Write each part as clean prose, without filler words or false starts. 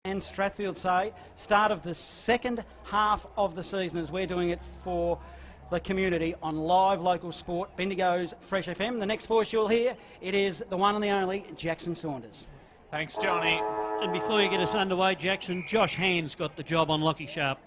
and STRATHFIELDSAYE. Start of the second half of the season as we're doing it for the community on live local sport, Bendigo's Fresh FM. The next voice you'll hear, it is the one and the only Jackson Saunders. Thanks, Johnny. And before you get us underway, Jackson, Josh Hand's got the job on Lockie Sharp.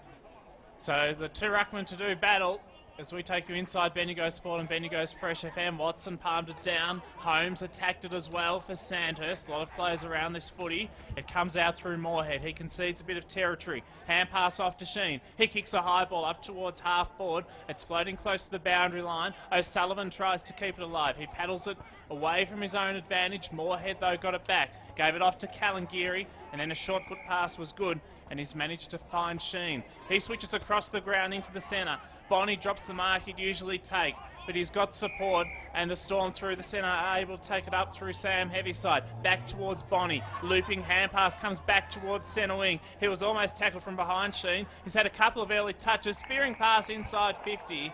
So the two ruckmen to do battle as we take you inside Bendigo Sport and Bendigo's Fresh FM. Watson palmed it down. Holmes attacked it as well for Sandhurst. A lot of players around this footy. It comes out through Moorhead. He concedes a bit of territory. Hand pass off to Sheen. He kicks a high ball up towards half forward. It's floating close to the boundary line. O'Sullivan tries to keep it alive. He paddles it away from his own advantage. Moorhead, though, got it back. Gave it off to Calangiri, and then a short foot pass was good, and he's managed to find Sheen. He switches across the ground into the centre. Bonnie drops the mark he'd usually take, but he's got support, and the Storm through the centre are able to take it up through Sam Heavyside. Back towards Bonnie. Looping hand pass comes back towards centre wing. He was almost tackled from behind Sheen. He's had a couple of early touches. Spearing pass inside 50,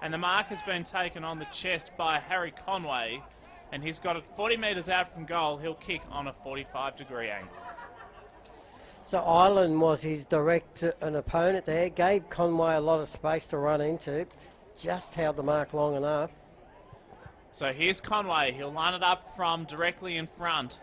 and the mark has been taken on the chest by Harry Conway, and he's got it 40 metres out from goal. He'll kick on a 45-degree angle. So Ireland was his direct an opponent there, gave Conway a lot of space to run into, just held the mark long enough. So here's Conway. He'll line it up from directly in front.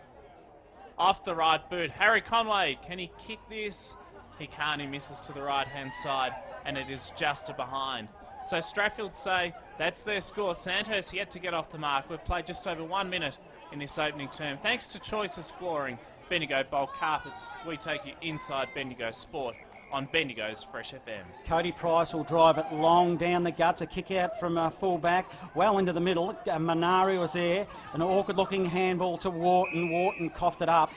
Off the right boot. Harry Conway, can he kick this? He can't. He misses to the right-hand side, and it is just a behind. So STRATHFIELDSAYE, that's their score. Sandhurst yet to get off the mark. We've played just over 1 minute in this opening term. Thanks to Choices Flooring, Bendigo Bulk Carpets, we take you inside Bendigo Sport on Bendigo's Fresh FM. Cody Price will drive it long down the guts, a kick out from full back, well into the middle. Minari was there, an awkward-looking handball to Wharton. Wharton coughed it up,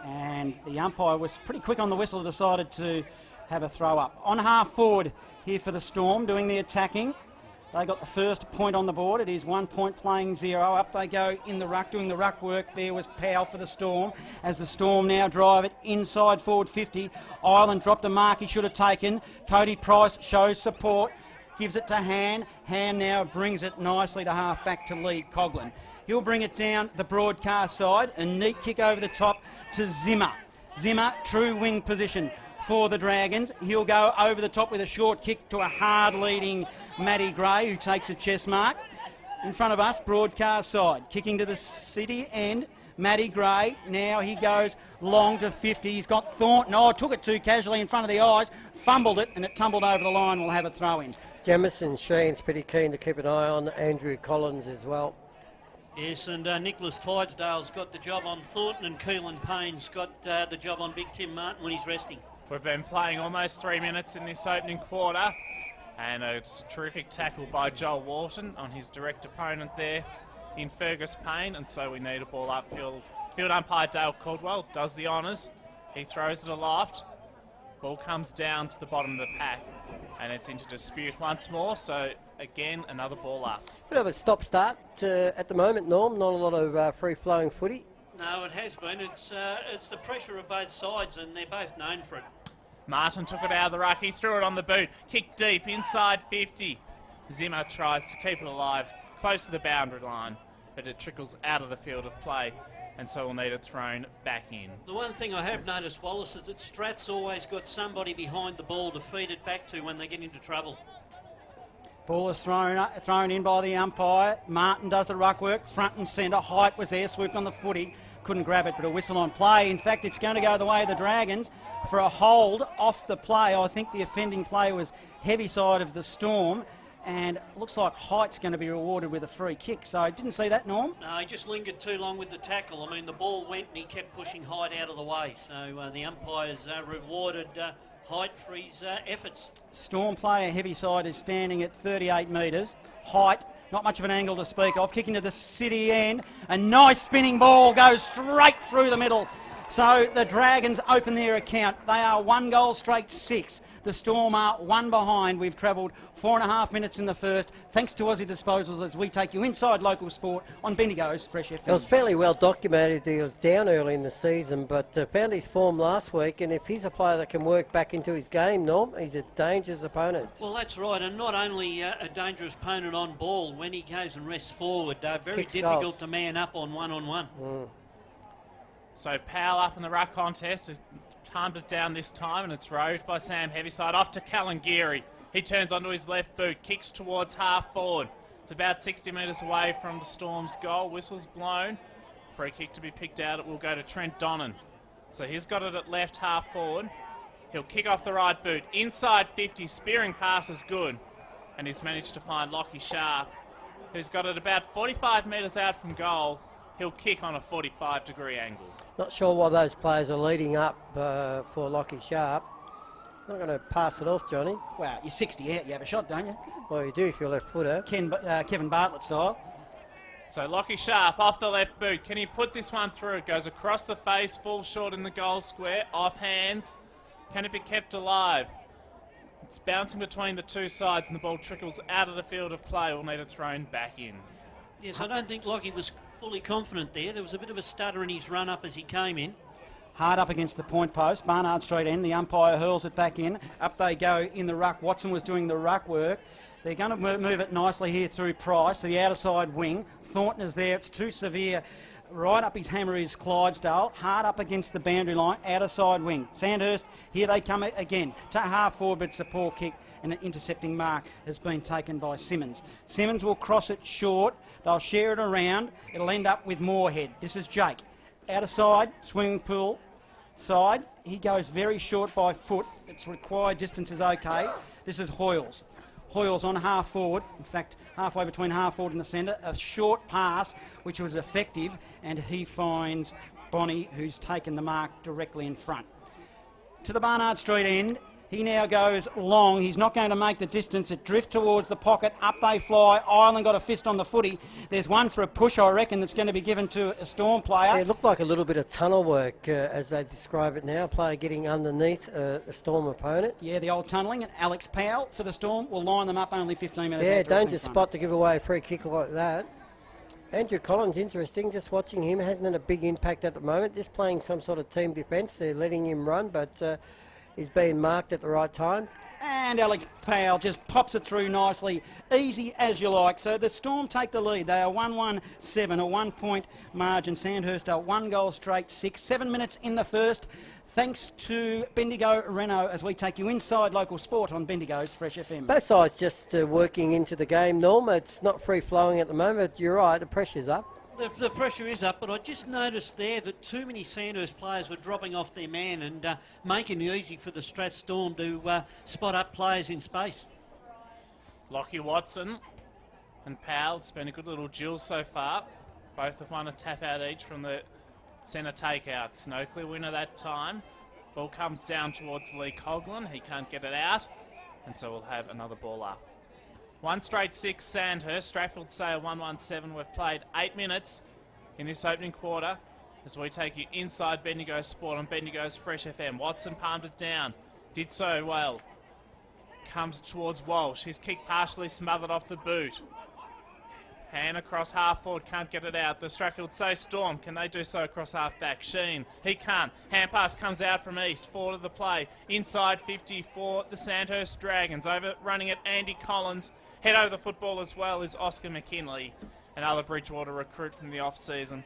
and the umpire was pretty quick on the whistle, decided to have a throw up. On half forward here for the Storm, doing the attacking. They got the first point on the board. It is 1 point playing 0. Up they go in the ruck, doing the ruck work. There was Powell for the Storm. As the Storm now drive it inside forward 50. Ireland dropped a mark he should have taken. Cody Price shows support, gives it to Han. Han now brings it nicely to half back to Lee Coughlin. He'll bring it down the broadcast side. A neat kick over the top to Zimmer. Zimmer, true wing position for the Dragons. He'll go over the top with a short kick to a hard-leading Matty Gray, who takes a chest mark. In front of us, broadcast side. Kicking to the city end, Matty Gray. Now he goes long to 50. He's got Thornton. Oh, took it too casually in front of the eyes. Fumbled it, and it tumbled over the line. We'll have a throw-in. Jamison Sheen's pretty keen to keep an eye on Andrew Collins as well. Yes, and Nicholas Clydesdale's got the job on Thornton, and Keelan Payne's got the job on Big Tim Martin when he's resting. We've been playing almost 3 minutes in this opening quarter, and a terrific tackle by Joel Wharton on his direct opponent there in Fergus Payne, and so we need a ball upfield. Field umpire Dale Caldwell does the honours. He throws it aloft. Ball comes down to the bottom of the pack, and it's into dispute once more, so again another ball up. Bit of a stop-start at the moment, Norm. Not a lot of free-flowing footy. No, it has been. It's the pressure of both sides, and they're both known for it. Martin took it out of the ruck. He threw it on the boot. Kicked deep inside 50. Zimmer tries to keep it alive close to the boundary line, but it trickles out of the field of play, and so we'll need it thrown back in. The one thing I have noticed, Wallace, is that Strath's always got somebody behind the ball to feed it back to when they get into trouble. Ball is thrown in by the umpire. Martin does the ruck work, front and centre. Height was there, swooped on the footy. Couldn't grab it, but a whistle on play. In fact, it's going to go the way of the Dragons for a hold off the play. I think the offending play was heavy side of the Storm, and it looks like Height's going to be rewarded with a free kick. So didn't see that, Norm? No, he just lingered too long with the tackle. I mean, the ball went and he kept pushing Height out of the way. So the umpires rewarded Height for his efforts. Storm player heavy side is standing at 38 metres. Height, not much of an angle to speak of. Kicking to the city end. A nice spinning ball goes straight through the middle. So the Dragons open their account. They are 1 goal straight 6. The Storm are 1 behind. We've travelled 4.5 minutes in the first. Thanks to Aussie Disposals as we take you inside local sport on Bendigo's Fresh FM. It was fairly well documented. He was down early in the season, but found his form last week. And if he's a player that can work back into his game, Norm, he's a dangerous opponent. Well, that's right. And not only a dangerous opponent on ball, when he goes and rests forward, very Kicks difficult goals. to man up on one-on-one. So Powell up in the ruck contest. palmed it down this time, and it's roved by Sam Heaviside off to Kalangiri. He turns onto his left boot, kicks towards half forward. It's about 60 metres away from the Storm's goal. Whistle's blown. Free kick to be picked out. It will go to Trent Donnan. So he's got it at left half forward. He'll kick off the right boot. Inside 50, spearing pass is good. And he's managed to find Lockie Sharp, who's got it about 45 metres out from goal. He'll kick on a 45-degree angle. Not sure why those players are leading up for Lockie Sharp. Not going to pass it off, Johnny. Wow, you're 60 out, you have a shot, don't you? Well, you do if you're left footer. Kevin Bartlett style. So Lockie Sharp off the left boot. Can he put this one through? It goes across the face, falls short in the goal square, off hands. Can it be kept alive? It's bouncing between the two sides and the ball trickles out of the field of play. We'll need it thrown back in. Yes, I don't think Lockie was fully confident there. There was a bit of a stutter in his run up as he came in. Hard up against the point post, Barnard Street end. The umpire hurls it back in. Up they go in the ruck. Watson was doing the ruck work. They're going to move it nicely here through Price to the outer side wing. Thornton is there. It's too severe. Right up his hammer is Clydesdale. Hard up against the boundary line. Outer side wing. Sandhurst, here they come again. To half forward, but it's a poor kick. And an intercepting mark has been taken by Simmons. Simmons will cross it short. They'll share it around. It'll end up with Moorhead. This is Jake. Outer side, swimming pool side. He goes very short by foot. Its required distance is okay. This is Hoyles. Hoyles on half forward, in fact halfway between half forward and the centre, a short pass which was effective, and he finds Bonnie, who's taken the mark directly in front. To the Barnard Street end, he now goes long. He's not going to make the distance. It drifts towards the pocket. Up they fly. Ireland got a fist on the footy. There's one for a push, I reckon, that's going to be given to a Storm player. Yeah, it looked like a little bit of tunnel work, as they describe it now. Player getting underneath a Storm opponent. Yeah, the old tunnelling. And Alex Powell for the Storm will line them up only 15 minutes. Yeah, dangerous spot to give away a free kick like that. Andrew Collins, interesting, just watching him. Hasn't had a big impact at the moment. Just playing some sort of team defence. They're letting him run, but he's being marked at the right time. And Alex Powell just pops it through nicely, easy as you like. So the Storm take the lead. They are 1-1-7, a 1-point margin. Sandhurst are 1 goal straight, 6. 7 minutes in the first. Thanks to Bendigo Renault as we take you inside local sport on Bendigo's Fresh FM. Both sides just working into the game, Norm. It's not free-flowing at the moment. You're right, the pressure's up. The pressure is up, but I just noticed there that too many Sandhurst players were dropping off their man and making it easy for the Strath Storm to spot up players in space. Lockie Watson and Powell. It's been a good little duel so far. Both have won a tap out each from the centre takeouts. No clear winner that time. Ball comes down towards Lee Coughlin. He can't get it out, and so we'll have another ball up. 1 straight 6 Sandhurst. STRATHFIELDSAYE 117. We've played 8 minutes in this opening quarter as we take you inside Bendigo Sport on Bendigo's Fresh FM. Watson palmed it down. Did so well. Comes towards Walsh. His kick partially smothered off the boot. Hand across half forward, can't get it out. The STRATHFIELDSAYE Storm, can they do so across half back? Sheen, he can't. Hand pass comes out from east, forward of the play. Inside 50 for the Sandhurst Dragons. Over running it, Andy Collins. Head over the football as well is Oscar McKinley, another Bridgewater recruit from the off-season.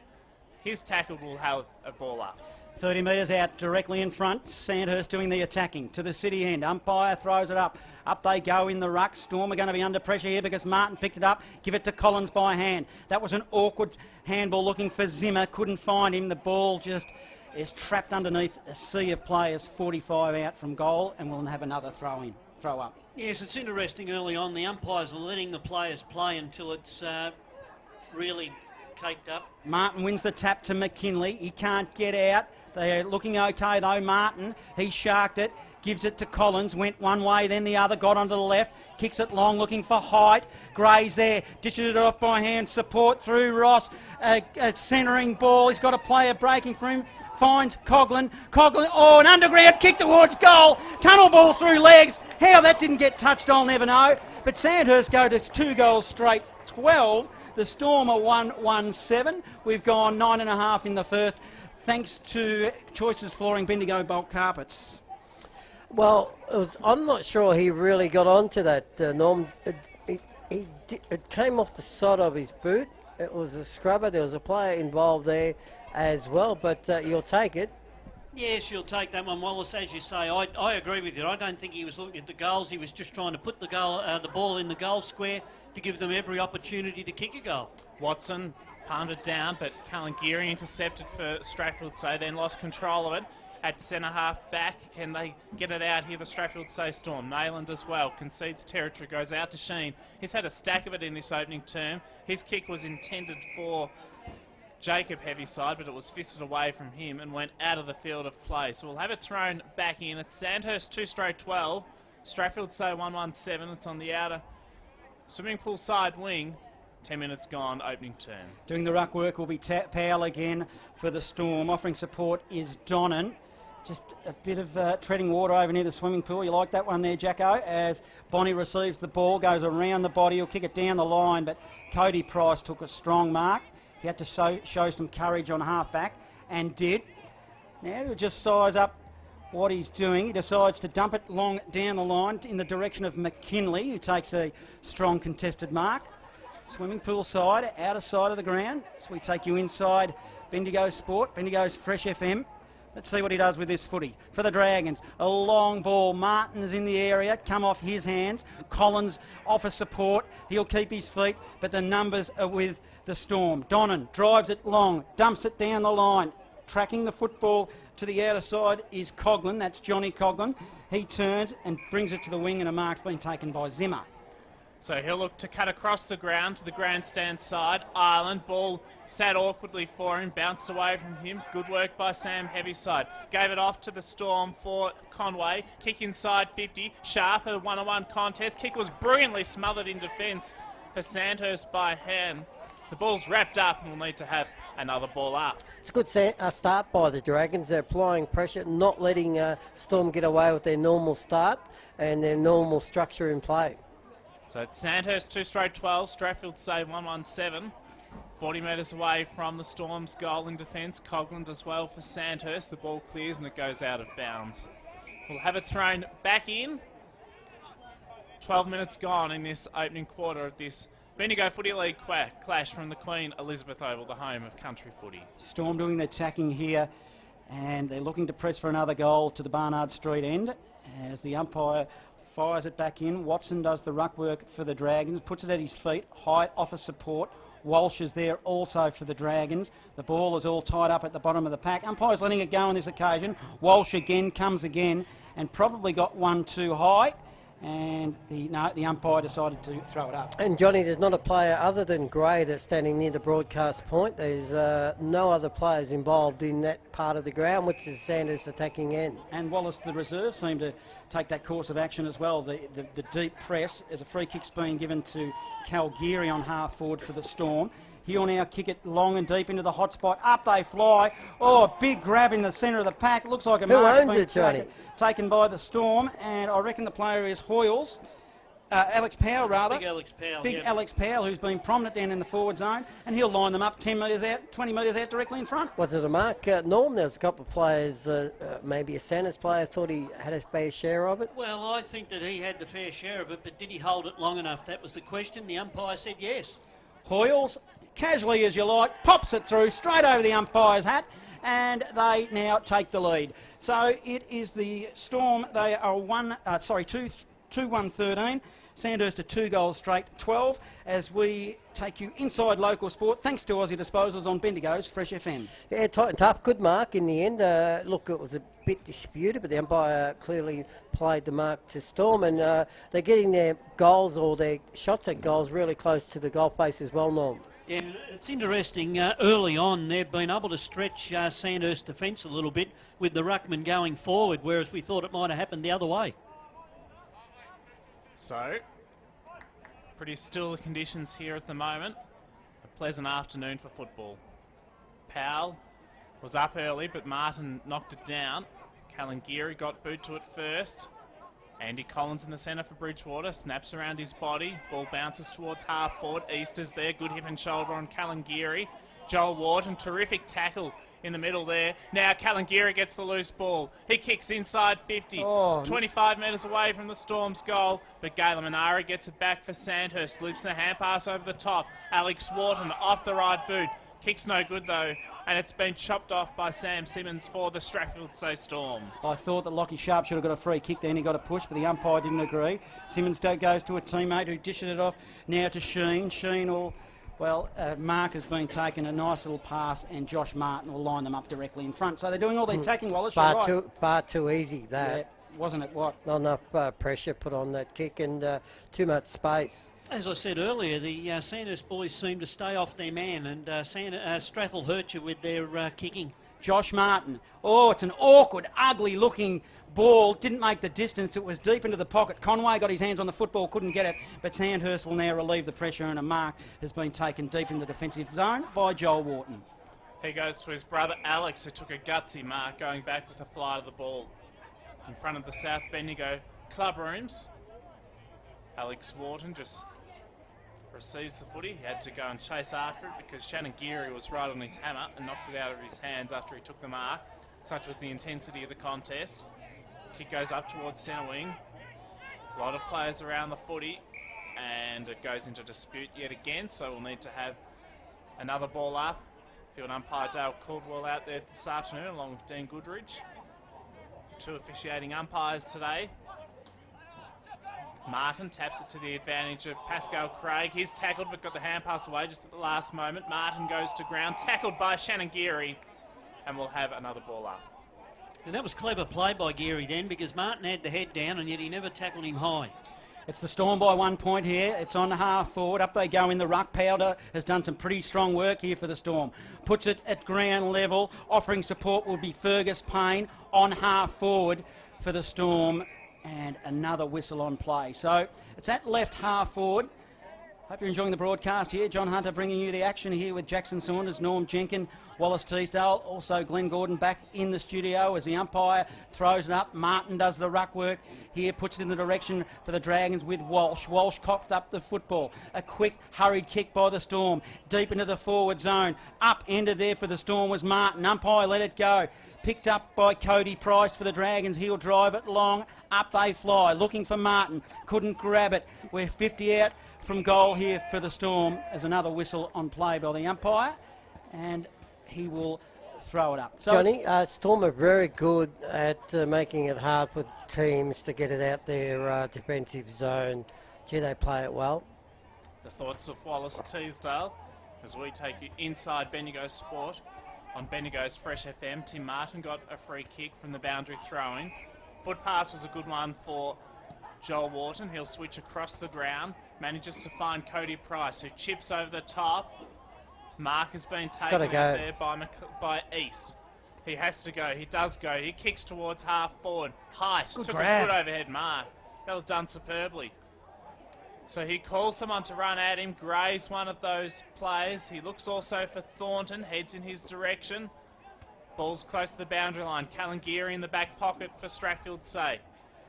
His tackle will have a ball up. 30 metres out directly in front. Sandhurst doing the attacking to the city end. Umpire throws it up. Up they go in the ruck. Storm are going to be under pressure here because Martin picked it up. Give it to Collins by hand. That was an awkward handball looking for Zimmer. Couldn't find him. The ball just is trapped underneath a sea of players. 45 out from goal, and we'll have another throw up. Yes, it's interesting early on. The umpires are letting the players play until it's really caked up. Martin wins the tap to McKinley. He can't get out. They're looking okay though. Martin, he sharked it. Gives it to Collins, went one way, then the other, got onto the left, kicks it long, looking for height. Gray's there, dishes it off by hand, support through Ross, a centering ball. He's got a player breaking for him, finds Coughlin, oh, an underground kick towards goal, tunnel ball through legs. How that didn't get touched, I'll never know. But Sandhurst go to 2 goals straight, 12. The Storm are 1-1-7. We've gone 9.5 in the first, thanks to Choices Flooring Bendigo Bulk Carpets. Well, I'm not sure he really got onto that, Norm. It came off the side of his boot. It was a scrubber. There was a player involved there as well, but you'll take it. Yes, you'll take that one, Wallace. As you say, I agree with you. I don't think he was looking at the goals. He was just trying to put the ball in the goal square to give them every opportunity to kick a goal. Watson palmed it down, but Kalangieri intercepted for STRATHFIELDSAYE, then lost control of it. At centre half back, can they get it out here? The STRATHFIELDSAYE Storm. Nayland as well, concedes territory, goes out to Sheen. He's had a stack of it in this opening term. His kick was intended for Jacob Heavyside, but it was fisted away from him and went out of the field of play. So we'll have it thrown back in. It's Sandhurst 2/12, STRATHFIELDSAYE 1-1-7. It's on the outer swimming pool side wing. 10 minutes gone, opening term. Doing the ruck work will be Powell again for the Storm. Offering support is Donnan. Just a bit of treading water over near the swimming pool. You like that one there, Jacko? As Bonnie receives the ball, goes around the body. He'll kick it down the line, but Cody Price took a strong mark. He had to show some courage on half-back, and did. Now he'll just size up what he's doing. He decides to dump it long down the line in the direction of McKinley, who takes a strong contested mark. Swimming pool side, outer side of the ground. So we take you inside Bendigo Sport, Bendigo's Fresh FM. Let's see what he does with this footy. For the Dragons, a long ball. Martin is in the area, come off his hands. Collins offers support. He'll keep his feet, but the numbers are with the Storm. Donnan drives it long, dumps it down the line. Tracking the football to the outer side is Coughlin. That's Johnny Coughlin. He turns and brings it to the wing, and a mark's been taken by Zimmer. So he'll look to cut across the ground to the grandstand side. Ireland, ball sat awkwardly for him, bounced away from him. Good work by Sam Heavyside. Gave it off to the Storm for Conway. Kick inside 50. Sharp, a one-on-one contest. Kick was brilliantly smothered in defence for Sandhurst by hand. The ball's wrapped up and we'll need to have another ball up. It's a good start by the Dragons. They're applying pressure, not letting Storm get away with their normal start and their normal structure in play. So it's Sandhurst 2/12, STRATHFIELDSAYE 1-1-7. 40 metres away from the Storm's goal in defence. Coughlin as well for Sandhurst. The ball clears and it goes out of bounds. We'll have it thrown back in. 12 minutes gone in this opening quarter of this Bendigo Footy League clash from the Queen Elizabeth Oval, the home of country footy. Storm doing their tacking here, and they're looking to press for another goal to the Barnard Street end as the umpire fires it back in. Watson does the ruck work for the Dragons, puts it at his feet. Height offers support. Walsh is there also for the Dragons. The ball is all tied up at the bottom of the pack. Umpire's letting it go on this occasion. Walsh again comes again and probably got one too high. And the umpire decided to throw it up. And Johnny, there's not a player other than Gray that's standing near the broadcast point. There's no other players involved in that part of the ground, which is Sanders' attacking end. And Wallace, the reserve, seemed to take that course of action as well. The deep press, as a free kick's being given to Calgary on half forward for the Storm. He'll now kick it long and deep into the hot spot. Up they fly. Oh, a big grab in the centre of the pack. Looks like a mark's been taken by the Storm. And I reckon the player is Hoyles. Alex Powell, rather. Big Alex Powell. Big Alex Powell, who's been prominent down in the forward zone. And he'll line them up 10 metres out, 20 metres out directly in front. Was it a mark, Norm? There's a couple of players, maybe a Sanders player thought he had a fair share of it. Well, I think that he had the fair share of it, but did he hold it long enough? That was the question. The umpire said yes. Hoyles, casually as you like, pops it through straight over the umpire's hat, and they now take the lead. So it is the Storm. They are 2-1-13. Sandhurst are 2 goals straight, 12, as we take you inside local sport, thanks to Aussie Disposals on Bendigo's Fresh FM. Yeah, tight and tough. Good mark in the end. Look, it was a bit disputed, but the umpire clearly played the mark to Storm, and they're getting their goals or their shots at goals really close to the goal face as well, Norm. Yeah, it's interesting. Early on, they've been able to stretch Sandhurst defence a little bit with the ruckman going forward, whereas we thought it might have happened the other way. So, pretty still the conditions here at the moment. A pleasant afternoon for football. Powell was up early, but Martin knocked it down. Kalangieri got boot to it first. Andy Collins in the centre for Bridgewater, snaps around his body. Ball bounces towards half forward. Easter's there, good hip and shoulder on Kalangieri. Joel Wharton, terrific tackle in the middle there. Now Kalangieri gets the loose ball. He kicks inside 50, 25 metres away from the Storm's goal, but Galen Manara gets it back for Sandhurst. Loops the hand pass over the top. Alex Wharton off the right boot. Kicks no good though, and it's been chopped off by Sam Simmons for the Stratthfieldsay Storm. I thought that Lockie Sharp should have got a free kick then. He got a push, but the umpire didn't agree. Simmons goes to a teammate who dishes it off now to Sheen. Sheen will... Well, Mark has been taken a nice little pass, and Josh Martin will line them up directly in front. So they're doing all their attacking, Wallace. Far too easy, that. Yeah, wasn't it, what? Not enough pressure put on that kick and too much space. As I said earlier, the Sandhurst boys seem to stay off their man, and Strathfield hurt you with their kicking. Josh Martin. Oh, it's an awkward, ugly-looking ball. Didn't make the distance. It was deep into the pocket. Conway got his hands on the football, couldn't get it. But Sandhurst will now relieve the pressure, and a mark has been taken deep in the defensive zone by Joel Wharton. He goes to his brother Alex, who took a gutsy mark going back with a fly to the ball. In front of the South Bendigo club rooms, Alex Wharton just receives the footy. He had to go and chase after it because Shannon Geary was right on his hammer and knocked it out of his hands after he took the mark. Such was the intensity of the contest. Kick goes up towards centre wing. A lot of players around the footy, and it goes into dispute yet again, so we'll need to have another ball up. Field umpire Dale Caldwell out there this afternoon along with Dean Goodridge. Two officiating umpires today. Martin taps it to the advantage of Pascal Craig. He's tackled but got the hand pass away just at the last moment. Martin goes to ground, tackled by Shannon Geary, and we'll have another ball up. And that was clever play by Geary then, because Martin had the head down and yet he never tackled him high. It's the Storm by 1 point here. It's on half forward. Up they go in the ruck. Powder has done some pretty strong work here for the Storm. Puts it at ground level. Offering support will be Fergus Payne on half forward for the Storm. And another whistle on play. So it's at left half forward. Hope you're enjoying the broadcast here. John Hunter bringing you the action here with Jackson Saunders, Norm Jenkin, Wallace Teasdale. Also Glenn Gordon back in the studio as the umpire throws it up. Martin does the ruck work here, puts it in the direction for the Dragons with Walsh. Walsh coughed up the football. A quick, hurried kick by the Storm. Deep into the forward zone. Up ended there for the Storm was Martin. Umpire let it go. Picked up by Cody Price for the Dragons. He'll drive it long. Up they fly. Looking for Martin. Couldn't grab it. We're 50 out from goal here for the Storm as another whistle on play by the umpire, and he will throw it up. So Johnny, Storm are very good at making it hard for teams to get it out their defensive zone. Gee, they play it well. The thoughts of Wallace Teasdale as we take you inside Bendigo Sport on Bendigo's Fresh FM. Tim Martin got a free kick from the boundary throwing. Foot pass was a good one for Joel Wharton. He'll switch across the ground, manages to find Cody Price, who chips over the top. Mark has been taken out there by East. He has to go. He does go. He kicks towards half forward. Height. Took a good overhead mark. That was done superbly. So he calls someone to run at him. Gray's one of those players. He looks also for Thornton. Heads in his direction. Ball's close to the boundary line. Callan Geary in the back pocket for Stratthfieldsay.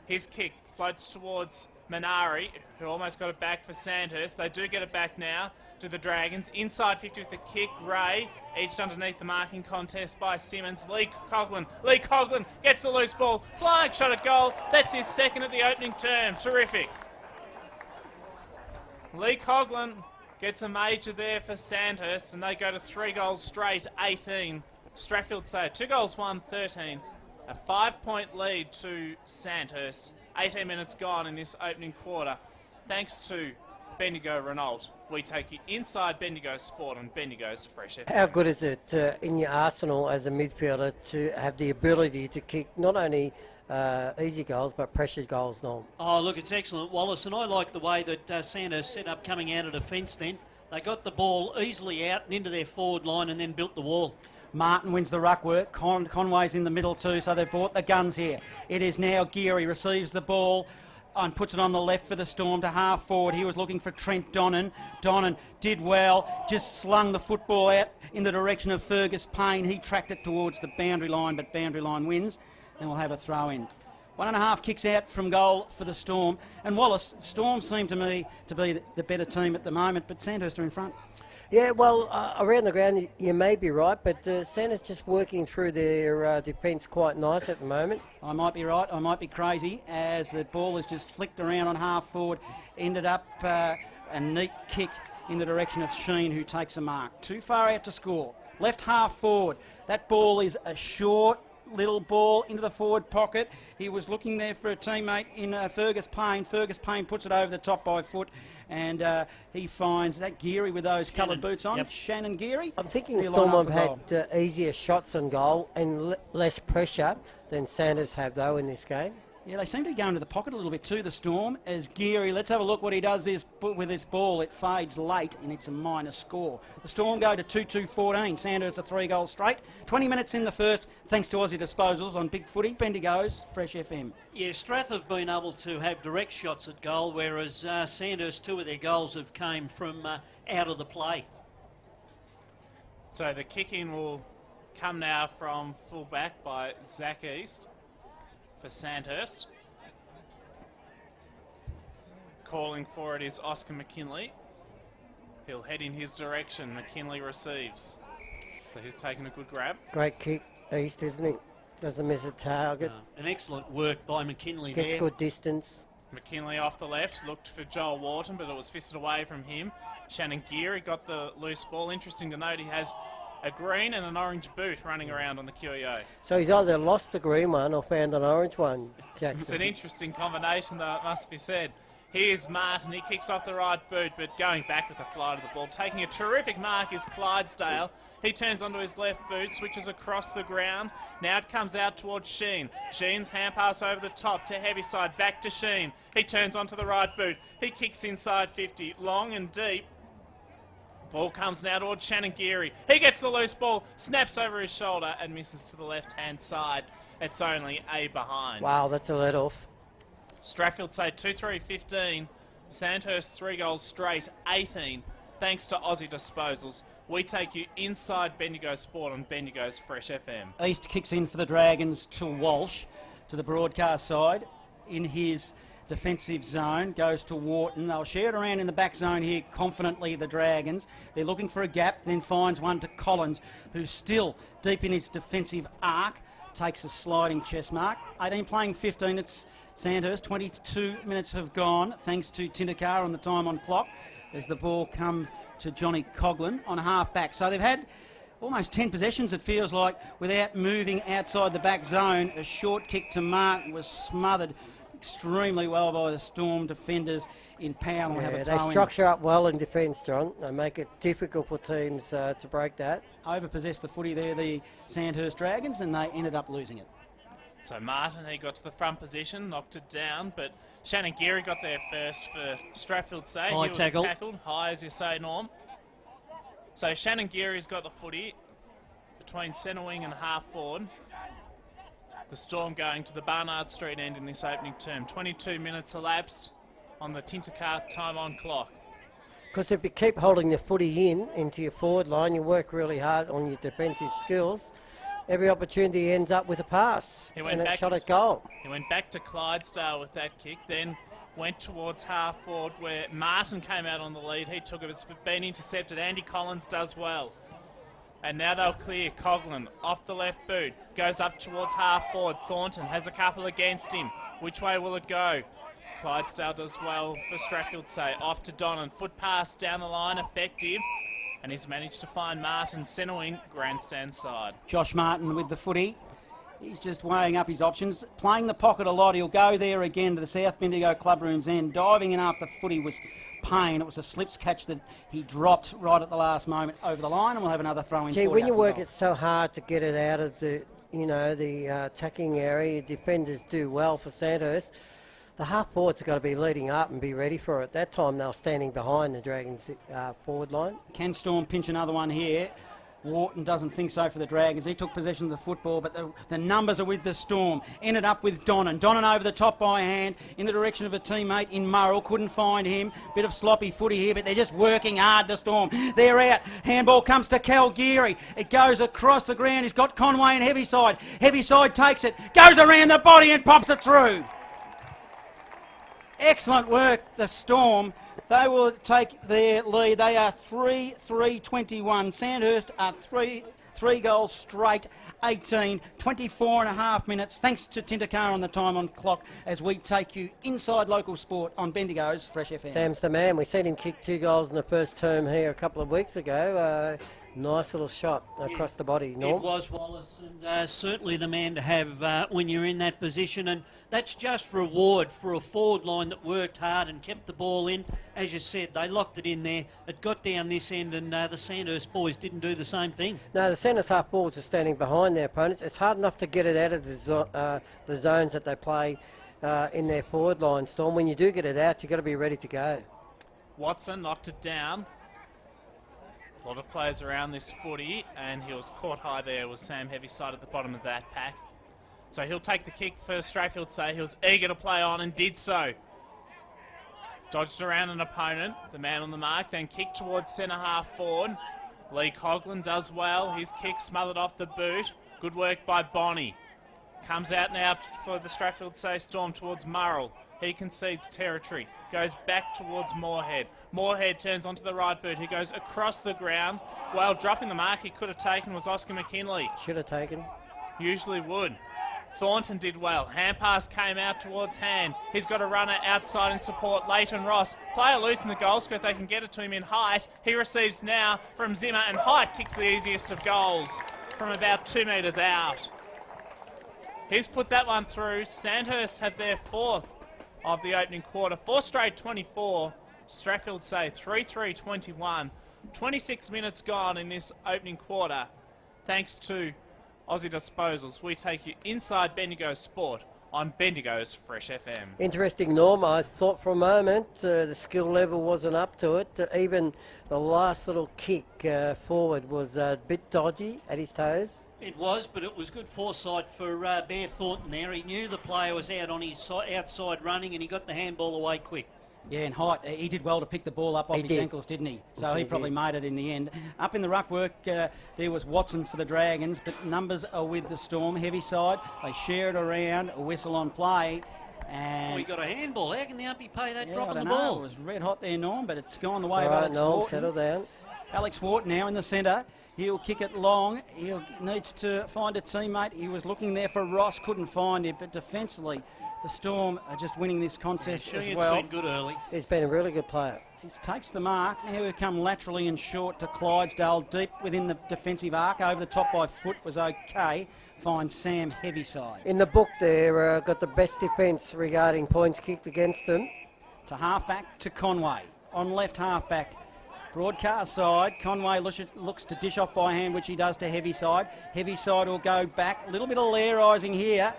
His kick floats towards Minari, who almost got it back for Sandhurst. They do get it back now to the Dragons. Inside 50 with the kick. Ray, edged underneath the marking contest by Simmons. Lee Coughlin gets the loose ball. Flying shot at goal. That's his second at the opening term. Terrific. Lee Coughlin gets a major there for Sandhurst, and they go to 3 goals straight, 18. Stratthfieldsay, 2 goals, 1, 13. A 5-point lead to Sandhurst. 18 minutes gone in this opening quarter. Thanks to Bendigo Renault. We take you inside Bendigo Sport on Bendigo's Fresh FM. How good is it in your arsenal as a midfielder to have the ability to kick not only easy goals but pressured goals, Noel? Oh, look, it's excellent, Wallace, and I like the way that Sandhurst set up coming out of defence then. They got the ball easily out and into their forward line and then built the wall. Martin wins the ruck work. Conway's in the middle too, so they've brought the guns here. It is now Geary receives the ball and puts it on the left for the Storm to half forward. He was looking for Trent Donnan. Donnan did well, just slung the football out in the direction of Fergus Payne. He tracked it towards the boundary line, but boundary line wins, and we'll have a throw in. 1.5 kicks out from goal for the Storm. And Wallace, Storm seem to me to be the better team at the moment, but Sandhurst are in front. Yeah, well, around the ground, you may be right, but Santa's just working through their defence quite nice at the moment. I might be right, I might be crazy, as the ball is just flicked around on half forward, ended up a neat kick in the direction of Sheen, who takes a mark. Too far out to score. left half forward. That ball is a short little ball into the forward pocket. He was looking there for a teammate in Fergus Payne. Fergus Payne puts it over the top by foot, and he finds that Geary with those coloured boots on. Yep. Shannon Geary. I'm thinking He'll line Storm up have for had easier shots on goal and less pressure than Sanders have, though, in this game. Yeah, they seem to be going to the pocket a little bit too, the Storm, as Geary, let's have a look what he does with this ball. It fades late and it's a minor score. The Storm go to 2-2-14. Sandhurst a 3 goals straight. 20 minutes in the first, thanks to Aussie Disposals on Big Footy. Bendigo's Fresh FM. Yeah, Strath have been able to have direct shots at goal, whereas Sandhurst, 2 of their goals have came from out of the play. So the kick-in will come now from full-back by Zach East for Sandhurst. Calling for it is Oscar McKinley. He'll head in his direction. McKinley receives. So he's taking a good grab. Great kick, East, isn't he? Doesn't miss a target. An excellent work by McKinley Gets there. good distance. McKinley off the left, looked for Joel Wharton, but it was fisted away from him. Shannon Geary got the loose ball. Interesting to note he has a green and an orange boot running around on the QEO. So he's either lost the green one or found an orange one, It's Jackson. an interesting combination, though, it must be said. Here's Martin. He kicks off the right boot, but going back with the flight of the ball. Taking a terrific mark is Clydesdale. He turns onto his left boot, switches across the ground. Now it comes out towards Sheen. Sheen's hand pass over the top to Heaviside, back to Sheen. He turns onto the right boot. He kicks inside 50, long and deep. Ball comes now towards Shannon Geary. He gets the loose ball, snaps over his shoulder and misses to the left-hand side. It's only a behind. Wow, that's a let-off. STRATHFIELDSAYE 2-3-15. Sandhurst 3 goals straight, 18. Thanks to Aussie Disposals. We take you inside Bendigo Sport on Bendigo's Fresh FM. East kicks in for the Dragons to Walsh, to the broadcast side. In his defensive zone, goes to Wharton. They'll share it around in the back zone here confidently, the Dragons. They're looking for a gap, then finds one to Collins, who's still deep in his defensive arc. Takes a sliding chest mark. 18 playing 15, it's Sandhurst. 22 minutes have gone, thanks to Tindakar on the time on clock, as the ball comes to Johnny Coughlin on half back. So they've had almost 10 possessions, it feels like, without moving outside the back zone. A short kick to Martin was smothered extremely well by the Storm defenders in power. Yeah, they structure up well in defence, John. They make it difficult for teams to break that. Overpossessed the footy there, the Sandhurst Dragons, and they ended up losing it. So Martin, he got to the front position, knocked it down, but Shannon Geary got there first for STRATHFIELDSAYE. High He was tackle. tackled, high as you say, Norm. So Shannon Geary's got the footy between centre wing and half forward. The Storm going to the Barnard Street end in this opening term. 22 minutes elapsed on the Tindakar time on clock. Because if you keep holding the footy into your forward line, you work really hard on your defensive skills. Every opportunity ends up with a pass, and it's shot at goal. He went back to Clydesdale with that kick, then went towards half forward where Martin came out on the lead. He took it, it's been intercepted. Andy Collins does well. And now they'll clear. Coughlin off the left boot, goes up towards half forward. Thornton has a couple against him. Which way will it go? Clydesdale does well for STRATHFIELDSAYE. Off to Donnan, foot pass down the line, effective. And he's managed to find Martin, centre wing, grandstand side. Josh Martin with the footy. He's just weighing up his options. Playing the pocket a lot. He'll go there again to the South Bendigo Clubroom's end. Diving in after the footy was Payne. It was a slips catch that he dropped right at the last moment over the line, and we'll have another throw in. Gee, when you work it so hard to get it out of the, the attacking area, defenders do well for Sandhurst. The half forwards have got to be leading up and be ready for it. That time they were standing behind the Dragons forward line. Can Storm pinch another one here? Wharton doesn't think so for the Dragons. He took possession of the football, but the numbers are with the Storm. Ended up with Donnan. Donnan over the top by hand in the direction of a teammate in Murrell. Couldn't find him. Bit of sloppy footy here, but they're just working hard, the Storm. They're out. Handball comes to Cal Geary. It goes across the ground. He's got Conway and Heaviside. Heaviside takes it, goes around the body and pops it through. Excellent work, the Storm. They will take their lead. They are 3-3-21. Sandhurst are three goals straight, 18, 24 and a half minutes. Thanks to Tindakar on the time on clock as we take you inside local sport on Bendigo's Fresh FM. Sam's the man. We've seen him kick 2 goals in the first term here a couple of weeks ago. Nice little shot across the body, Norm. It was Wallace, and certainly the man to have when you're in that position, and that's just reward for a forward line that worked hard and kept the ball in. As you said, they locked it in there. It got down this end, and the Sandhurst boys didn't do the same thing. No, the centre half forwards are standing behind their opponents. It's hard enough to get it out of the zones that they play in their forward line, Storm. When you do get it out, you've got to be ready to go. Watson knocked it down. A lot of players around this footy, and he was caught high there with Sam Heavyside at the bottom of that pack. So he'll take the kick for Stratthfield-Say. He was eager to play on and did so. Dodged around an opponent, the man on the mark, then kicked towards centre half forward. Lee Coughlin does well. His kick smothered off the boot. Good work by Bonnie. Comes out now for the Stratthfield-Say Storm towards Murrell. He concedes territory. Goes back towards Moorhead. Moorhead turns onto the right boot. He goes across the ground. While dropping the mark he could have taken was Oscar McKinley. Should have taken. Usually would. Thornton did well. Hand pass came out towards Hand. He's got a runner outside in support. Leighton Ross. Player loose in the goal square. They can get it to him in Height. He receives now from Zimmer, and Height kicks the easiest of goals from about 2 metres out. He's put that one through. Sandhurst had their fourth of the opening quarter. 4 straight 24. Stratthfield-Say 3-3-21. 26 minutes gone in this opening quarter. Thanks to Aussie Disposals, we take you inside Bendigo Sport on Bendigo's Fresh FM. Interesting, Norm. I thought for a moment the skill level wasn't up to it. Even the last little kick forward was a bit dodgy at his toes. It was, but it was good foresight for Bear Thornton there. He knew the player was out on his outside running, and he got the handball away quick. Yeah, and Height, he did well to pick the ball up off his ankles, didn't he? So he probably made it in the end. Up in the ruck work, there was Watson for the Dragons, but numbers are with the Storm. Heavyside, they share it around, a whistle on play. And we got a handball. How can the umpire pay that drop I on the don't know. ball? It was red hot there, Norm, but it's gone the way of All right, Alex Norm, Wharton. settle down. Alex Wharton now in the centre. He'll kick it long. He needs to find a teammate. He was looking there for Ross, couldn't find him, but defensively, the Storm are just winning this contest as well. It's been good early. He's been a really good player. He takes the mark. Now we come laterally and short to Clydesdale, deep within the defensive arc. Over the top by foot was okay. Finds Sam Heavyside. In the book there, got the best defence regarding points kicked against them. To halfback to Conway. On left halfback. Broadcast side, Conway looks to dish off by hand, which he does to Heavyside. Heavyside will go back. A little bit of lairising here.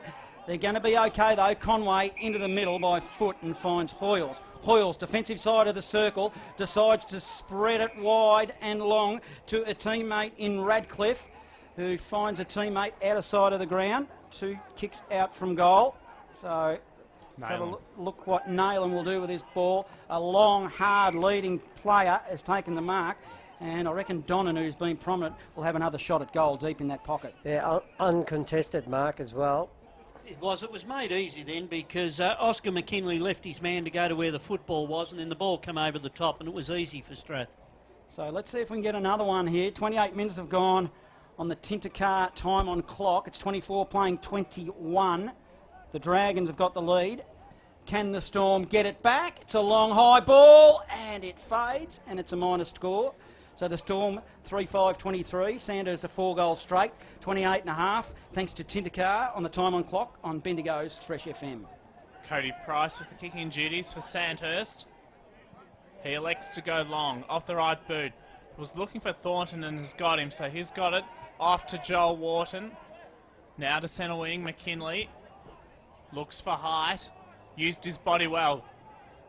They're going to be okay though. Conway into the middle by foot and finds Hoyles. Hoyles, defensive side of the circle, decides to spread it wide and long to a teammate in Radcliffe, who finds a teammate out of side of the ground. 2 kicks out from goal. So let's have a look what Nayland will do with his ball. A long, hard leading player has taken the mark, and I reckon Donnan, who's been prominent, will have another shot at goal deep in that pocket. Yeah, uncontested mark as well. It was made easy then because Oscar McKinley left his man to go to where the football was, and then the ball came over the top, and it was easy for Strath. So let's see if we can get another one here. 28 minutes have gone on the Tintercar time on clock. It's 24 playing 21. The Dragons have got the lead. Can the Storm get it back? It's a long high ball and it fades, and it's a minor score. So the Storm 3-5-23. Sandhurst a 4 goals straight, 28.5. Thanks to Tintercar on the time on clock on Bendigo's Fresh FM. Cody Price with the kicking duties for Sandhurst. He elects to go long off the right boot. Was looking for Thornton and has got him, so he's got it off to Joel Wharton. Now to centre wing, McKinley. Looks for height. Used his body well.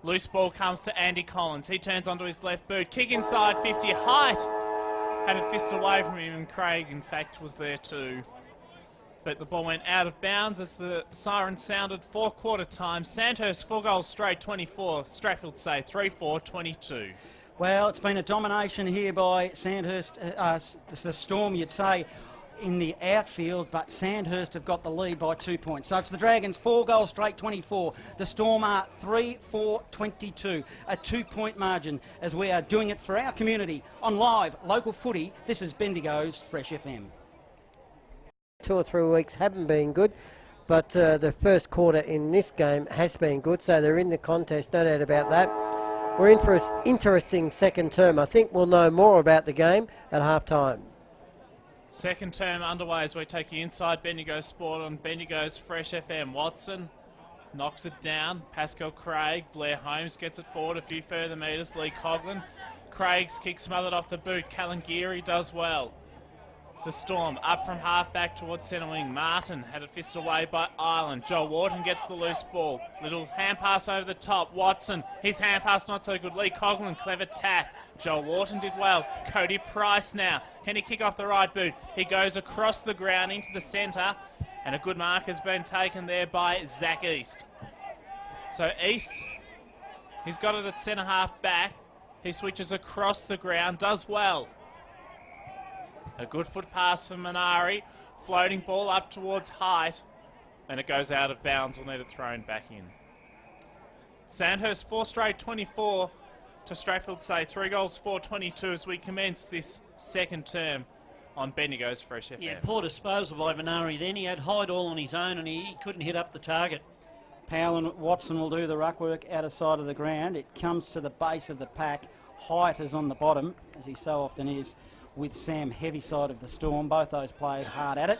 Loose ball comes to Andy Collins. He turns onto his left boot. Kick inside 50. Height had it fisted away from him, and Craig, in fact, was there too. But the ball went out of bounds as the siren sounded for quarter time. Sandhurst 4 goals straight, 24. Stratthfield-Say 3-4-22. Well, it's been a domination here by Sandhurst, the Storm, you'd say, in the outfield, but Sandhurst have got the lead by 2 points. So it's the Dragons 4 goals straight, 24. The Storm are 3-4-22. A 2-point margin as we are doing it for our community on live local footy. This is Bendigo's Fresh FM. 2 or 3 weeks haven't been good, but the first quarter in this game has been good, so they're in the contest, no doubt about that. we're in for an interesting second term. I think we'll know more about the game at half-time. Second term underway as we take you inside Bendigo Sport on Bendigo's Fresh FM. Watson knocks it down. Pascal Craig. Blair Holmes gets it forward a few further metres. Lee Coughlin. Craig's kick smothered off the boot. Calangiri does well. The Storm up from half back towards centre wing. Martin had it fisted away by Ireland. Joel Wharton gets the loose ball. Little hand pass over the top. Watson, his hand pass not so good. Lee Coughlin, clever tap. Joel Wharton did well. Cody Price now. Can he kick off the right boot? He goes across the ground into the centre. And a good mark has been taken there by Zach East. So East, he's got it at centre half back. He switches across the ground, does well. A good foot pass for Minari. Floating ball up towards height. And it goes out of bounds. We'll need it thrown back in. Sandhurst 4 straight 24 to Stratfield-Say. 3 goals, 4-22 as we commence this second term on Bendigo's Fresh FM. Yeah, poor disposal by Minari then. He had Hyde all on his own and he couldn't hit up the target. Powell and Watson will do the ruck work out of side of the ground. It comes to the base of the pack. Height is on the bottom, as he so often is, with Sam Heaviside of the Storm. Both those players hard at it,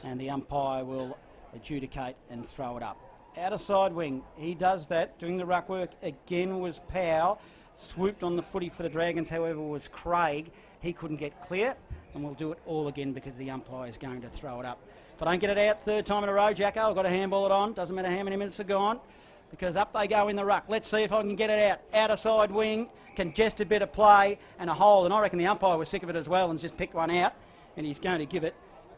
and the umpire will adjudicate and throw it up. Out of side wing, he does that. Doing the ruck work again was Powell. Swooped on the footy for the Dragons, however, was Craig. He couldn't get clear, and we'll do it all again because the umpire is going to throw it up. If I don't get it out third time in a row, Jacko, I've got to handball it on. Doesn't matter how many minutes are gone, because up they go in the ruck. Let's see if I can get it out. Out of side wing, congested bit of play and a hole. And I reckon the umpire was sick of it as well and just picked one out. And he's going to give it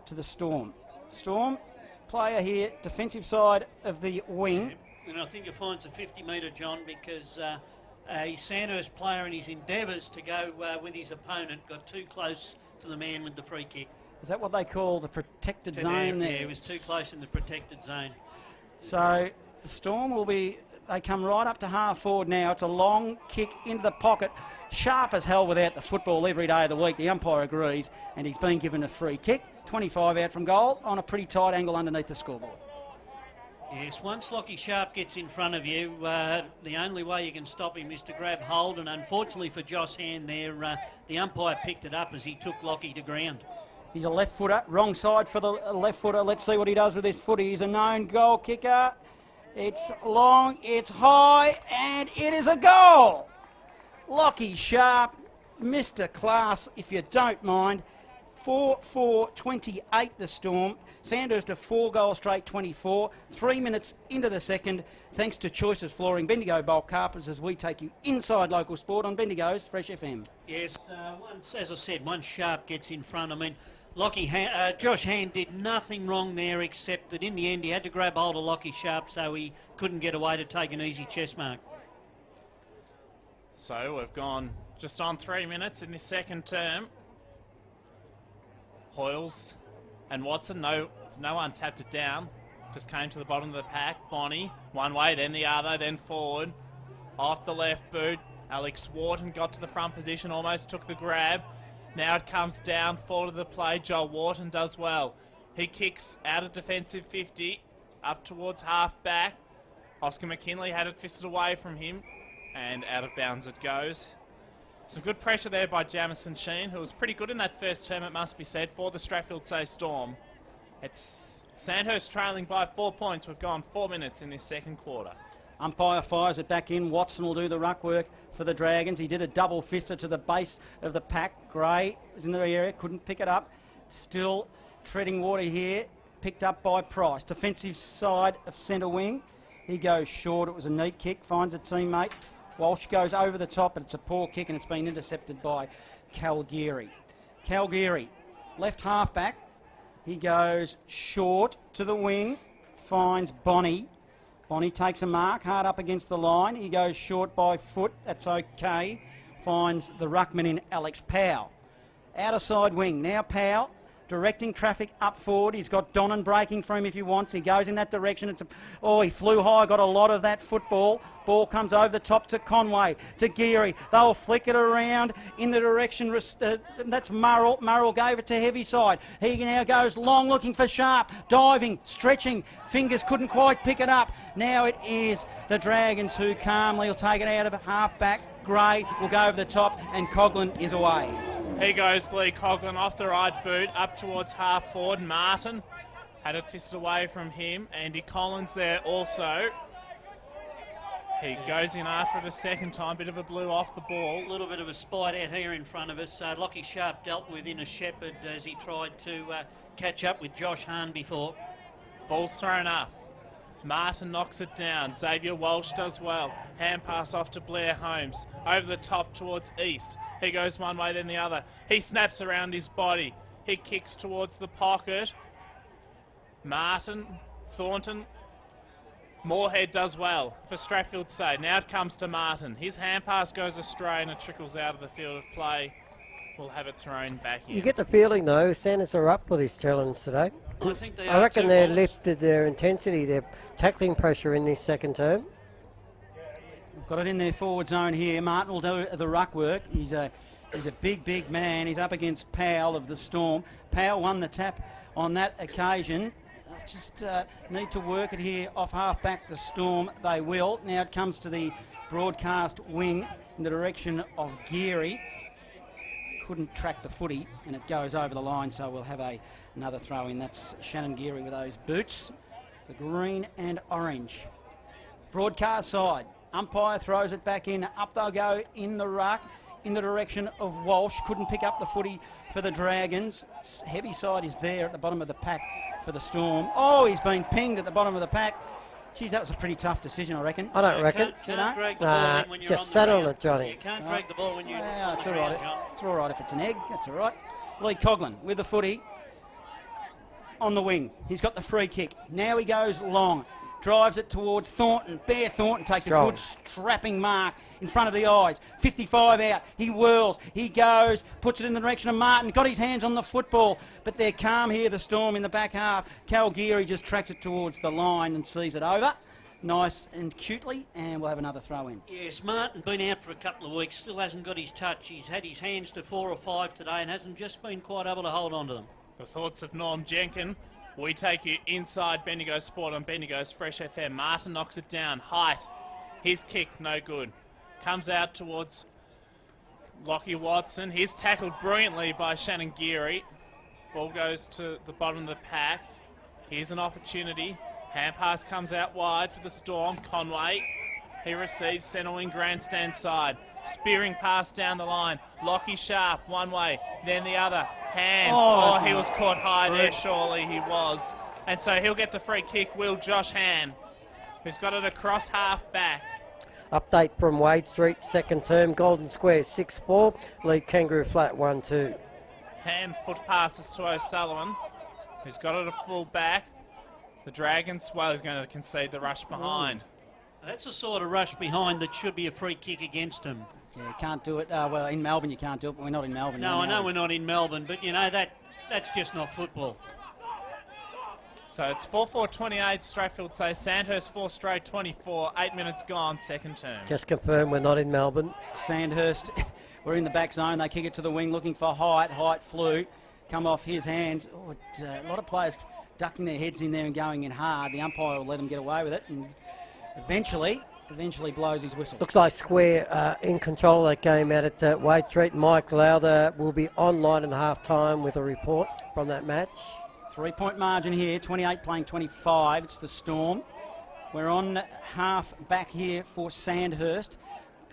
to the Storm. Storm, player here, defensive side of the wing. And I think you'll find it's a 50-metre, John, because a Sandhurst player in his endeavours to go with his opponent got too close to the man with the free kick. Is that what they call the protected zone there? Yeah, it was too close in the protected zone. So the Storm will be, they come right up to half forward now. It's a long kick into the pocket. Sharp as hell without the football every day of the week. The umpire agrees, and he's been given a free kick. 25 out from goal on a pretty tight angle underneath the scoreboard. Yes, once Lockie Sharp gets in front of you, the only way you can stop him is to grab hold, and unfortunately for Josh Hand there, the umpire picked it up as he took Lockie to ground. He's a left footer, wrong side for the left footer. Let's see what he does with this footy. He's a known goal kicker. It's long, it's high, and it is a goal. Lockie Sharp, Mr. Class, if you don't mind. 4-4-28 the Storm. Sandhurst a 4-goal straight 24. 3 minutes into the second, thanks to Choices Flooring, Bendigo Bulk Carpets, as we take you inside local sport on Bendigo's Fresh FM. Yes, once, as I said, once Sharp gets in front, I mean, Josh Hand did nothing wrong there except that in the end he had to grab hold of Lockie Sharp so he couldn't get away to take an easy chest mark. So we've gone just on 3 minutes in this second term. Hoyles and Watson, no one tapped it down. Just came to the bottom of the pack. Bonnie, one way, then the other, then forward. Off the left boot. Alex Wharton got to the front position, almost took the grab. Now it comes down, forward of the play. Joel Wharton does well. He kicks out of defensive 50, up towards half back. Oscar McKinley had it fisted away from him, and out of bounds it goes. Some good pressure there by Jamison Sheen, who was pretty good in that first term, it must be said, for the Stratfield-Say Storm. It's Sandhurst trailing by 4 points. We've gone 4 minutes in this second quarter. Umpire fires it back in. Watson will do the ruck work for the Dragons. He did a double fister to the base of the pack. Gray was in the area, couldn't pick it up. Still treading water here. Picked up by Price. Defensive side of centre wing. He goes short. It was a neat kick. Finds a teammate. Walsh goes over the top, but it's a poor kick and it's been intercepted by Calgary. Calgary, left half back. He goes short to the wing. Finds Bonnie. Bonnie takes a mark, hard up against the line. He goes short by foot. That's okay. Finds the ruckman in Alex Powell. Outer side wing. Now Powell directing traffic up forward. He's got Donnan breaking for him if he wants. He goes in that direction. He flew high, got a lot of that football. Ball comes over the top to Conway, to Geary. They'll flick it around in the direction, that's Murrell. Murrell gave it to Heaviside. He now goes long, looking for Sharp, diving, stretching. Fingers couldn't quite pick it up. Now it is the Dragons who calmly will take it out of half-back. Gray will go over the top, and Coughlin is away. Here goes Lee Coughlin off the right boot, up towards half forward. Martin had it fisted away from him. Andy Collins there also. He goes in after it a second time, bit of a blue off the ball. A little bit of a spite out here in front of us. Lockie Sharp dealt with Inner Shepherd as he tried to catch up with Josh Hahn before. Ball's thrown up. Martin knocks it down. Xavier Walsh does well. Hand pass off to Blair Holmes. Over the top towards East. He goes one way, then the other. He snaps around his body. He kicks towards the pocket. Martin, Thornton, Moorhead does well for Stratfieldsay. Now it comes to Martin. His hand pass goes astray and it trickles out of the field of play. We'll have it thrown back in. You get the feeling, though, Sanders are up for this challenge today. I think they I are reckon too, they've Wallace. lifted their intensity, their tackling pressure in this second term. Got it in their forward zone here. Martin will do the ruck work. He's a big man. He's up against Powell of the Storm. Powell won the tap on that occasion. Just need to work it here off half-back the Storm. They will. Now it comes to the broadcast wing in the direction of Geary. Couldn't track the footy and it goes over the line, so we'll have another throw in. That's Shannon Geary with those boots, the green and orange. Broadcast side, umpire throws it back in. Up they'll go in the ruck in the direction of Walsh. Couldn't pick up the footy for the Dragons. Heaviside is there at the bottom of the pack for the Storm. Oh, he's been pinged at the bottom of the pack. Geez, that was a pretty tough decision, I reckon. I don't reckon. Can't drag the ball in when you're Just on sat the on ground. it, Johnny. You can't drag the ball when you're on It's the all right. ground, John. It's all right if it's an egg. That's all right. Lee Coughlin with the footy on the wing. He's got the free kick. Now he goes long. Drives it towards Thornton. Bear Thornton takes Strong. a good strapping mark in front of the eyes. 55 out. He whirls. He goes. Puts it in the direction of Martin. Got his hands on the football. But they're calm here, the Storm, in the back half. Cal Geary just tracks it towards the line and sees it over. Nice and cutely. And we'll have another throw in. Yes, Martin been out for a couple of weeks. Still hasn't got his touch. He's had his hands to 4 or 5 today and hasn't just been quite able to hold on to them. The thoughts of Norm Jenkin. We take you inside Bendigo Sport on Bendigo's Fresh FM. Martin knocks it down. Height. His kick, no good. Comes out towards Lockie Watson. He's tackled brilliantly by Shannon Geary. Ball goes to the bottom of the pack. Here's an opportunity. Hand pass comes out wide for the Storm. Conway. He receives centre wing grandstand side. Spearing pass down the line. Lockie Sharp one way, then the other. Hand. Oh, he was caught high there, surely he was. And so he'll get the free kick, will Josh Hand, who's got it across half back. Update from Wade Street, second term, Golden Square 6-4, lead Kangaroo Flat 1-2. Hand foot passes to O'Sullivan, who's got it a full back. The Dragons, well, he's going to concede the rush behind. That's the sort of rush behind that should be a free kick against him. Yeah, you can't do it. Well, in Melbourne you can't do it, but we're not in Melbourne. No, I know we're not in Melbourne, but you know, that's just not football. So it's 4-4-28, Stratfieldsay, Sandhurst 4 straight 24, 8 minutes gone, second term. Just confirm we're not in Melbourne. Sandhurst, we're in the back zone. They kick it to the wing looking for Height. Height flew, come off his hands. Oh, a lot of players ducking their heads in there and going in hard. The umpire will let them get away with it and eventually blows his whistle. Looks like Square in control of that game out at Wade Street. Mike Lowther will be online in the half-time with a report from that match. 3-point margin here, 28 playing 25. It's the Storm. We're on half back here for Sandhurst.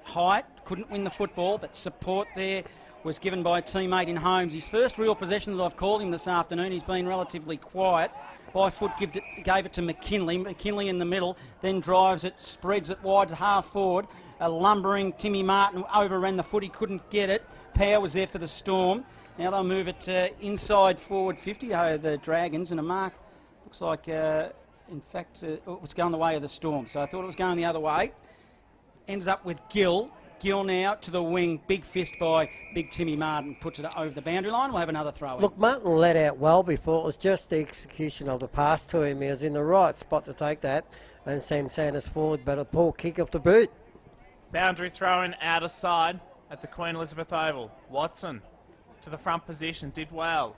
Height couldn't win the football, but support there was given by a teammate in Holmes. His first real possession that I've called him this afternoon. He's been relatively quiet. By foot gave it to McKinley. McKinley in the middle, then drives it, spreads it wide to half forward. A lumbering Timmy Martin overran the foot. He couldn't get it. Power was there for the Storm. Now they'll move it inside forward 50, the Dragons, and a mark looks like, in fact, it was going the way of the Storm. So I thought it was going the other way. Ends up with Gill. Gill now to the wing. Big fist by big Timmy Martin. Puts it over the boundary line. We'll have another throw in. Look, Martin let out well before. It was just the execution of the pass to him. He was in the right spot to take that and send Sanders forward, but a poor kick up the boot. Boundary throw in outer side at the Queen Elizabeth Oval. Watson to the front position, did well.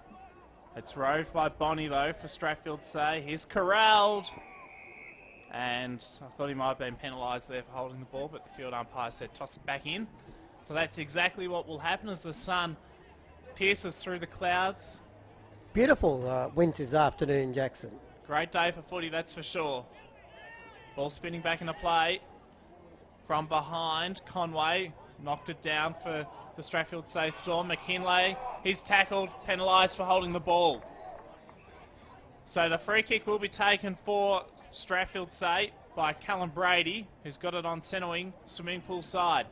It's roved by Bonnie though for Stratfield-Say. He's corralled. And I thought he might have been penalised there for holding the ball, but the field umpire said toss it back in. So that's exactly what will happen as the sun pierces through the clouds. Beautiful winter's afternoon, Jackson. Great day for footy, that's for sure. Ball spinning back into play. From behind, Conway knocked it down for the Stratfield-Say Storm. McKinlay, he's tackled, penalised for holding the ball. So the free kick will be taken for Stratfield-Say by Callum Brady, who's got it on centre wing, swimming pool side.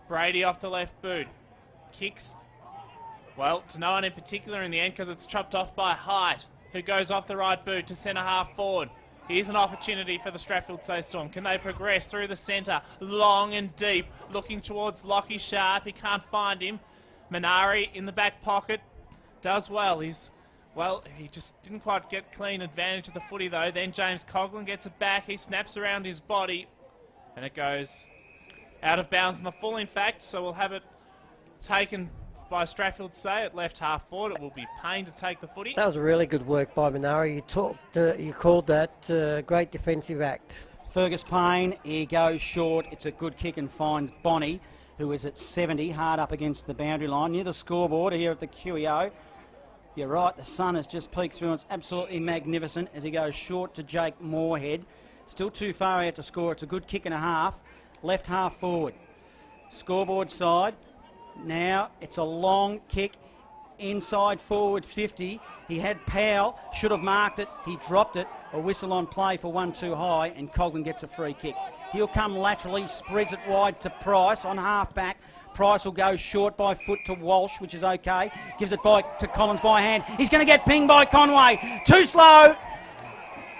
Brady off the left boot. Kicks, well, to no one in particular in the end because it's chopped off by Height, who goes off the right boot to centre half forward. Here's an opportunity for the Stratfield-Say Storm. Can they progress through the centre, long and deep, looking towards Lockie Sharp. He can't find him. Minari in the back pocket does well. He just didn't quite get clean advantage of the footy though. Then James Coughlin gets it back. He snaps around his body and it goes out of bounds in the full, in fact. So we'll have it taken by Stratfield-Say at left half forward. It will be Payne to take the footy. That was really good work by Minari. You called that great defensive act. Fergus Payne, he goes short. It's a good kick and finds Bonnie, who is at 70, hard up against the boundary line, near the scoreboard here at the QEO. You're right, the sun has just peeked through and it's absolutely magnificent as he goes short to Jake Moorhead. Still too far out to score. It's a good kick and a half. Left half forward. Scoreboard side. Now it's a long kick inside forward 50. He had Powell, should have marked it. He dropped it. A whistle on play for one too high and Coughlin gets a free kick. He'll come laterally, spreads it wide to Price on half back. Price will go short by foot to Walsh, which is okay. Gives it to Collins by hand. He's going to get pinged by Conway. Too slow.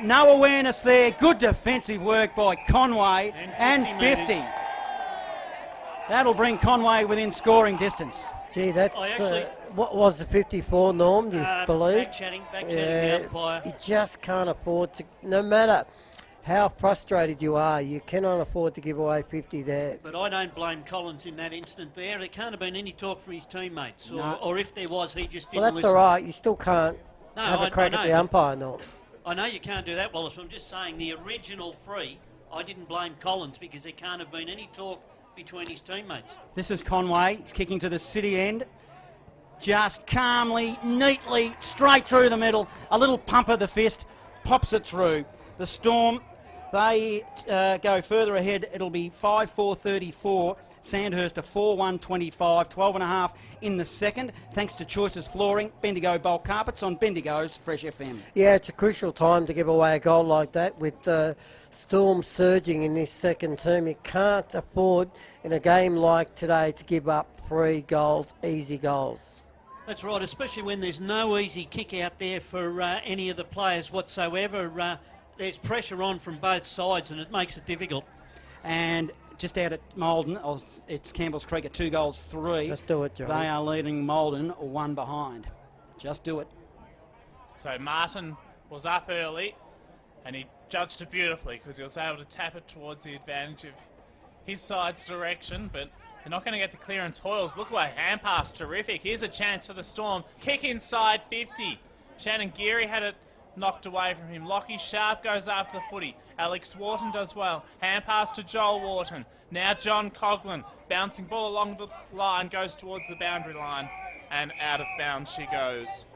No awareness there. Good defensive work by Conway. And 50. That'll bring Conway within scoring distance. Gee, that's what was the 54, Norm, do you believe? Back chatting the umpire. You just can't afford to, no matter how frustrated you are, you cannot afford to give away 50 there. But I don't blame Collins in that instant there. There can't have been any talk from his teammates. Or if there was, he just didn't Well, that's listen. all right. You still can't have a crack at the umpire, Norm. I know you can't do that, Wallace. I'm just saying the original free, I didn't blame Collins because there can't have been any talk between his teammates. This is Conway. He's kicking to the city end. Just calmly, neatly, straight through the middle. A little pump of the fist, pops it through. The Storm, they go further ahead. It'll be 5-4-34. Sandhurst to 4-1-25. 12 and a half in the second. Thanks to Choices Flooring, Bendigo Bulk Carpets on Bendigo's Fresh FM. Yeah, it's a crucial time to give away a goal like that with the Storm surging in this second term. You can't afford in a game like today to give up 3 goals, easy goals. That's right, especially when there's no easy kick out there for any of the players whatsoever. There's pressure on from both sides and it makes it difficult. And just out at Maldon, it's Campbell's Creek at 2-3. Just do it, Johnny. They are leading Maldon 1 behind. Just do it. So Martin was up early and he judged it beautifully because he was able to tap it towards the advantage of his side's direction, but they're not going to get the clearance. Hoyles, look away, hand pass, terrific. Here's a chance for the Storm. Kick inside 50. Shannon Geary had it knocked away from him. Lockie Sharp goes after the footy. Alex Wharton does well. Hand pass to Joel Wharton. Now John Coughlin. Bouncing ball along the line, goes towards the boundary line, and out of bounds she goes.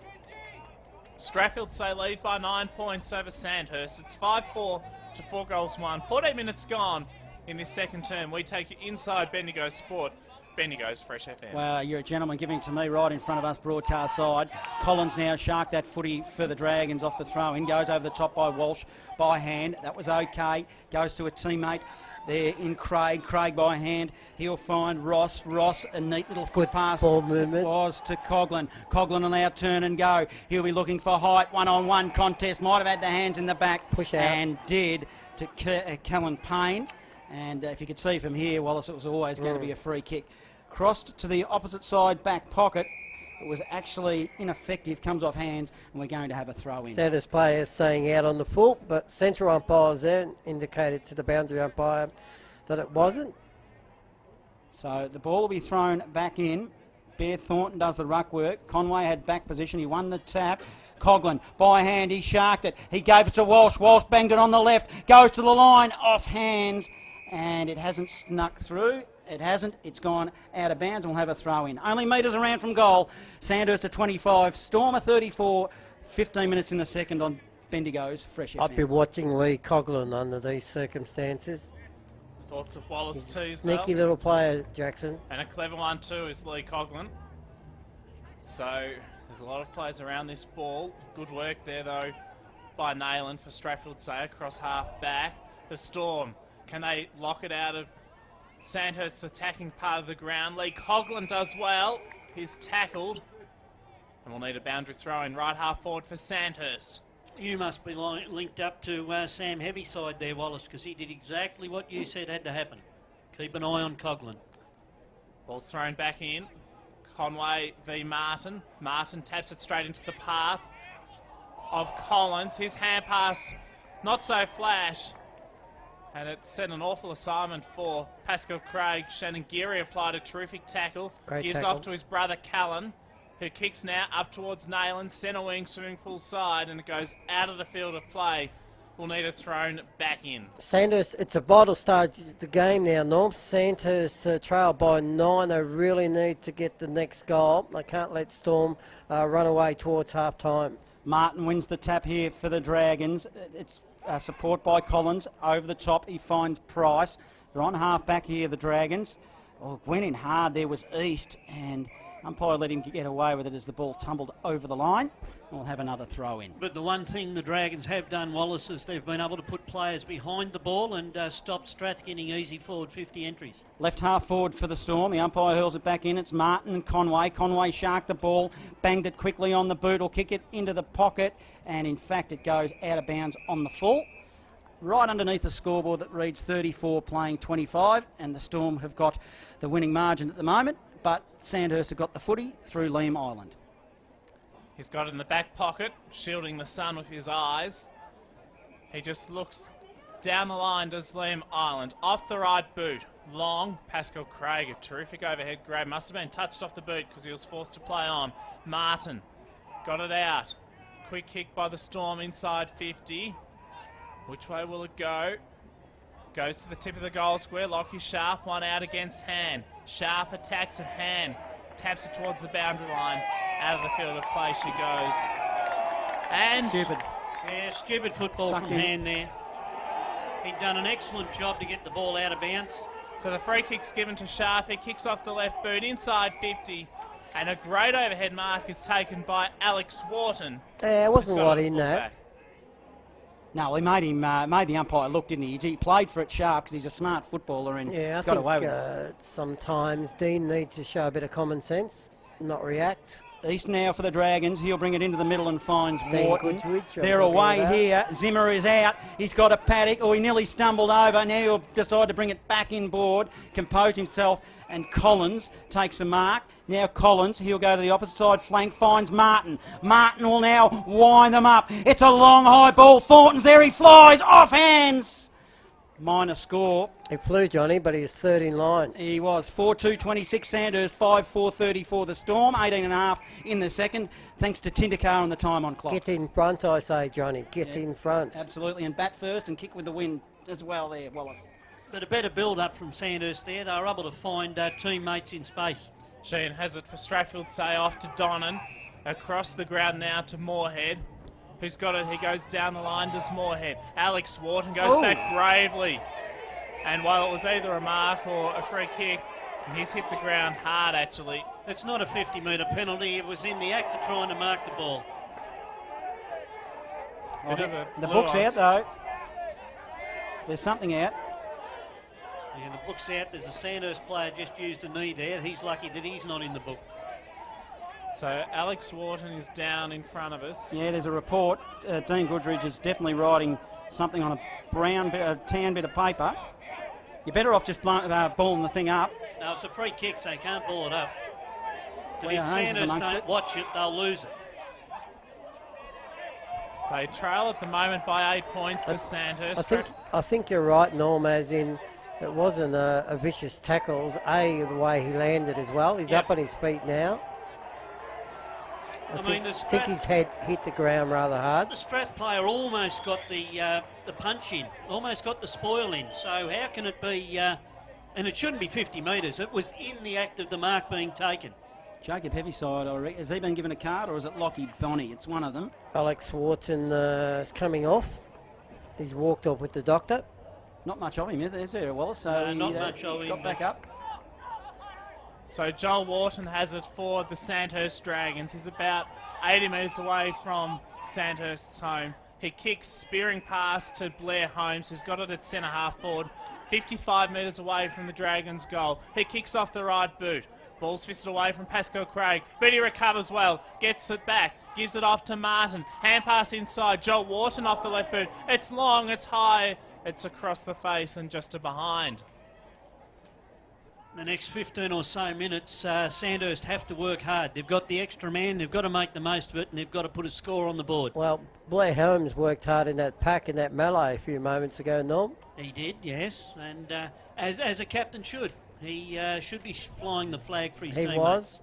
Stratfield-Say lead by 9 points over Sandhurst. It's 5-4 to 4-1. 14 minutes gone in this second term. We take you inside Bendigo Sport. Bendigo's Fresh FM. Well, you're a gentleman giving it to me right in front of us, broadcast side. Collins now sharked that footy for the Dragons off the throw-in. Goes over the top by Walsh by hand. That was okay. Goes to a teammate there in Craig. Craig by hand. He'll find Ross. Ross, a neat little foot pass. Ball movement. Was to Coughlin. Coughlin will now turn and go. He'll be looking for height. One-on-one contest. Might have had the hands in the back. Push out. And did to Kellen Payne. And if you could see from here, Wallace, it was always going to be a free kick. Crossed to the opposite side back pocket. It was actually ineffective, comes off hands, and we're going to have a throw in. Santos players saying out on the foot, but central umpires there indicated to the boundary umpire that it wasn't. So the ball will be thrown back in. Bear Thornton does the ruck work. Conway had back position. He won the tap. Coughlin, by hand, he sharked it. He gave it to Walsh. Walsh banged it on the left. Goes to the line, off hands, and it hasn't snuck through. It hasn't. It's gone out of bounds, and we'll have a throw in. Only metres around from goal. Sandhurst to 25. Stormer 34. 15 minutes in the second on Bendigo's Fresh FM. I'd be watching Lee Coughlin under these circumstances. Thoughts of Wallace too, Sneaky little player, Jackson. And a clever one too is Lee Coughlin. So there's a lot of players around this ball. Good work there though by Nayland for STRATHFIELDSAYE across half back. The Storm, can they lock it out of Sandhurst's attacking part of the ground? Lee Coughlin does well. He's tackled. And we'll need a boundary throw in right half forward for Sandhurst. You must be linked up to Sam Heavyside there, Wallace, because he did exactly what you said had to happen. Keep an eye on Coughlin. Ball's thrown back in. Conway v Martin. Martin taps it straight into the path of Collins. His hand pass, not so flash. And it set an awful assignment for Pascal Craig. Shannon Geary applied a terrific tackle. Great Gives tackle. off to his brother Callan, who kicks now up towards Nayland, centre wing, swimming pool side, and it goes out of the field of play. We'll need it thrown back in. Sandhurst, it's a vital stage of the game now, Norm. Sandhurst trail by 9. They really need to get the next goal. They can't let Storm run away towards half time. Martin wins the tap here for the Dragons. It's support by Collins. Over the top, he finds Price. They're on half back here, the Dragons. Oh, went in hard. There was East, and umpire let him get away with it as the ball tumbled over the line. We'll have another throw in. But the one thing the Dragons have done, Wallace, is they've been able to put players behind the ball and stop Strath getting easy forward 50 entries. Left half forward for the Storm. The umpire hurls it back in. It's Martin and Conway. Conway sharked the ball, banged it quickly on the boot, or kick it into the pocket, and in fact it goes out of bounds on the full. Right underneath the scoreboard that reads 34 playing 25, and the Storm have got the winning margin at the moment, but Sandhurst have got the footy through Liam Island. He's got it in the back pocket, shielding the sun with his eyes. He just looks down the line, does Liam Island. Off the right boot. Long. Pascal Craig, a terrific overhead grab. Must have been touched off the boot because he was forced to play on. Martin got it out. Quick kick by the Storm inside 50. Which way will it go? Goes to the tip of the goal square. Lockie Sharp, one out against Han. Sharp attacks at Han. Taps it towards the boundary line. Out of the field of play she goes. And Stupid. Yeah, stupid football Sucked from in. Han there. He'd done an excellent job to get the ball out of bounds. so the free kick's given to Sharp. He kicks off the left boot inside 50. And a great overhead mark is taken by Alex Wharton. There wasn't a lot in that. No, he made him made the umpire look, didn't he? He played for it sharp because he's a smart footballer and Yeah, I got away with think sometimes Dean needs to show a bit of common sense, not react. it. East now for the Dragons. He'll bring it into the middle and finds Dean Wharton. Goodrich, I'm They're talking away about. here. Zimmer is out. He's got a paddock. Oh, he nearly stumbled over. Now he'll decide to bring it back inboard, compose himself, and Collins takes a mark. Now Collins, he'll go to the opposite side flank, finds Martin. Martin will now wind them up. It's a long high ball. Thornton's there, he flies, off hands. Minor score. He flew, Johnny, but he was third in line. He was 4-2-26 Sandhurst, 5-4-34 the Storm, 18.5 in the second, thanks to Tindercar on the time on clock. Get in front, I say, Johnny. Get in front. Absolutely, and bat first and kick with the wind as well there, Wallace. But a better build-up from Sandhurst there. They were able to find teammates in space. Sheehan has it for STRATHFIELDSAYE off to Donnan. Across the ground now to Moorhead. Who's got it? He goes down the line, does Moorhead. Alex Wharton goes back bravely. And while it was either a mark or a free kick, and he's hit the ground hard actually. It's not a 50-metre penalty. It was in the act of trying to mark the ball. Bit of a The book's out nuance. though. There's something out. Yeah, the book's out. There's a Sandhurst player just used a knee there. He's lucky that he's not in the book. So Alex Wharton is down in front of us. Yeah, there's a report. Dean Goodridge is definitely writing something on a tan bit of paper. You're better off just balling the thing up. No, it's a free kick, so you can't ball it up. But Well, if Holmes is Sandhurst amongst don't it. watch it, they'll lose it. They trail at the moment by 8 points to Sandhurst. I think you're right, Norm, as in it wasn't a vicious tackle. It was the way he landed as well. He's up on his feet now. I think his head hit the ground rather hard. The Strath player almost got the punch in, almost got the spoil in. So how can it be, and it shouldn't be 50 metres, it was in the act of the mark being taken. Jacob Heavyside, has he been given a card or is it Lockie Bonney? It's one of them. Alex Wharton is coming off. He's walked off with the doctor. Not much of him, is there, Wallace? So not much of he's him. got back up. So Joel Wharton has it for the Sandhurst Dragons. He's about 80 metres away from Sandhurst's home. He kicks spearing pass to Blair Holmes, who's got it at centre half forward, 55 metres away from the Dragons' goal. He kicks off the right boot. Ball's fisted away from Pascal Craig, but he recovers well, gets it back, gives it off to Martin. Hand pass inside, Joel Wharton off the left boot. It's long, it's high, it's across the face and just to behind. The next 15 or so minutes, Sandhurst have to work hard. They've got the extra man, they've got to make the most of it, and they've got to put a score on the board. Well, Blair Holmes worked hard in that pack in that melee a few moments ago, Norm. He did, yes, and as a captain should. He should be flying the flag for his teammates. He was.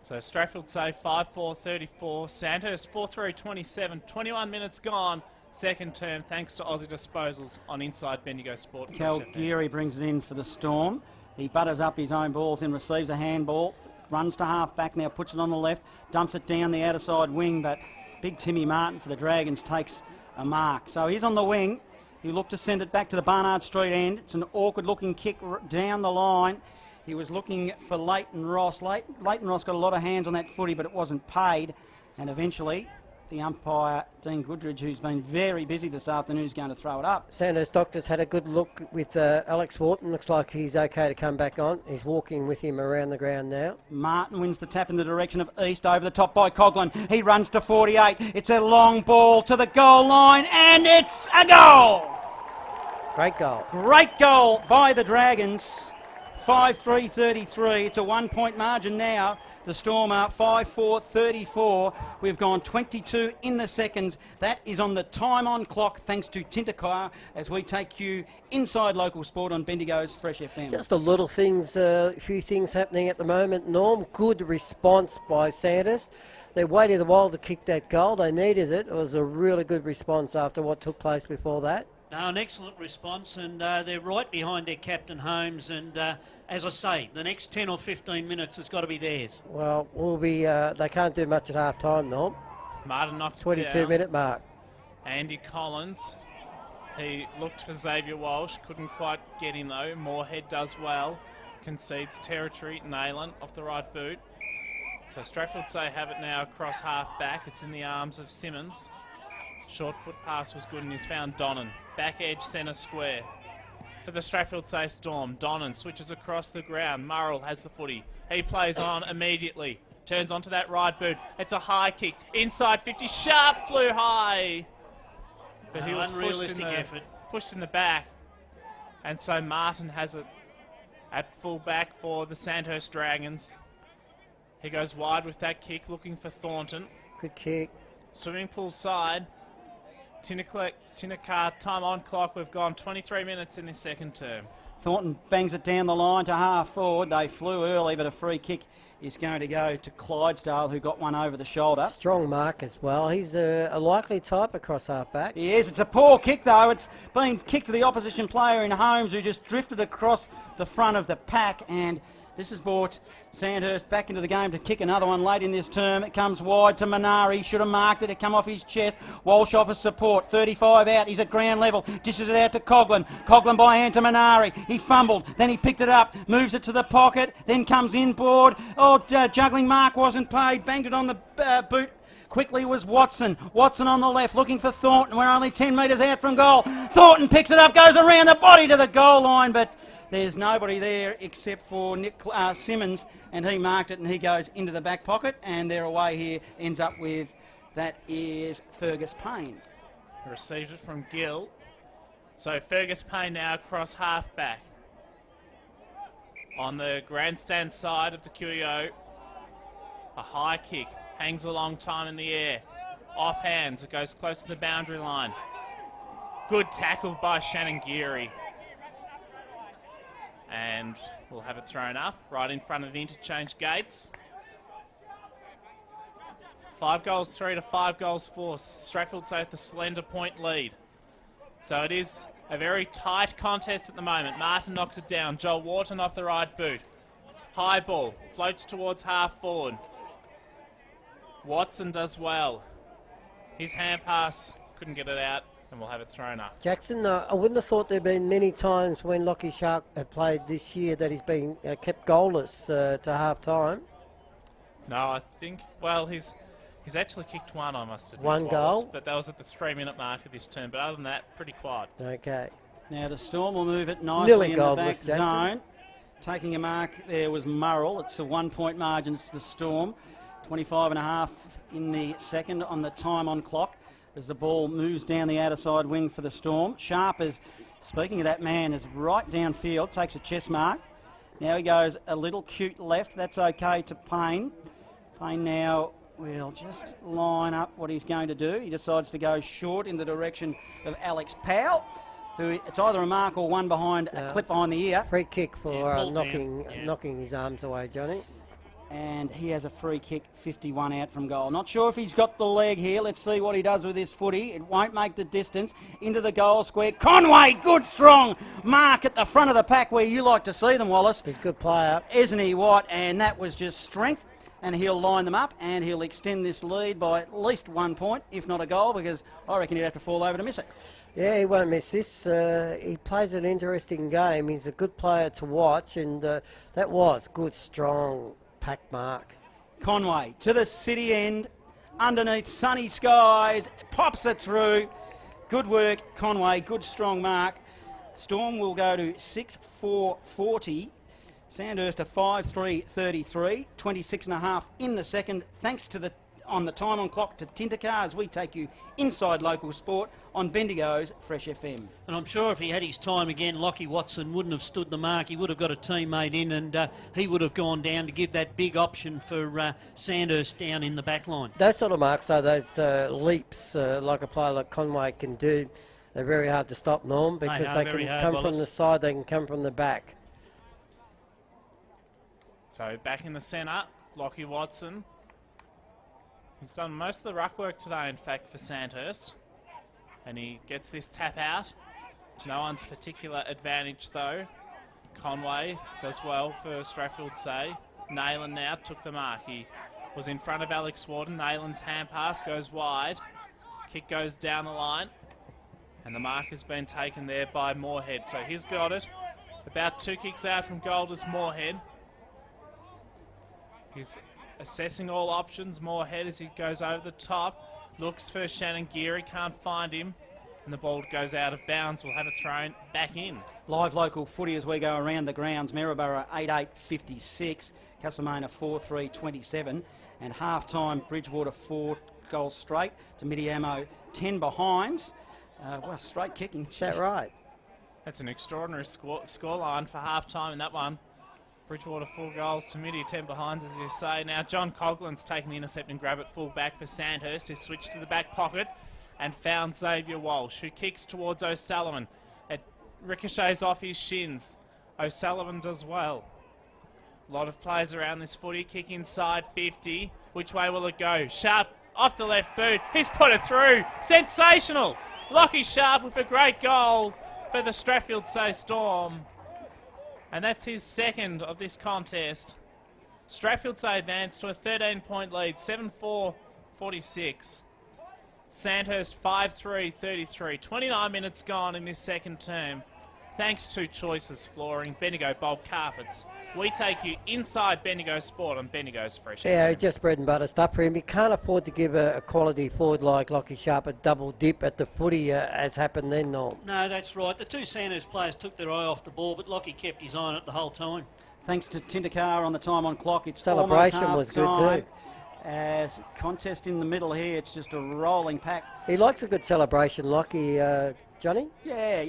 So Stratfieldsaye 5-4-34, Sandhurst 4-3-27, 21 minutes gone, second term, thanks to Aussie Disposals on Inside Bendigo Sport. Cal Geary brings it in for the Storm. He butters up his own balls and receives a handball, runs to half back now, puts it on the left, dumps it down the outer side wing, but big Timmy Martin for the Dragons takes a mark. So he's on the wing. He looked to send it back to the Barnard Street end. It's an awkward looking kick down the line. He was looking for Leighton Ross. Leighton Ross got a lot of hands on that footy, but it wasn't paid. And eventually, the umpire, Dean Goodridge, who's been very busy this afternoon, is going to throw it up. Sandhurst Doctors had a good look with Alex Wharton. Looks like he's okay to come back on. He's walking with him around the ground now. Martin wins the tap in the direction of east, over the top by Coughlin. He runs to 48. It's a long ball to the goal line, and it's a goal! Great goal. Great goal by the Dragons. 5-3-33. It's a 1 point margin now. The Storm are 5-4-34. We've gone 22 in the seconds. That is on the time on clock, thanks to Tintakaya, as we take you inside local sport on Bendigo's Fresh FM. Just a little things, a few things happening at the moment. Norm, good response by Sandhurst. They waited a while to kick that goal. They needed it. It was a really good response after what took place before that. No, an excellent response, and they're right behind their captain Holmes. And as I say, the next 10 or 15 minutes has got to be theirs. Well, we'll be. They can't do much at half time, Norm. Martin knocked 22-minute mark. Andy Collins, he looked for Xavier Walsh, couldn't quite get him though. Moorhead does well, concedes territory. Nayland off the right boot. So Stratfieldsaye have it now across half back. It's in the arms of Simmons. Short foot pass was good and he's found Donnan. Back edge centre square. For the Stratfieldsaye Storm, Donnan switches across the ground. Murrell has the footy. He plays on immediately. Turns onto that right boot. It's a high kick. Inside 50. Sharp flew high. But he was pushed in the back. And so Martin has it at full back for the Sandhurst Dragons. He goes wide with that kick, looking for Thornton. Good kick. Swimming pool side. Tinakar, time on clock. We've gone 23 minutes in this second term. Thornton bangs it down the line to half forward. They flew early, but a free kick is going to go to Clydesdale, who got one over the shoulder. Strong mark as well. He's a likely type across half back. He is. It's a poor kick, though. It's been kicked to the opposition player in Holmes, who just drifted across the front of the pack, and this has brought Sandhurst back into the game to kick another one late in this term. It comes wide to Minari. Should have marked it. It come off his chest. Walsh offers support. 35 out. He's at ground level. Dishes it out to Coughlin. Coughlin by hand to Minari. He fumbled. Then he picked it up. Moves it to the pocket. Then comes inboard. Juggling mark wasn't paid. Banged it on the boot. Quickly was Watson. Watson on the left looking for Thornton. We're only 10 metres out from goal. Thornton picks it up. Goes around the body to the goal line, but there's nobody there except for Nick Simmons, and he marked it and he goes into the back pocket, and their away here ends up with, that is Fergus Payne. Received it from Gill. So Fergus Payne now across half back. On the grandstand side of the QEO, a high kick, hangs a long time in the air. Off hands, it goes close to the boundary line. Good tackle by Shannon Geary. And we'll have it thrown up right in front of the interchange gates. 5 goals 3 to 5 goals 4. Stratthfieldsay with the slender point lead. So it is a very tight contest at the moment. Martin knocks it down. Joel Wharton off the right boot. High ball, floats towards half forward. Watson does well. His hand pass, couldn't get it out, and we'll have it thrown up. Jackson, I wouldn't have thought there'd been many times when Lockie Sharp had played this year that he's been kept goalless to half time. No, I think, well, he's actually kicked one, I must admit. One goal? But that was at the 3-minute mark of this term. But other than that, pretty quiet. Okay. Now the Storm will move it nicely Nearly in the back goalless, Jackson. zone. Taking a mark there was Murrell. It's a 1-point margin to the Storm. 25.5 in the second on the time on clock as the ball moves down the outer side wing for the Storm. Sharp is, speaking of that man, is right downfield, takes a chest mark. Now he goes a little cute left. That's okay to Payne. Payne now will just line up what he's going to do. He decides to go short in the direction of Alex Powell, who it's either a mark or one behind a clip behind the ear. Free kick for pulled knocking his arms away, Johnny. And he has a free kick, 51 out from goal. Not sure if he's got the leg here. Let's see what he does with this footy. It won't make the distance into the goal square. Conway, good strong mark at the front of the pack where you like to see them, Wallace. He's a good player. Isn't he what? And that was just strength. And he'll line them up and he'll extend this lead by at least 1 point, if not a goal, because I reckon he'd have to fall over to miss it. Yeah, he won't miss this. He plays an interesting game. He's a good player to watch, and that was good, strong pack mark. Conway to the city end, underneath sunny skies, pops it through. Good work, Conway, good strong mark. Storm will go to 6-4-40. Sandhurst a 5-3-33, 26.5 in the second. Thanks to the on the time on clock to Tintercar as we take you inside local sport on Bendigo's Fresh FM. And I'm sure if he had his time again, Lockie Watson wouldn't have stood the mark. He would have got a teammate in and he would have gone down to give that big option for Sandhurst down in the back line. Those sort of marks, though, those leaps like a player like Conway can do, they're very hard to stop, Norm, because they can come from the side, they can come from the back. So back in the centre, Lockie Watson. He's done most of the ruck work today, in fact, for Sandhurst. And he gets this tap out. To no one's particular advantage, though. Conway does well for Stratthfieldsay. Nayland now took the mark. He was in front of Alex Wharton. Nayland's hand pass goes wide. Kick goes down the line. And the mark has been taken there by Moorhead. So he's got it. About 2 kicks out from goal is Moorhead. He's assessing all options. Moorhead as he goes over the top. Looks for Shannon Geary, can't find him. And the ball goes out of bounds. We'll have it thrown back in. Live local footy as we go around the grounds. Maryborough 8-8-56. Castlemaine 4-3-27. And half-time Bridgewater 4 goals straight to Midiamo 10 behinds. Well, straight kicking. Is that right? That's an extraordinary scoreline for half-time in that one. Bridgewater 4 goals to Midi, 10 behinds, as you say. Now John Coughlin's taking the intercept and grab it full back for Sandhurst, who switched to the back pocket and found Xavier Walsh, who kicks towards O'Sullivan. It ricochets off his shins. O'Sullivan does well. A lot of players around this footy. Kick inside 50. Which way will it go? Sharp off the left boot. He's put it through. Sensational. Lockie Sharp with a great goal for the Stratthfieldsay Storm. And that's his second of this contest. Stratthfieldsay advanced to a 13-point lead, 7-4-46. Sandhurst 5-3-33. 29 minutes gone in this second term. Thanks to Choices Flooring, Bendigo Bulk Carpets. We take you inside Bendigo Sport on Bendigo's Fresh Yeah, FM. just bread and butter stuff for him. He can't afford to give a quality forward like Lockie Sharp a double dip at the footy as happened then, Norm. No, that's right. The two Sandhurst players took their eye off the ball, but Lockie kept his eye on it the whole time. Thanks to Tintercar on the time on clock. It's Celebration almost was good half-time. too. As contest in the middle here, it's just a rolling pack. He likes a good celebration, Lockie, Johnny. Yeah,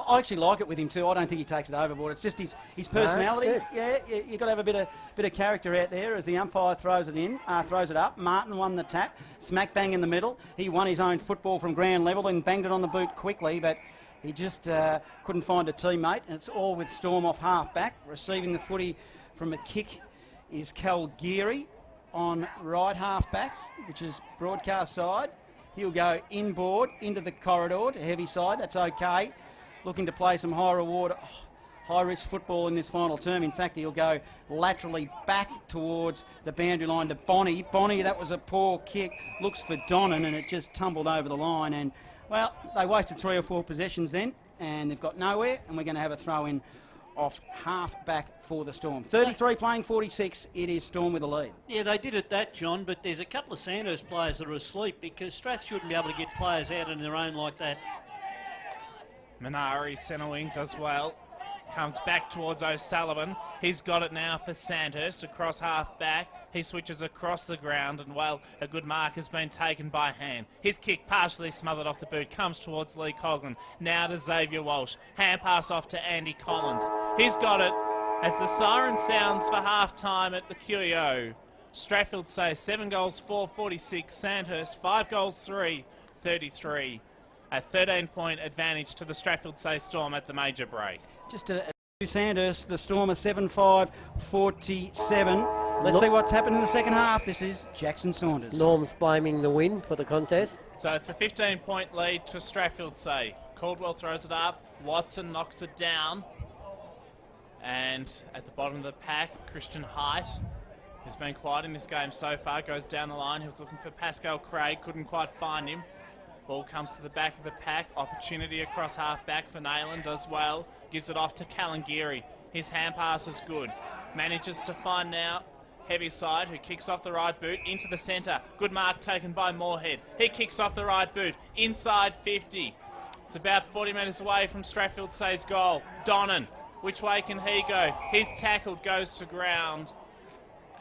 I actually like it with him too. I don't think he takes it overboard. It's just his personality. good. Yeah, you got to have a bit of character out there as the umpire throws it up. Martin won the tap, smack bang in the middle. He won his own football from ground level and banged it on the boot quickly, but he just couldn't find a teammate, and it's all with Storm off half back. Receiving the footy from a kick is Cal Geary on right half back, which is broadcast side. He'll go inboard into the corridor to heavy side. That's okay. Looking to play some high reward, high risk football in this final term. In fact, he'll go laterally back towards the boundary line to Bonnie. Bonnie, that was a poor kick. Looks for Donnan, and it just tumbled over the line. And, well, they wasted 3 or 4 possessions then, and they've got nowhere, and we're going to have a throw in off half back for the Storm. 33 playing 46, it is Storm with a lead. Yeah, they did it that, John, but there's a couple of Sandhurst players that are asleep because Strath shouldn't be able to get players out on their own like that. Minari, centre wing, does well. Comes back towards O'Sullivan. He's got it now for Sandhurst across half back. He switches across the ground, and, well, a good mark has been taken by hand. His kick partially smothered off the boot, comes towards Lee Coughlin. Now to Xavier Walsh. Hand pass off to Andy Collins. He's got it as the siren sounds for half-time at the QEO. Stratfieldsaye 7 goals, 4-46. Sandhurst 5 goals, 3-33. A 13-point advantage to the Stratfieldsaye Storm at the major break. Just to Sandhurst, the Storm are 7-5-47. Let's see what's happened in the second half. This is Jackson Saunders. Norm's blaming the win for the contest. So it's a 15-point lead to Stratfieldsaye. Caldwell throws it up. Watson knocks it down. And at the bottom of the pack, Christian Height, who's been quiet in this game so far, goes down the line. He was looking for Pascal Craig, couldn't quite find him. Ball comes to the back of the pack. Opportunity across half back for Nayland, does well. Gives it off to Callan Geary. His hand pass is good. Manages to find now Heavyside, who kicks off the right boot into the centre. Good mark taken by Moorhead. He kicks off the right boot inside 50. It's about 40 metres away from Stratfieldsaye's goal. Donnan, which way can he go? He's tackled, goes to ground.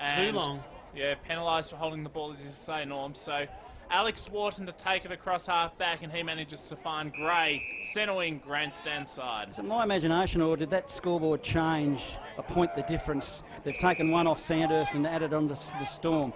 And, too long. Yeah, penalised for holding the ball, as you say, Norm. So Alex Wharton to take it across half back, and he manages to find Gray, centre wing, grandstand side. Is it my imagination, or did that scoreboard change a point the difference? They've taken one off Sandhurst and added on to the Storm.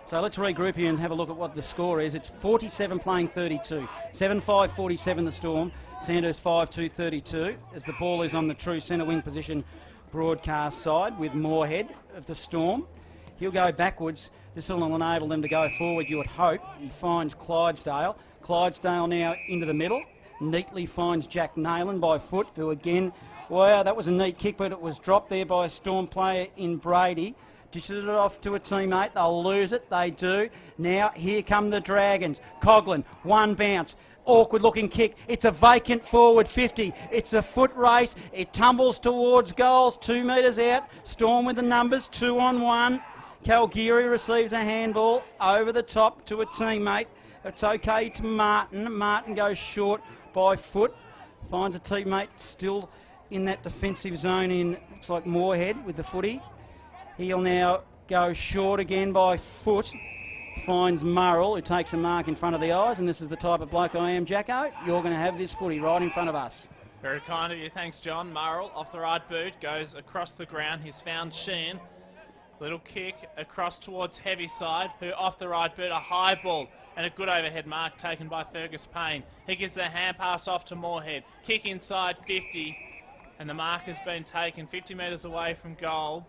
So let's regroup here and have a look at what the score is. It's 47 playing 32. 7-5-47 the Storm. Sandhurst 5-2-32 as the ball is on the true centre wing position broadcast side with Moorhead of the Storm. He'll go backwards. This will enable them to go forward, you would hope. He finds Clydesdale. Clydesdale now into the middle. Neatly finds Jack Nayland by foot, who again, wow, that was a neat kick, but it was dropped there by a Storm player in Brady. Dishes it off to a teammate. They'll lose it. They do. Now, here come the Dragons. Coughlin, one bounce. Awkward looking kick. It's a vacant forward 50. It's a foot race. It tumbles towards goals. 2 metres out. Storm with the numbers. 2 on 1. Calgary receives a handball over the top to a teammate. It's okay to Martin. Martin goes short by foot. Finds a teammate still in that defensive zone in, looks like Moorhead with the footy. He'll now go short again by foot. Finds Murrell, who takes a mark in front of the eyes. And this is the type of bloke I am, Jacko. You're going to have this footy right in front of us. Very kind of you. Thanks, John. Murrell off the right boot, goes across the ground. He's found Sheehan. Little kick across towards Heavyside, who off the right boot, a high ball and a good overhead mark taken by Fergus Payne. He gives the hand pass off to Moorhead. Kick inside 50, and the mark has been taken 50 metres away from goal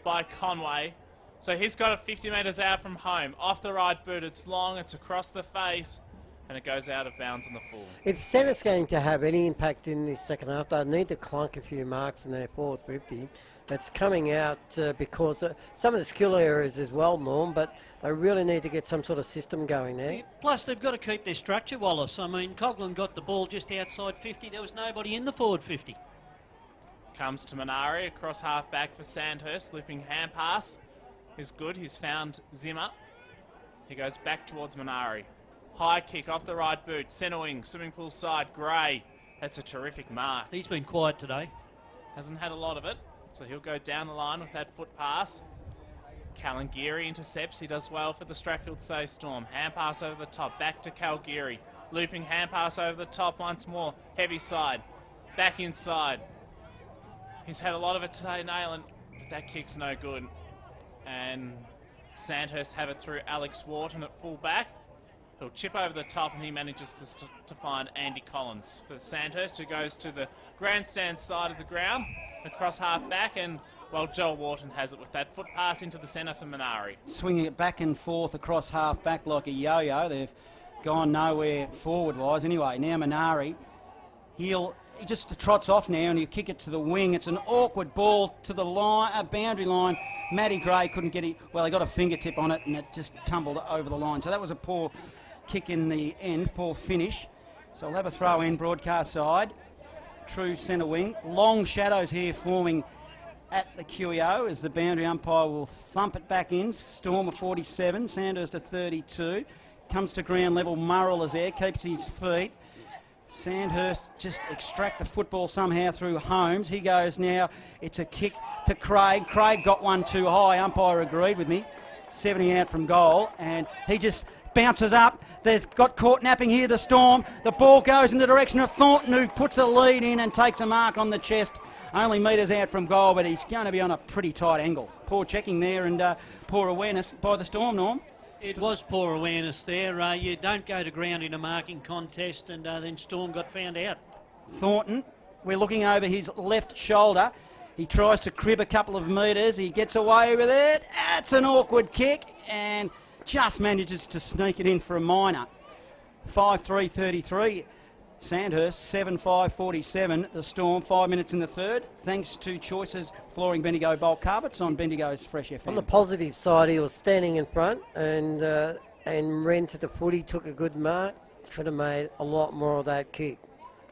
by Conway. So he's got it 50 metres out from home. Off the right boot, it's long, it's across the face, and it goes out of bounds on the full. If Centre's going to have any impact in this second half, they need to clunk a few marks in their forward 50. That's coming out because some of the skill areas as well, Norm, but they really need to get some sort of system going there. Yeah, plus, they've got to keep their structure, Wallace. I mean, Coughlin got the ball just outside 50. There was nobody in the forward 50. Comes to Minari across half back for Sandhurst. Looping hand pass is good. He's found Zimmer. He goes back towards Minari. High kick off the right boot. Centre wing, swimming pool side, Gray. That's a terrific mark. He's been quiet today. Hasn't had a lot of it. So he'll go down the line with that foot pass. Callan Geary intercepts. He does well for the Stratfieldsaye Storm. Hand pass over the top. Back to Cal Geary. Looping hand pass over the top once more. Heavy side. back inside. He's had a lot of it today, Nayland, but that kick's no good. And Sandhurst have it through Alex Wharton at full back. He'll chip over the top and he manages to find Andy Collins for Sandhurst, who goes to the grandstand side of the ground, across half back, and, well, Joel Wharton has it with that foot pass into the centre for Minari. Swinging it back and forth across half back like a yo-yo. They've gone nowhere forward-wise. Anyway, now Minari, he just trots off now and he'll kick it to the wing. It's an awkward ball to the line, boundary line. Matty Gray couldn't get it. Well, he got a fingertip on it and it just tumbled over the line. So that was a poor kick in the end, poor finish. So we'll have a throw in broadcast side. True centre wing. Long shadows here forming at the QEO as the boundary umpire will thump it back in. Storm of 47, Sandhurst at 32. Comes to ground level, Murrell is there, keeps his feet. Sandhurst just extract the football somehow through Holmes. He goes now, it's a kick to Craig. Craig got one too high, umpire agreed with me. 70 out from goal, and he just bounces up. They've got caught napping here, the Storm. The ball goes in the direction of Thornton, who puts a lead in and takes a mark on the chest. Only metres out from goal, but he's going to be on a pretty tight angle. Poor checking there and poor awareness by the Storm, Norm. It was poor awareness there. You don't go to ground in a marking contest, and then Storm got found out. Thornton, we're looking over his left shoulder. He tries to crib a couple of metres. He gets away with it. That's an awkward kick and just manages to sneak it in for a minor. 5-3-33. Sandhurst 7-5-47. The Storm 5 minutes in the third. Thanks to Choices Flooring Bendigo bulk carpets on Bendigo's Fresh FM. On the positive side, he was standing in front and ran to the footy, took a good mark. Should have made a lot more of that kick.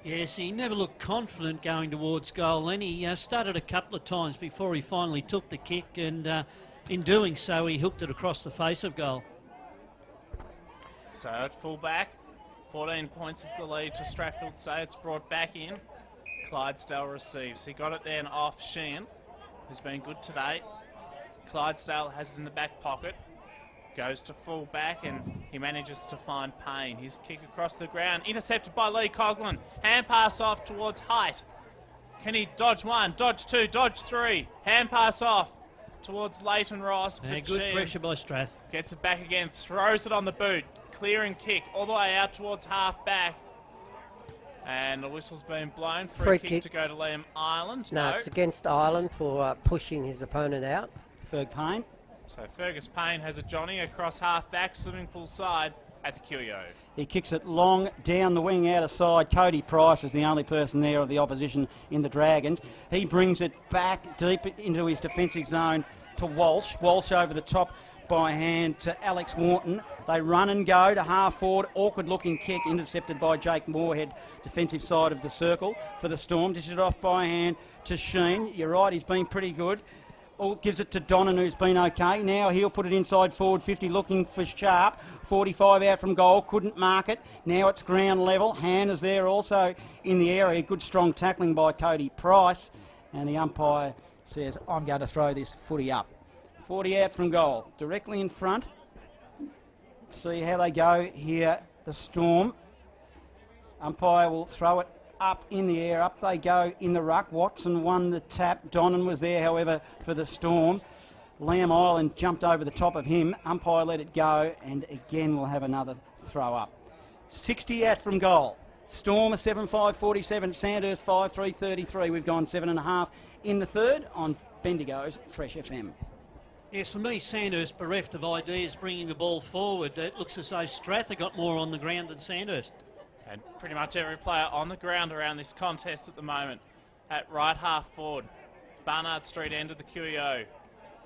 Yes, he never looked confident going towards goal, and he stuttered a couple of times before he finally took the kick, and in doing so, he hooked it across the face of goal. So at full back, 14 points is the lead to Stratfield-Say. It's brought back in. Clydesdale receives. He got it then off Sheehan, who's been good today. Clydesdale has it in the back pocket. Goes to full back and he manages to find Payne. His kick across the ground, intercepted by Lee Coughlin. Hand pass off towards Height. Can he dodge one, dodge two, dodge three? Hand pass off towards Leighton Ross. Good pressure by Strath. Gets it back again, throws it on the boot. Clearing kick all the way out towards half back. And the whistle's been blown. Free kick to go to Liam Ireland. No, it's against Ireland for pushing his opponent out. Ferg Payne. So Fergus Payne has a Johnny across half back, swimming pool side at the QEO. He kicks it long down the wing out of side. Cody Price is the only person there of the opposition in the Dragons. He brings it back deep into his defensive zone to Walsh. Walsh over the top by hand to Alex Wharton. They run and go to half forward. Awkward looking kick intercepted by Jake Moorhead, defensive side of the circle for the Storm. Dishes it off by hand to Sheen. You're right, he's been pretty good. Gives it to Donnan, who's been okay. Now he'll put it inside forward 50, looking for Sharp. 45 out from goal, couldn't mark it. Now it's ground level. Han is there also in the area. Good strong tackling by Cody Price. And the umpire says, I'm going to throw this footy up. 40 out from goal, directly in front. See how they go here, the Storm. Umpire will throw it up in the air. Up they go in the ruck. Watson won the tap. Donnan was there, however, for the Storm. Liam Ireland jumped over the top of him. Umpire let it go, and again we'll have another throw up. 60 out from goal. Storm a 7-5-47. Sandhurst 5-3-33. We've gone 7.5 in the third on Bendigo's Fresh FM. Yes, for me, Sandhurst bereft of ideas bringing the ball forward. It looks as though Strath got more on the ground than Sandhurst. And pretty much every player on the ground around this contest at the moment. At right half forward, Barnard Street end of the QEO.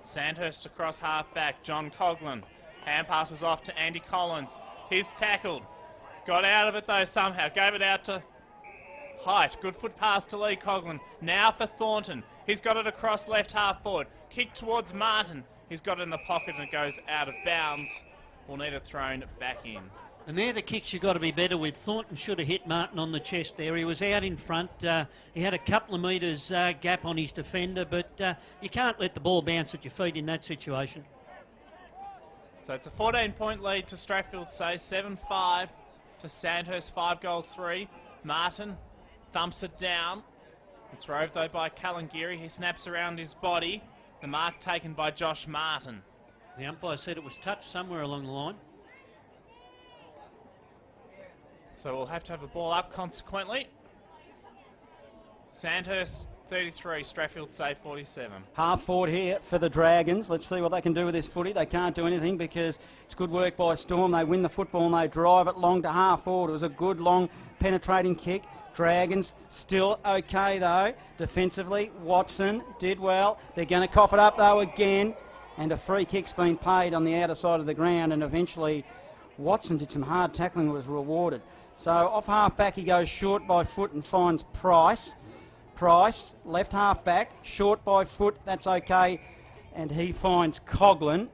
Sandhurst across half back, John Coughlin. Hand passes off to Andy Collins. He's tackled. Got out of it though somehow. Gave it out to Height. Good foot pass to Lee Coughlin. Now for Thornton. He's got it across left half forward. Kick towards Martin. He's got it in the pocket and it goes out of bounds. We'll need it thrown back in. And they're the kicks you've got to be better with. Thornton should have hit Martin on the chest there. He was out in front. He had a couple of metres gap on his defender, but you can't let the ball bounce at your feet in that situation. So it's a 14-point lead to Stratfield-Say, 7-5 to Sandhurst, 5 goals 3. Martin thumps it down. It's roved though by Kalangiri. He snaps around his body. The mark taken by Josh Martin. The umpire said it was touched somewhere along the line. So we'll have to have a ball up consequently. Sandhurst 33, Stratfieldsaye 47. Half forward here for the Dragons. Let's see what they can do with this footy. They can't do anything because it's good work by Storm. They win the football and they drive it long to half forward. It was a good, long, penetrating kick. Dragons still okay, though, defensively. Watson did well. They're going to cough it up, though, again. And a free kick's been paid on the outer side of the ground. And eventually Watson did some hard tackling and was rewarded. So off half back he goes short by foot and finds Price. Price, left half back, short by foot, that's okay. And he finds Coughlin.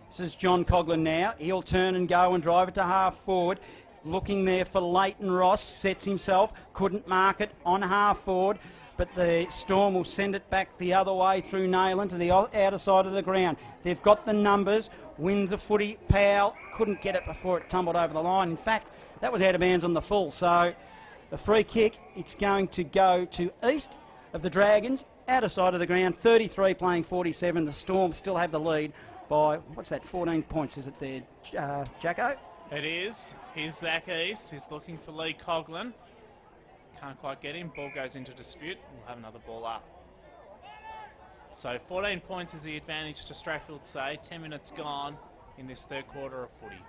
This is John Coughlin now. He'll turn and go and drive it to half forward. Looking there for Leighton Ross, sets himself, couldn't mark it on half forward, but the Storm will send it back the other way through Nayland to the outer side of the ground. They've got the numbers, wins the footy. Powell couldn't get it before it tumbled over the line. In fact, that was out of bounds on the full. So the free kick, it's going to go to east of the Dragons, outer side of the ground, 33 playing 47. The Storm still have the lead by, 14 points, is it there, Jacko? It is. Here's Zach East. He's looking for Lee Coughlin. Can't quite get him. Ball goes into dispute. We'll have another ball up. So 14 points is the advantage to Stratfieldsaye. 10 minutes gone in this third quarter of footy.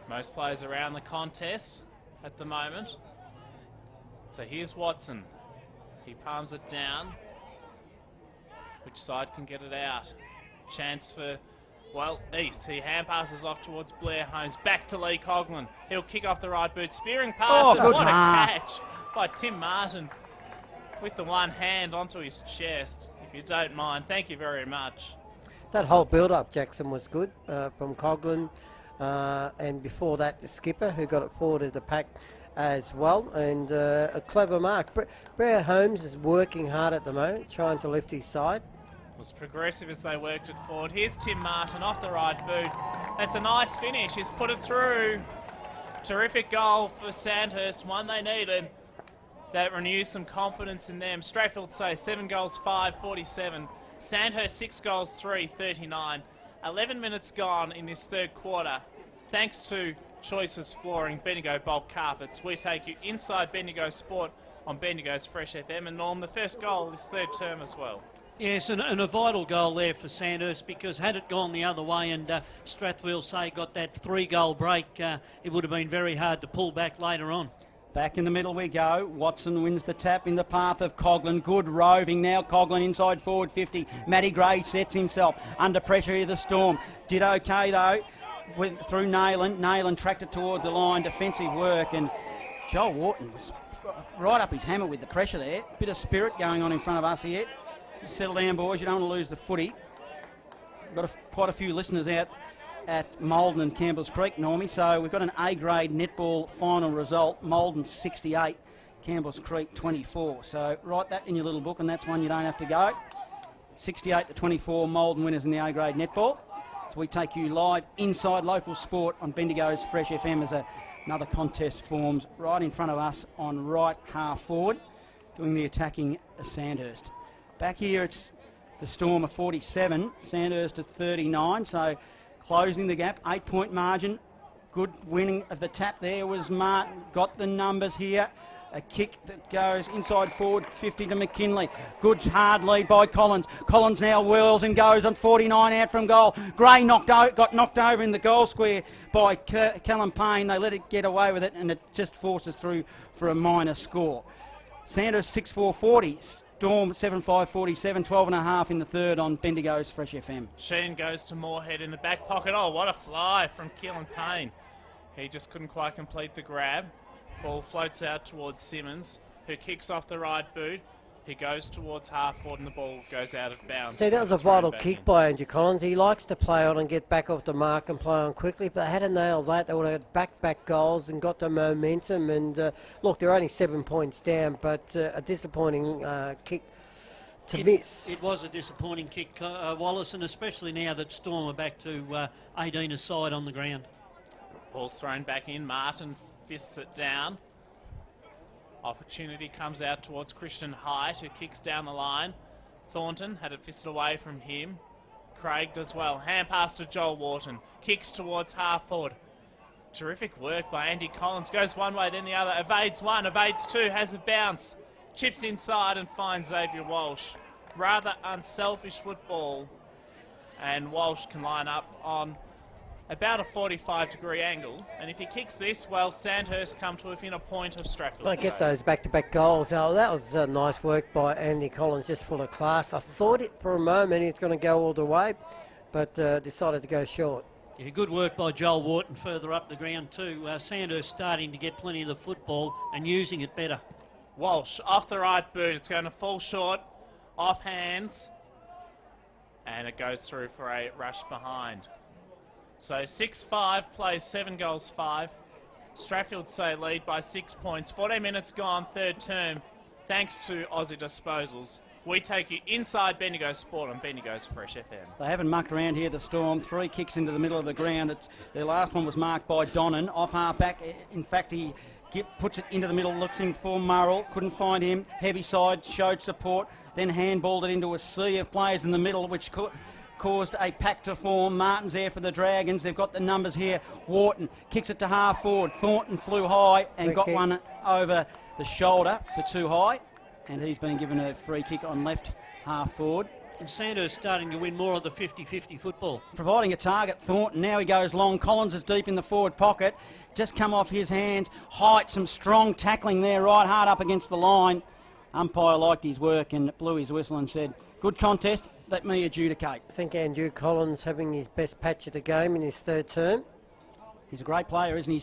Most players around the contest at the moment. So here's Watson. He palms it down. Which side can get it out? Chance for, well, East. He hand passes off towards Blair Holmes. Back to Lee Coughlin. He'll kick off the right boot. Spearing pass. Oh, What a catch by Tim Martin with the one hand onto his chest. If you don't mind, thank you very much. That whole build-up, Jackson, was good from Coughlin. And before that, the skipper, who got it forward of the pack as well. And a clever mark. Blair Holmes is working hard at the moment, trying to lift his side. Was progressive as they worked it forward. Here's Tim Martin off the right boot. That's a nice finish. He's put it through. Terrific goal for Sandhurst, one they needed. That renews some confidence in them. Stratfieldsaye 7 goals, 5, 47. Sandhurst 6 goals, 3, 39. 11 minutes gone in this third quarter. Thanks to Choices Flooring, Bendigo Bulk Carpets. We take you inside Bendigo Sport on Bendigo's Fresh FM. And Norm, the first goal this third term as well. Yes, and a vital goal there for Sandhurst, because had it gone the other way and Stratfieldsaye got that 3-goal break, it would have been very hard to pull back later on. Back in the middle we go. Watson wins the tap in the path of Coughlin. Good roving now. Coughlin inside forward 50. Matty Gray sets himself. Under pressure here, the Storm. Did okay though through Nayland. Nayland tracked it toward the line. Defensive work, and Joel Wharton was right up his hammer with the pressure there. Bit of spirit going on in front of us here. Settle down, boys. You don't want to lose the footy. We've got quite a few listeners out at Maldon and Campbell's Creek, Normie. So we've got an A-grade netball final result. Maldon 68, Campbell's Creek 24. So write that in your little book, and that's one you don't have to go. 68 to 24, Maldon winners in the A-grade netball. So we take you live inside local sport on Bendigo's Fresh FM as another contest forms right in front of us on right half forward, doing the attacking Sandhurst. Back here it's the Storm of 47, Sandhurst at 39, so closing the gap, 8-point margin. Good winning of the tap there was Martin. Got the numbers here. A kick that goes inside forward, 50 to McKinley. Good hard lead by Collins. Collins now whirls and goes on 49 out from goal. Gray got knocked over in the goal square by Callum Payne. They let it get away with it, and it just forces through for a minor score. Sandhurst 6-4-40. Storm 7-5-47, 12.5 in the third on Bendigo's Fresh FM. Sheen goes to Moorhead in the back pocket. Oh, what a fly from Keelan Payne. He just couldn't quite complete the grab. Ball floats out towards Simmons, who kicks off the right boot. He goes towards half forward and the ball goes out of bounds. See, that was a vital kick by Andrew Collins. He likes to play on and get back off the mark and play on quickly, but they had to nail that. They would have had back goals and got the momentum. And look, they're only 7 points down, but a disappointing kick to miss. It was a disappointing kick, Wallace, and especially now that Storm are back to 18 aside on the ground. Ball's thrown back in. Martin fists it down. Opportunity comes out towards Christian Height, who kicks down the line. Thornton had it fisted away from him. Craig does well. Hand pass to Joel Wharton. Kicks towards half forward. Terrific work by Andy Collins. Goes one way, then the other. Evades one, evades two, has a bounce. Chips inside and finds Xavier Walsh. Rather unselfish football. And Walsh can line up on about a 45-degree angle. And if he kicks this, well, Sandhurst come to within a point of Stratford. I get those back-to-back goals. Oh, that was nice work by Andy Collins, just full of class. I thought it for a moment he was going to go all the way, but decided to go short. Yeah, good work by Joel Wharton further up the ground too. Sandhurst starting to get plenty of the football and using it better. Walsh off the right boot. It's going to fall short, off hands, and it goes through for a rush behind. So 6-5 plays 7 goals 5. Stratfieldsaye lead by 6 points. 14 minutes gone, third term. Thanks to Aussie Disposals. We take you inside Bendigo Sport on Bendigo's Fresh FM. They haven't mucked around here, the Storm. 3 kicks into the middle of the ground. Their last one was marked by Donnan. Off half back. In fact, he puts it into the middle looking for Murrell. Couldn't find him. Heavy side showed support. Then handballed it into a sea of players in the middle, which caused a pack to form. Martin's there for the Dragons. They've got the numbers here. Wharton kicks it to half forward. Thornton flew high and got one over the shoulder for too high. And he's been given a free kick on left half forward. And Sandhurst starting to win more of the 50-50 football. Providing a target, Thornton. Now he goes long. Collins is deep in the forward pocket. Just come off his hands. Height, some strong tackling there, right hard up against the line. Umpire liked his work and blew his whistle and said, good contest, let me adjudicate. I think Andrew Collins having his best patch of the game in his third term. He's a great player, isn't he?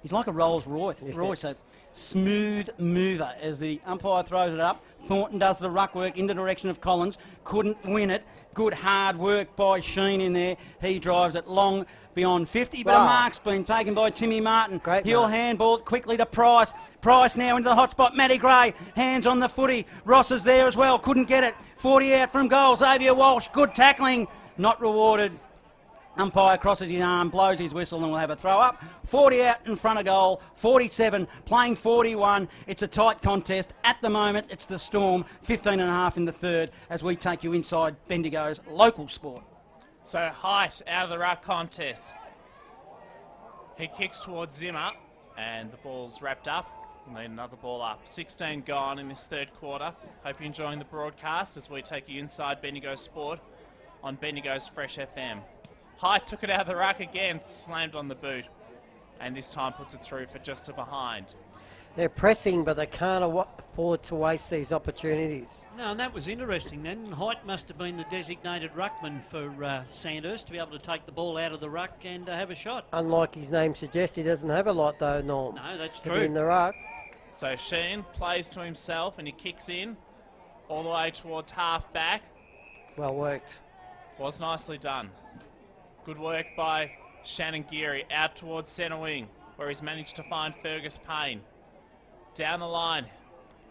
He's like a Rolls Royce. Yes. A smooth mover as the umpire throws it up. Thornton does the ruck work in the direction of Collins. Couldn't win it. Good hard work by Sheen in there. He drives it long beyond 50, but a mark's been taken by Timmy Martin. He'll handball it quickly to Price. Price now into the hot spot. Matty Gray, hands on the footy. Ross is there as well. Couldn't get it. 40 out from goal. Xavier Walsh, good tackling. Not rewarded. Umpire crosses his arm, blows his whistle and we'll have a throw up. 40 out in front of goal, 47 playing 41. It's a tight contest. At the moment, it's the Storm, 15.5 in the third as we take you inside Bendigo's local sport. So Height out of the ruck contest. He kicks towards Zimmer and the ball's wrapped up. We'll need another ball up. 16 gone in this third quarter. Hope you're enjoying the broadcast as we take you inside Bendigo Sport on Bendigo's Fresh FM. Height took it out of the ruck again, slammed on the boot, and this time puts it through for just a behind. They're pressing, but they can't afford to waste these opportunities. No, and that was interesting then. Height must have been the designated ruckman for Sandhurst to be able to take the ball out of the ruck and have a shot. Unlike his name suggests, he doesn't have a lot though, Norm. No, that's to true. be in the ruck. So Sheen plays to himself and he kicks in all the way towards half back. Well worked. Was nicely done. Good work by Shannon Geary out towards centre wing where he's managed to find Fergus Payne. Down the line,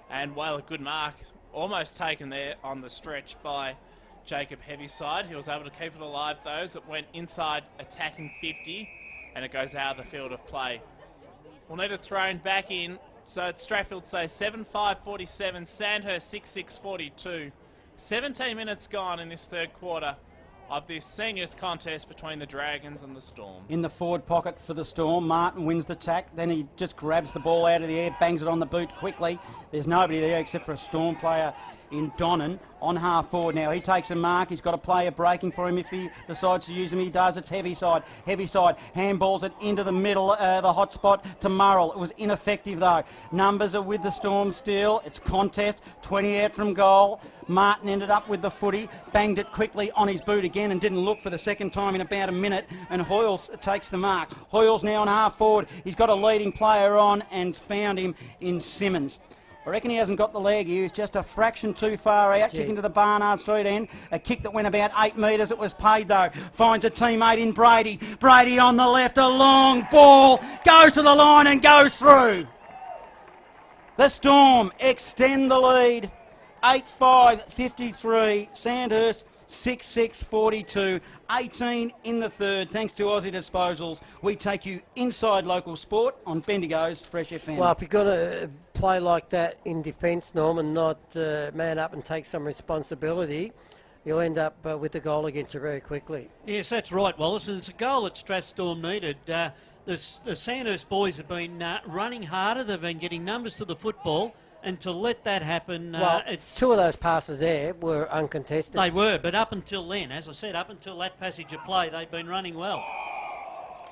and well, a good mark, almost taken there on the stretch by Jacob Heavyside. He was able to keep it alive though, as it went inside attacking 50, and it goes out of the field of play. We'll need it thrown back in, so it's Stratfieldsaye 7-5-47, Sandhurst 6-6-42. 17 minutes gone in this third quarter of this seniors contest between the Dragons and the Storm. In the forward pocket for the Storm, Martin wins the tack, then he just grabs the ball out of the air, bangs it on the boot quickly. There's nobody there except for a Storm player in Donnan on half forward now. He takes a mark. He's got a player breaking for him. If he decides to use him, he does. It's Heavyside. Heavyside handballs it into the middle, the hot spot to Murrell. It was ineffective though. Numbers are with the Storm still. It's contest. 20 out from goal. Martin ended up with the footy, banged it quickly on his boot again and didn't look for the second time in about a minute, and Hoyles takes the mark. Hoyles now on half forward. He's got a leading player on and found him in Simmons. I reckon he hasn't got the leg. He was just a fraction too far out. Kick into the Barnard Street end. A kick that went about 8 metres. It was paid though. Finds a teammate in Brady. Brady on the left. A long ball. Goes to the line and goes through. The Storm extend the lead. 8-5-53. Sandhurst 6-6-42. 18 in the third. Thanks to Aussie Disposals. We take you inside local sport on Bendigo's Fresh FM. Well, if you're going to play like that in defence, Norm, and not man up and take some responsibility, you'll end up with the goal against you very quickly. Yes, that's right, Wallace. And it's a goal that Strathstorm needed. The Sandhurst boys have been running harder. They've been getting numbers to the football. And to let that happen... Well, two of those passes there were uncontested. They were, but up until then, as I said, up until that passage of play, they've been running well.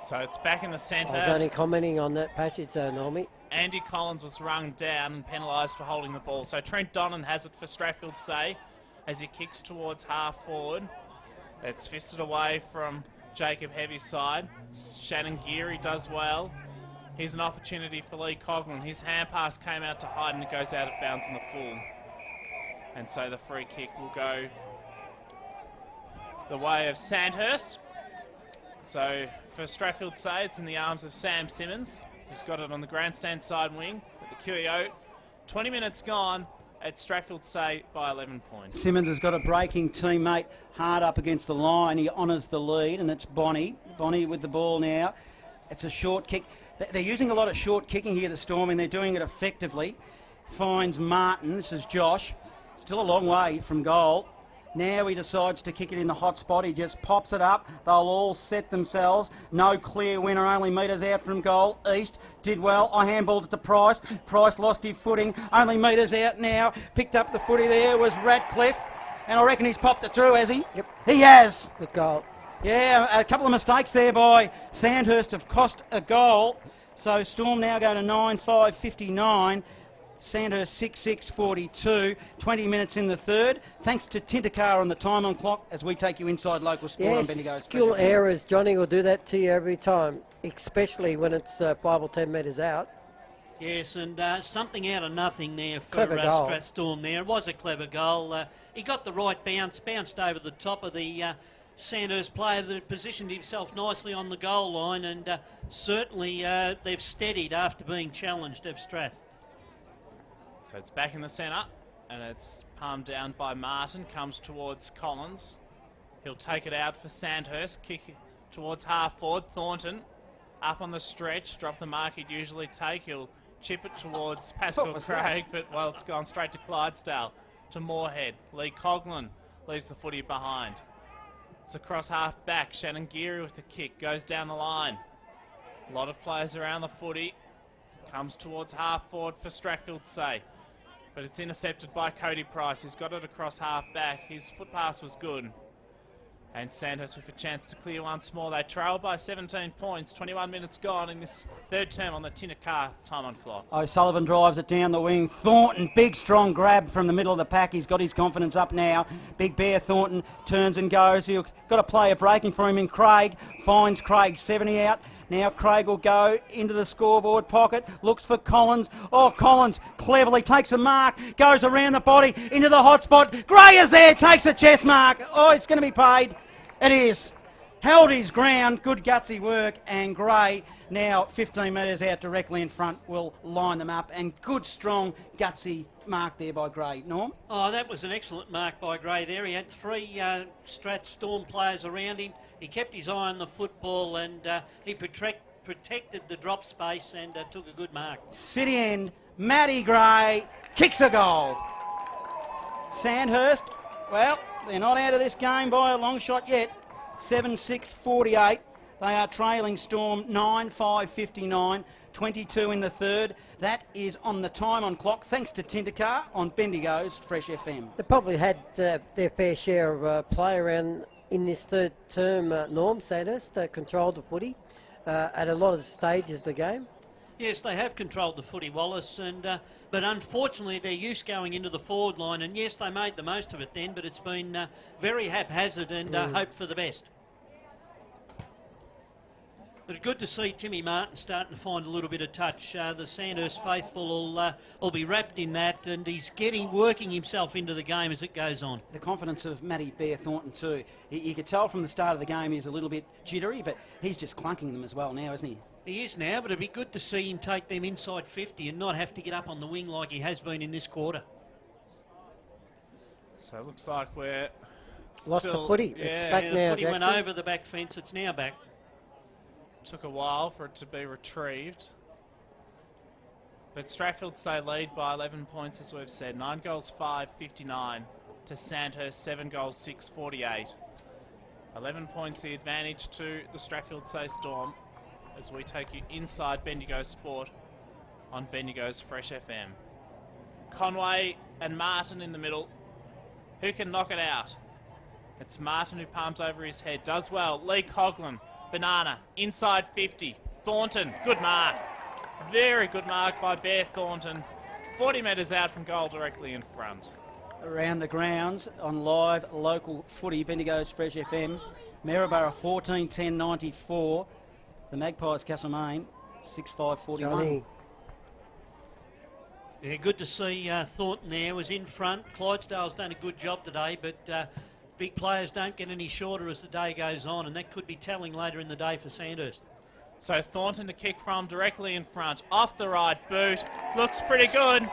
So it's back in the centre. I was only commenting on that passage though, Normie. Andy Collins was rung down and penalised for holding the ball. So Trent Donnan has it for Strathfieldsay as he kicks towards half forward. It's fisted away from Jacob Heavy's side. Shannon Geary does well. Here's an opportunity for Lee Coughlin. His hand pass came out to Hyde and it goes out of bounds in the full. And so the free kick will go the way of Sandhurst. So for Strathfieldsay, it's in the arms of Sam Simmons, who's got it on the grandstand side wing at the QEO. 20 minutes gone at Strathfieldsay by 11 points. Simmons has got a breaking teammate hard up against the line. He honours the lead, and it's Bonnie. Bonnie with the ball now. It's a short kick. They're using a lot of short kicking here, the Storm, and they're doing it effectively. Finds Martin. This is Josh. Still a long way from goal. Now he decides to kick it in the hot spot. He just pops it up. They'll all set themselves. No clear winner, only metres out from goal. East did well. I handballed it to Price. Price lost his footing. Only metres out now. Picked up the footy there was Ratcliffe. And I reckon he's popped it through, has he? Yep. He has. Good goal. Yeah, a couple of mistakes there by Sandhurst have cost a goal. So Storm now go to 9-5-59. Sandhurst 6-6-42. 20 minutes in the third. Thanks to Tintercar on the time on clock as we take you inside local sport on Bendigo. Skill errors. Johnny will do that to you every time, especially when it's 5 or 10 metres out. Yes, and something out of nothing there for Strathstorm there. It was a clever goal. He got the right bounce, bounced over the top of the Sandhurst player that had positioned himself nicely on the goal line, and certainly they've steadied after being challenged of Strath. So it's back in the centre, and it's palmed down by Martin, comes towards Collins. He'll take it out for Sandhurst, kick towards half forward. Thornton up on the stretch, drop the mark he'd usually take. He'll chip it towards Pascal Craig, but well, it's gone straight to Clydesdale, to Moorhead. Lee Coughlin leaves the footy behind. It's across half back. Shannon Geary with the kick, goes down the line. A lot of players around the footy. Comes towards half forward for Strathfieldsay, but it's intercepted by Cody Price. He's got it across half back. His foot pass was good. And Sandhurst with a chance to clear once more. They trail by 17 points. 21 minutes gone in this third term on the Tintercar time on clock. O'Sullivan drives it down the wing. Thornton, big strong grab from the middle of the pack. He's got his confidence up now. Big Bear Thornton turns and goes. He's got a player breaking for him in Craig. Finds Craig 70 out. Now Craig will go into the scoreboard pocket, looks for Collins. Oh, Collins cleverly takes a mark, goes around the body into the hot spot. Gray is there, takes a chest mark. Oh, it's going to be paid. It is. Held his ground, good gutsy work, and Gray now 15 metres out directly in front will line them up, and good strong gutsy mark there by Gray. Norm? Oh, that was an excellent mark by Gray there. He had 3 Strathstorm players around him. He kept his eye on the football, and he protected the drop space and took a good mark. City end, Matty Gray kicks a goal. Sandhurst, well, they're not out of this game by a long shot yet. 7-6-48. They are trailing Storm 9-5-59. 22 in the third. That is on the time on clock, thanks to Tintercar on Bendigo's Fresh FM. They probably had their fair share of play around in this third term, Norm. Sandhurst controlled the footy at a lot of stages of the game. Yes, they have controlled the footy, Wallace, and but unfortunately they're used going into the forward line, and yes, they made the most of it then, but it's been very haphazard and hope for the best. But good to see Timmy Martin starting to find a little bit of touch. The Sandhurst faithful will be wrapped in that, and he's working himself into the game as it goes on. The confidence of Matty Bear Thornton too. You could tell from the start of the game he's a little bit jittery, but he's just clunking them as well now, isn't he? He is now, but it'd be good to see him take them inside 50 and not have to get up on the wing like he has been in this quarter. So it looks like we're lost the footy. Yeah, it's back now, the footy went over the back fence. It's now back. Took a while for it to be retrieved. But Stratthfieldsay lead by 11 points, as we've said. 9 goals, 5-59 to Sandhurst, 7 goals, 6-48. 11 points the advantage to the Stratthfieldsay Storm as we take you inside Bendigo Sport on Bendigo's Fresh FM. Conway and Martin in the middle. Who can knock it out? It's Martin who palms over his head. Does well. Lee Coughlin. Banana. Inside 50. Thornton. Good mark. Very good mark by Bear Thornton. 40 metres out from goal, directly in front. Around the grounds on live local footy, Bendigo's Fresh FM. Maryborough 14-10-94. The Magpies Castlemaine 6-5-41. Johnny. Yeah, good to see Thornton there, was in front. Clydesdale's done a good job today, but big players don't get any shorter as the day goes on, and that could be telling later in the day for Sandhurst. So Thornton to kick from directly in front. Off the right boot. Looks pretty good.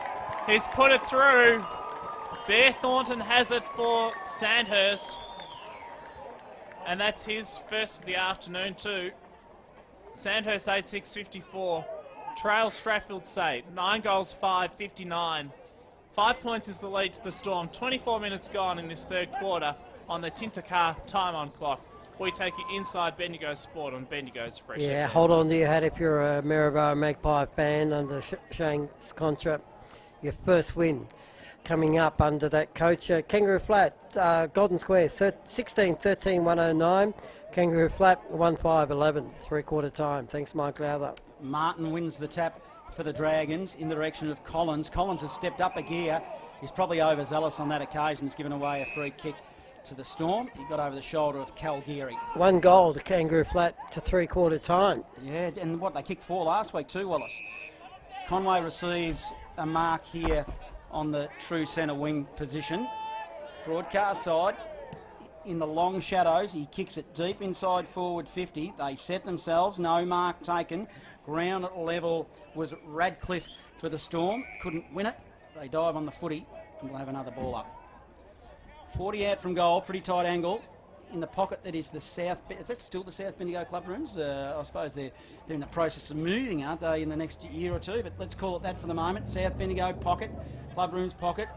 He's put it through. Bear Thornton has it for Sandhurst. And that's his first of the afternoon too. Sandhurst 8-6-54. Trails Stratthfieldsay. 9 goals, 5-59. 5 points is the lead to the Storm. 24 minutes gone in this third quarter on the Tintacar time on clock. We take you inside Bendigo Sport on Bendigo's Fresh Yeah, FM. hold on to your hat if you're a Maryborough Magpie fan under Shane's contract. Your first win coming up under that coach. Kangaroo Flat, Golden Square, 16-13-109. Kangaroo Flat, 1-5-11, three-quarter time. Thanks, Mike Lowther. Martin wins the tap for the Dragons in the direction of Collins. Collins has stepped up a gear. He's probably overzealous on that occasion. He's given away a free kick to the Storm. He got over the shoulder of Cal Geary. 1 goal to Kangaroo Flat to three-quarter time. Yeah, and what, they kicked 4 last week too, Wallace. Conway receives a mark here on the true centre wing position. Broadcast side, in the long shadows, he kicks it deep inside forward 50. They set themselves, no mark taken. Ground level was Radcliffe for the Storm. Couldn't win it. They dive on the footy and we'll have another ball up. 40 out from goal, pretty tight angle. In the pocket that is the South... Is that still the South Bendigo club rooms? I suppose they're in the process of moving, aren't they, in the next year or two? But let's call it that for the moment. South Bendigo pocket, club rooms pocket.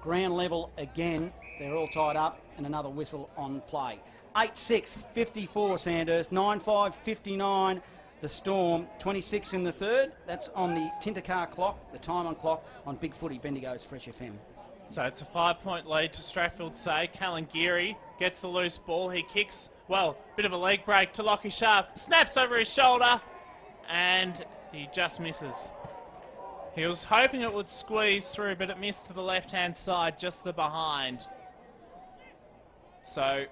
Ground level again. They're all tied up and another whistle on play. 8-6-54 Sandhurst, 9-5-59 the Storm, 26 in the third. That's on the Tintacar clock, the time on clock on Big Footy, Bendigo's Fresh FM. So it's a 5-point lead to Stratthfieldsay. Callan Geary gets the loose ball. He kicks, well, bit of a leg break to Lockie Sharp. Snaps over his shoulder and he just misses. He was hoping it would squeeze through, but it missed to the left-hand side, just the behind. So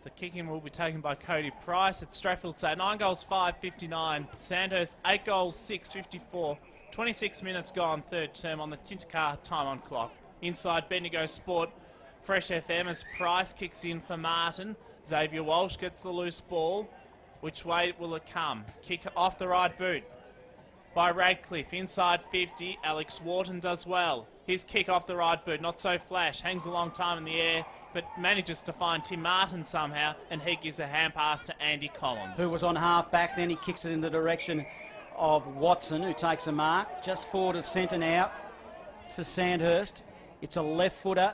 the kicking will be taken by Cody Price at Stratthfieldsay. 9 goals, 5-59. Sandhurst, 8 goals, 6-54. 26 minutes gone, third term on the Tintacar time on clock. Inside Bendigo Sport, Fresh FM as Price kicks in for Martin. Xavier Walsh gets the loose ball. Which way will it come? Kick off the right boot by Radcliffe. Inside 50, Alex Wharton does well. His kick off the right boot, not so flash. Hangs a long time in the air, but manages to find Tim Martin somehow, and he gives a hand pass to Andy Collins. Who was on half back, then he kicks it in the direction of Watson, who takes a mark. Just forward of centre now for Sandhurst. It's a left footer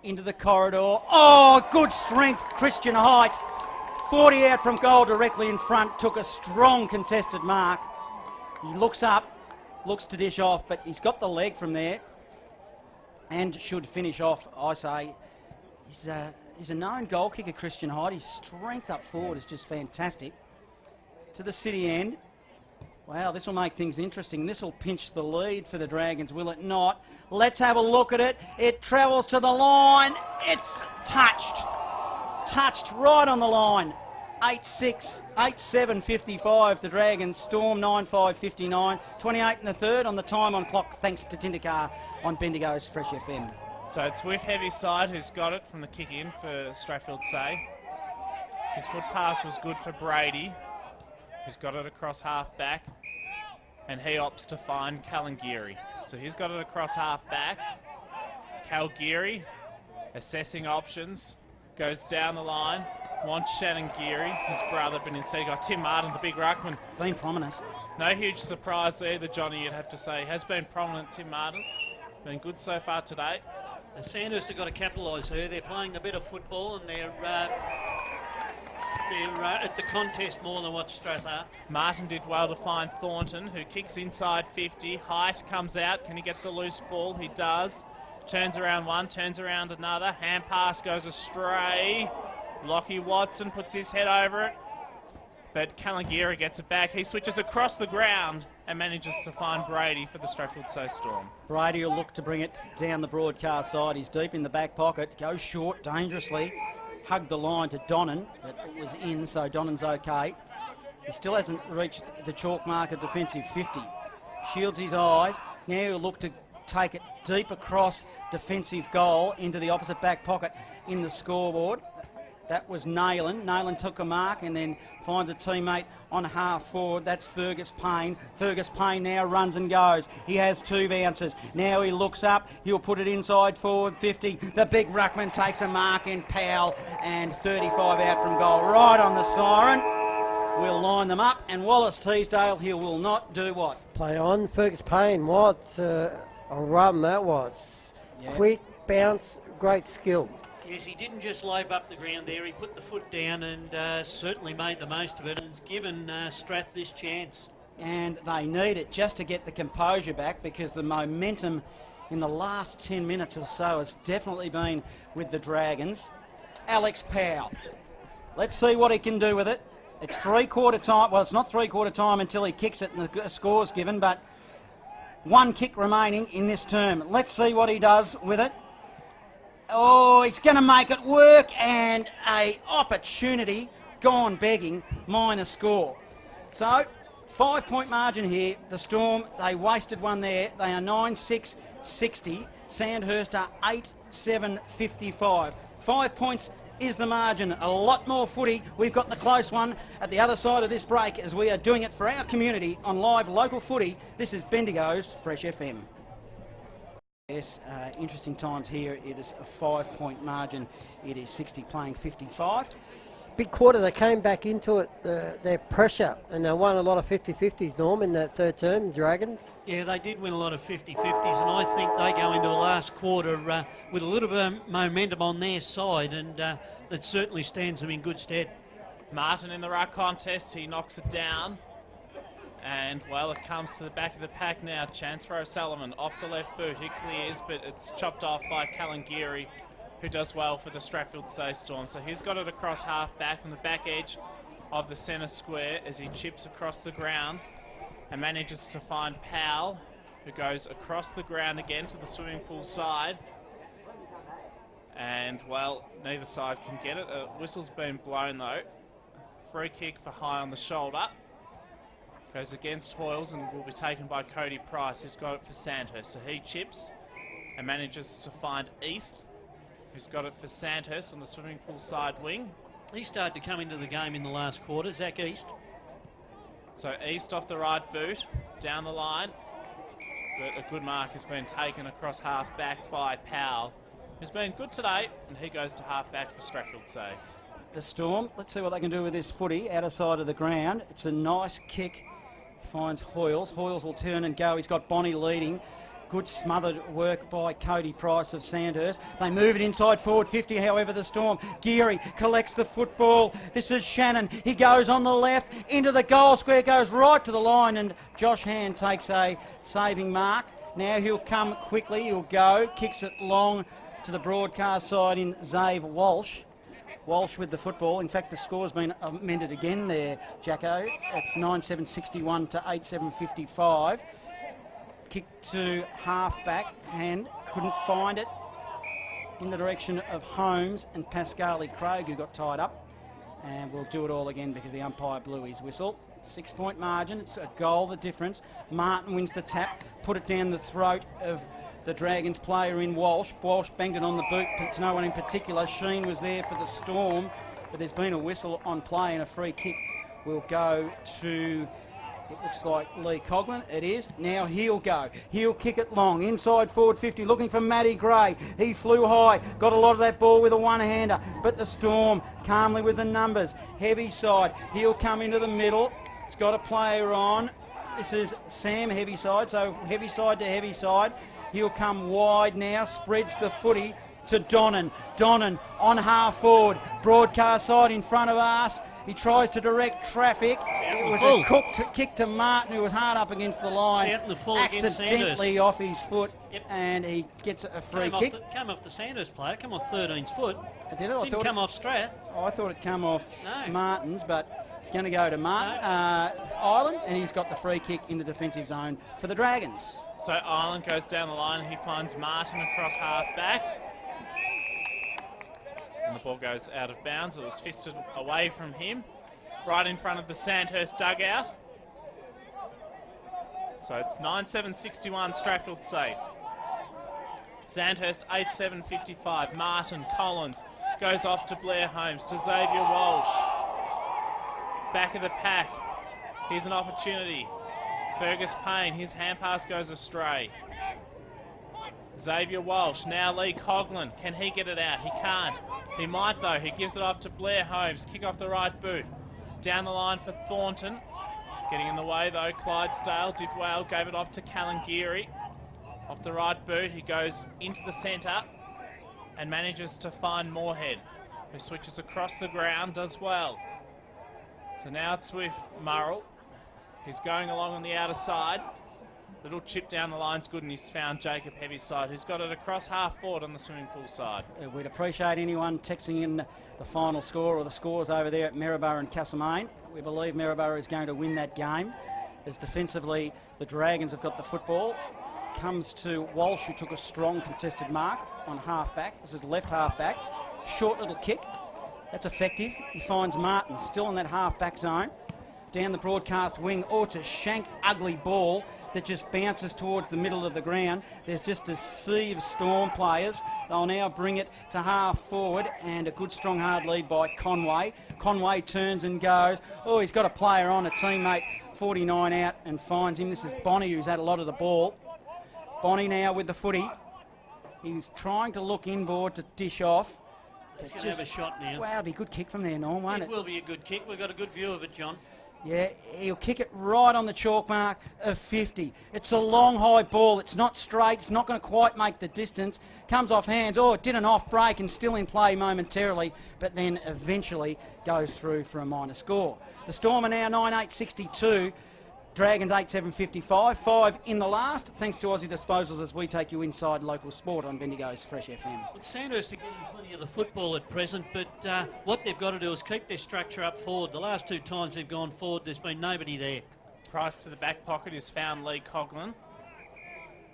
into the corridor. Oh, good strength, Christian Height. 40 out from goal directly in front. Took a strong contested mark. He looks up, looks to dish off, but he's got the leg from there and should finish off, I say. He's a known goal kicker, Christian Height. His strength up forward is just fantastic. To the city end. Wow, this will make things interesting. This will pinch the lead for the Dragons, will it not? Let's have a look at it. It travels to the line. It's touched. Touched right on the line. 8-6, 8-7-55 the Dragons. Storm 9-5-59. 28 in the third on the time on clock, thanks to Tintacar on Bendigo's Fresh FM. So it's with heavy side who's got it from the kick in for Stratthfieldsay. His foot pass was good for Brady, who's got it across half back, and he opts to find Callan Geary. So he's got it across half back. Cal Geary assessing options, goes down the line, wants Shannon Geary, his brother, but instead got Tim Martin, the big ruckman. Been prominent. No huge surprise either, Johnny, you'd have to say. Has been prominent, Tim Martin. Been good so far today. And Sandhurst have got to capitalise her. They're playing a bit of football and they're at the contest more than what Strath are. Martin did well to find Thornton, who kicks inside 50. Height comes out. Can he get the loose ball? He does. Turns around one, turns around another. Hand pass goes astray. Lockie Watson puts his head over it. But Kalangira gets it back. He switches across the ground and manages to find Brady for the STRATHFIELDSAYE Storm. Brady will look to bring it down the broadcast side. He's deep in the back pocket, goes short dangerously, hugged the line to Donnan, but it was in, so Donnan's okay. He still hasn't reached the chalk mark of defensive 50. Shields his eyes. Now he'll look to take it deep across defensive goal into the opposite back pocket in the scoreboard. That was Nayland. Nayland took a mark and then finds a teammate on half forward. That's Fergus Payne. Fergus Payne now runs and goes. He has two bounces. Now he looks up. He'll put it inside forward 50. The big ruckman takes a mark in Powell and 35 out from goal. Right on the siren. We'll line them up. And Wallace Teasdale, he will not do what? Play on. Fergus Payne. What a run that was. Yeah. Quick bounce, great skill. Yes, he didn't just lope up the ground there. He put the foot down and certainly made the most of it and given Strath this chance. And they need it just to get the composure back, because the momentum in the last 10 minutes or so has definitely been with the Dragons. Alex Powell. Let's see what he can do with it. It's three-quarter time. Well, it's not three-quarter time until he kicks it and the score's given, but one kick remaining in this term. Let's see what he does with it. Oh, he's going to make it work, and a opportunity gone begging, minus score. So, 5-point margin here. The Storm, they wasted one there. They are 9-6-60. Sandhurst are 8-7-55. 5 points is the margin. A lot more footy. We've got the close one at the other side of this break as we are doing it for our community on live local footy. This is Bendigo's Fresh FM. Yes, interesting times here. It is a 5-point margin. It is 60 playing 55. Big quarter, they came back into it, their pressure, and they won a lot of 50-50s, Norm, in that third term, Dragons. Yeah, they did win a lot of 50-50s, and I think they go into the last quarter with a little bit of momentum on their side, and that certainly stands them in good stead. Martin in the ruck contest, he knocks it down. And, well, it comes to the back of the pack now. Chance for O'Sullivan off the left boot. He clears, but it's chopped off by Kalangira, who does well for the STRATHFIELDSAYE Storm. So he's got it across half back on the back edge of the centre square as he chips across the ground and manages to find Powell, who goes across the ground again to the swimming pool side. And, well, neither side can get it. A whistle's been blown, though. Free kick for high on the shoulder. Goes against Hoyles and will be taken by Cody Price, who's got it for Sandhurst. So he chips and manages to find East, who's got it for Sandhurst on the swimming pool side wing. He started to come into the game in the last quarter, Zach East. So East off the right boot, down the line. But a good mark has been taken across half back by Powell, who's been good today, and he goes to half back for STRATHFIELDSAYE. The Storm, let's see what they can do with this footy outer side of the ground. It's a nice kick. Finds Hoyles. Hoyles will turn and go. He's got Bonnie leading. Good smothered work by Cody Price of Sandhurst. They move it inside forward 50, however, the Storm. Geary collects the football. This is Shannon. He goes on the left into the goal square, goes right to the line, and Josh Hand takes a saving mark. Now he'll come quickly. He'll go. Kicks it long to the broadcast side in Zave Walsh. Walsh with the football. In fact, the score's been amended again there, Jacko. It's 9-7-61 to 8-7-55. Kick to half-back and couldn't find it in the direction of Holmes and Pascali Craig, who got tied up. And we'll do it all again because the umpire blew his whistle. 6-point margin. It's a goal, the difference. Martin wins the tap, put it down the throat of the Dragons player in Walsh. Walsh banged it on the boot to no one in particular. Sheen was there for the Storm, but there's been a whistle on play and a free kick will go to, it looks like Lee Coughlin. It is. Now he'll go. He'll kick it long. Inside forward 50, looking for Matty Gray. He flew high, got a lot of that ball with a one-hander, but the Storm calmly with the numbers. Heavy side. He'll come into the middle. He's got a player on. This is Sam Heavyside, so Heavyside to Heavyside. He'll come wide now, spreads the footy to Donnan. Donnan on half forward, broadcast side in front of us. He tries to direct traffic. It was a kick to Martin, who was hard up against the line. Out in the full against accidentally off his foot, Yep. and he gets a free kick. Came off the Sandhurst player, come off 13's foot. Did it? Didn't come off Strath. I thought it come off No. Martin's, but it's going to go to Martin Island, and he's got the free kick in the defensive zone for the Dragons. So Island goes down the line and he finds Martin across half back. And the ball goes out of bounds. It was fisted away from him, right in front of the Sandhurst dugout. So it's 9-7-61 Stratfield-Say. Sandhurst 8-7-55. Martin Collins goes off to Blair Holmes, to Xavier Walsh. Back of the pack. Here's an opportunity. Fergus Payne, his hand pass goes astray. Xavier Walsh, now Lee Coughlin. Can he get it out? He can't. He might though. He gives it off to Blair Holmes. Kick off the right boot. Down the line for Thornton. Getting in the way though, Clydesdale did well. Gave it off to Calangiri. Off the right boot, he goes into the centre and manages to find Moorhead, who switches across the ground, does well. So now it's with Murrell. He's going along on the outer side. Little chip down the line's good, and he's found Jacob Heavyside, who's got it across half forward on the swimming pool side. We'd appreciate anyone texting in the final score or the scores over there at Maryborough and Castlemaine. We believe Maryborough is going to win that game, as defensively the Dragons have got the football. Comes to Walsh, who took a strong contested mark on half back. This is left half back. Short little kick. That's effective. He finds Martin still in that half back zone. Down the broadcast wing. Oh, it's a shank ugly ball that just bounces towards the middle of the ground. There's just a sea of Storm players. They'll now bring it to half forward, and a good strong hard lead by Conway. Conway turns and goes. Oh, he's got a player on, a teammate 49 out, and finds him. This is Bonnie, who's had a lot of the ball. Bonnie now with the footy. He's trying to look inboard to dish off. He's going to have a shot now. Wow, it'd be a good kick from there, Norm, won't it? It will be a good kick. We've got a good view of it, John. Yeah, he'll kick it right on the chalk mark of 50. It's a long, high ball. It's not straight. It's not going to quite make the distance. Comes off hands. Oh, it did an off break and still in play momentarily, but then eventually goes through for a minor score. The Storm are now 9-8-62. Dragons 8-7-55. 5 in the last. Thanks to Aussie Disposals as we take you inside local sport on Bendigo's Fresh FM. Look, Sandhurst are getting plenty of the football at present, but what they've got to do is keep their structure up forward. The last two times they've gone forward, there's been nobody there. Price to the back pocket is found Lee Coughlin.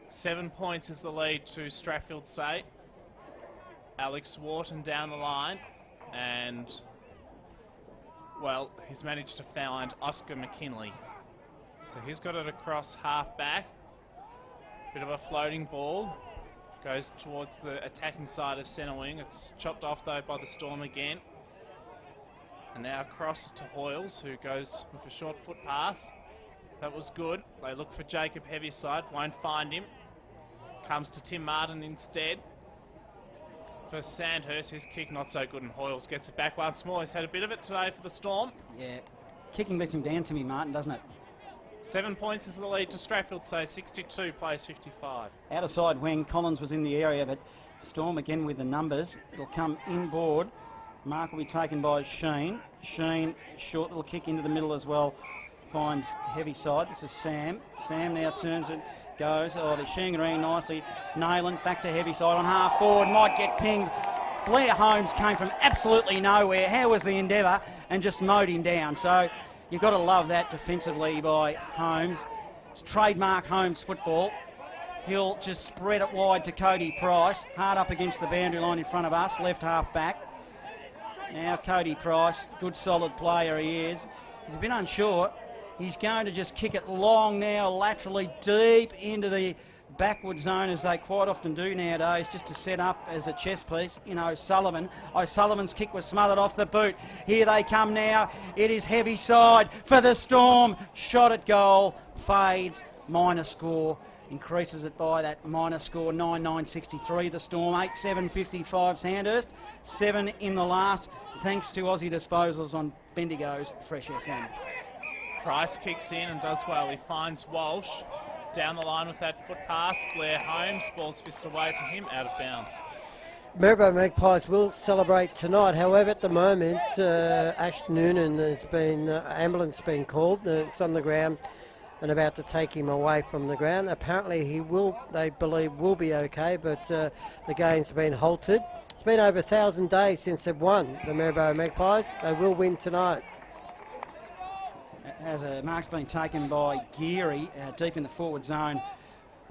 7 points is the lead to Stratfield-Say. Alex Wharton down the line, and, well, he's managed to find Oscar McKinley. So he's got it across half back. Bit of a floating ball. Goes towards the attacking side of centre wing. It's chopped off though by the Storm again. And now across to Hoyles, who goes with a short foot pass. That was good. They look for Jacob Heavyside. Won't find him. Comes to Tim Martin instead. For Sandhurst, his kick not so good, and Hoyles gets it back once more. He's had a bit of it today for the Storm. Yeah, kicking lets him down, Timmy Martin, doesn't it? 7 points is the lead to Stratfield-Say. 62 plays 55. Outer side wing, Collins was in the area, but Storm again with the numbers. It'll come inboard. Mark will be taken by Sheen. Sheen, short little kick into the middle as well. Finds Heavyside. This is Sam. Sam now turns and goes. Oh, they're shooting around nicely. Nayland back to Heavyside on half forward. Might get pinged. Blair Holmes came from absolutely nowhere. How was the endeavour? And just mowed him down. So you've got to love that defensively by Holmes. It's trademark Holmes football. He'll just spread it wide to Cody Price. Hard up against the boundary line in front of us. Left half back. Now Cody Price. Good solid player he is. He's a bit unsure. He's going to just kick it long now, laterally deep into the backward zone, as they quite often do nowadays, just to set up as a chess piece in O'Sullivan. O'Sullivan's kick was smothered off the boot. Here they come now. It is Heavyside for the Storm. Shot at goal. Fades. Minor score. Increases it by that minor score. 9-9-63 the Storm. 8-7-55 Sandhurst. 7 in the last. Thanks to Aussie Disposals on Bendigo's Fresh FM. Price kicks in and does well. He finds Walsh down the line with that foot pass. Blair Holmes, ball's fisted away from him, out of bounds. Maryborough Magpies will celebrate tonight. However, at the moment, Ash Noonan has been, ambulance been called. It's on the ground and about to take him away from the ground. Apparently he will, they believe, will be okay, but the game's been halted. It's been over 1,000 days since they've won, the Maryborough Magpies. They will win tonight. As a mark's been taken by Geary deep in the forward zone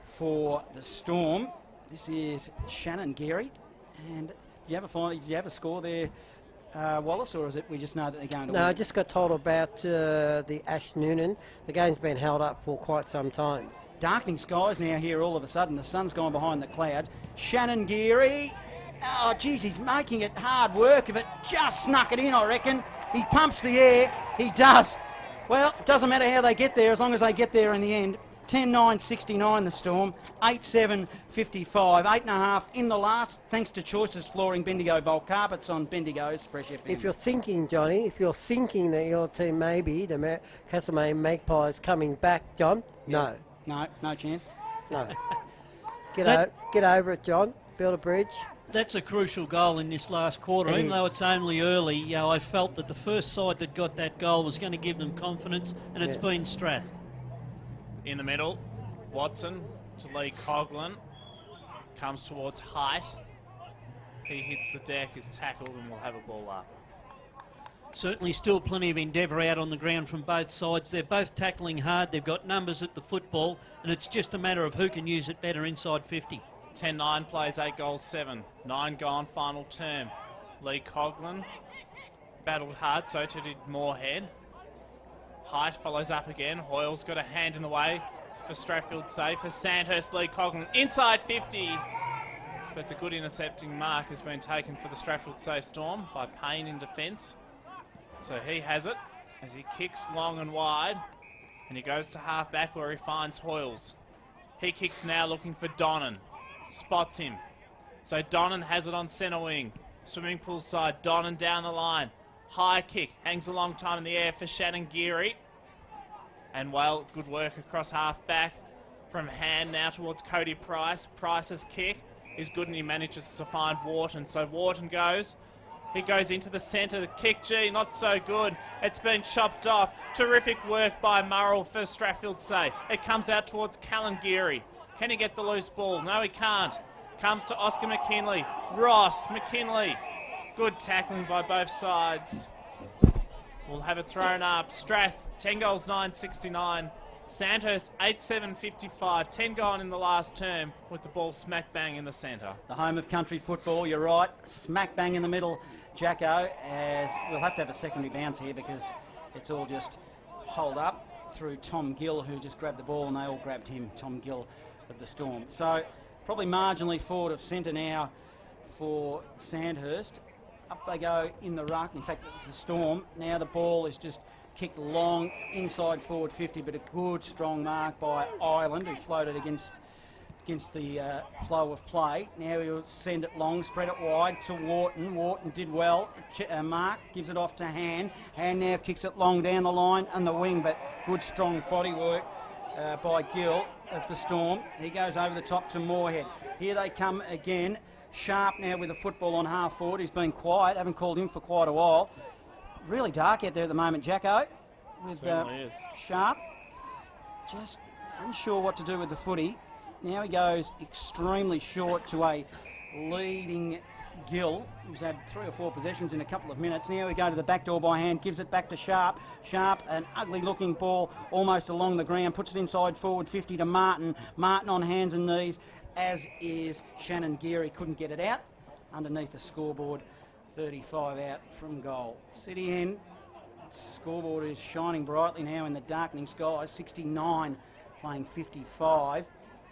for the Storm. This is Shannon Geary. And do you have a score there, Wallace, or is it we just know that they're going to win? No, I just got told about the Ash Noonan. The game's been held up for quite some time. Darkening skies now here all of a sudden. The sun's gone behind the clouds. Shannon Geary. Oh, geez, he's making it hard work of it. Just snuck it in, I reckon. He pumps the air. He does. Well, it doesn't matter how they get there as long as they get there in the end. 10-9-69 the Storm, 8-7-55, 8.5 in the last, thanks to Choices Flooring, Bendigo Bowl Carpets on Bendigo's Fresh FM. If you're thinking, Johnny, if you're thinking that your team may be the Castlemaine Magpies coming back, John, no. No chance. No. Get over it, John. Build a bridge. That's a crucial goal in this last quarter. It Even though is. it's only early, I felt that the first side that got that goal was going to give them confidence, and it's Yes. been Strath. In the middle, Watson to Lee Coughlin. Comes towards Height. He hits the deck, is tackled, and will have a ball up. Certainly still plenty of endeavour out on the ground from both sides. They're both tackling hard. They've got numbers at the football, and it's just a matter of who can use it better inside 50. 10-9 plays 8 goals 7. 9 gone, final term. Lee Coughlin battled hard, so too did Moorhead. Height follows up again. Hoyle's got a hand in the way for STRATHFIELDSAYE for Sandhurst. Lee Coughlin inside 50. But the good intercepting mark has been taken for the STRATHFIELDSAYE Storm by Payne in defence. So he has it as he kicks long and wide. And he goes to half back where he finds Hoyles. He kicks now looking for Donnan. Spots him. So Donnan has it on centre wing. Swimming pool side. Donnan down the line. High kick. Hangs a long time in the air for Shannon Geary. And well, good work across half back from Hand now towards Cody Price. Price's kick is good and he manages to find Wharton. So Wharton goes. He goes into the centre. The kick, not so good. It's been chopped off. Terrific work by Murrell for STRATHFIELDSAYE. It comes out towards Callan Geary. Can he get the loose ball? No, he can't. Comes to Oscar McKinley. Ross, McKinley. Good tackling by both sides. We'll have it thrown up. Strath, 10 goals, 9.69. Sandhurst, 8-7-55. 10 gone in the last term with the ball smack bang in the centre. The home of country football, you're right. Smack bang in the middle, Jacko, as we'll have to have a secondary bounce here because it's all just holed up through Tom Gill, who just grabbed the ball and they all grabbed him, Tom Gill of the Storm. So probably marginally forward of centre now for Sandhurst. Up they go in the ruck. In fact, it's the Storm. Now the ball is just kicked long inside forward 50, but a good strong mark by Ireland, who floated against the flow of play. Now he'll send it long, spread it wide to Wharton. Wharton did well. Mark gives it off to Hand. Hand now kicks it long down the line and the wing, but good strong body work by Gill of the Storm. He goes over the top to Moorhead. Here they come again. Sharp now with the football on half forward. He's been quiet. Haven't called him for quite a while. Really dark out there at the moment, Jacko. With Certainly is. Sharp. Just unsure what to do with the footy. Now he goes extremely short to a leading Gill, who's had 3 or 4 possessions in a couple of minutes. Now we go to the back door by Hand, gives it back to Sharp. Sharp, an ugly looking ball almost along the ground, puts it inside forward 50 to Martin. Martin on hands and knees, as is Shannon Geary. Couldn't get it out. Underneath the scoreboard, 35 out from goal. City end, scoreboard is shining brightly now in the darkening skies. 69 playing 55.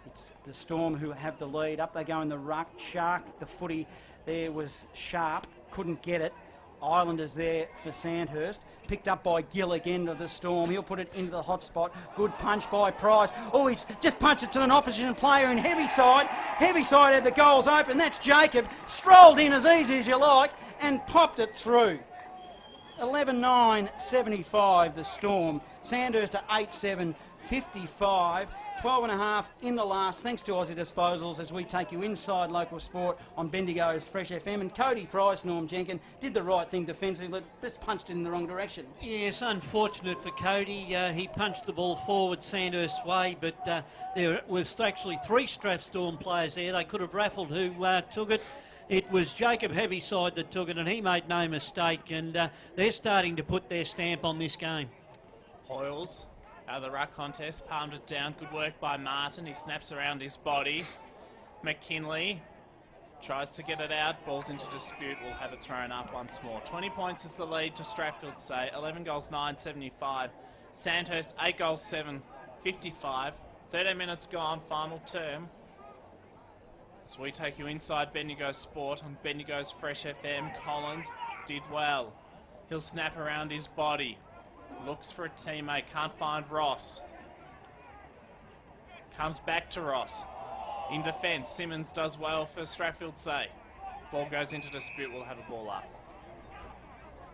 It's the Storm who have the lead. Up they go in the ruck. Shark, the footy there was Sharp. Couldn't get it. Islanders there for Sandhurst. Picked up by Gill again of the Storm. He'll put it into the hot spot. Good punch by Price. Oh, he's just punched it to an opposition player in Heavyside. Heavyside had the goals open. That's Jacob. Strolled in as easy as you like and popped it through. 11-9-75 the Storm. Sandhurst at 8-7-55. 12.5 in the last, thanks to Aussie Disposals, as we take you inside local sport on Bendigo's Fresh FM. And Cody Price, Norm Jenkin, did the right thing defensively, just punched it in the wrong direction. Yes, unfortunate for Cody. He punched the ball forward Sandhurst's way, but there was actually 3 Strathstorm players there. They could have raffled who took it. It was Jacob Heavyside that took it, and he made no mistake, and they're starting to put their stamp on this game. Hoyles out of the ruck contest, palmed it down. Good work by Martin. He snaps around his body. McKinley tries to get it out. Ball's into dispute. We'll have it thrown up once more. 20 points is the lead to Stratfieldsay. 11 goals, 9-75. Sandhurst, 8 goals, 7-55. 13 minutes gone, final term. So we take you inside Bendigo Sport on Bendigo's Fresh FM. Collins did well. He'll snap around his body. Looks for a teammate, can't find Ross. Comes back to Ross. In defence, Simmons does well for Stratfieldsay. Ball goes into dispute, we'll have a ball up.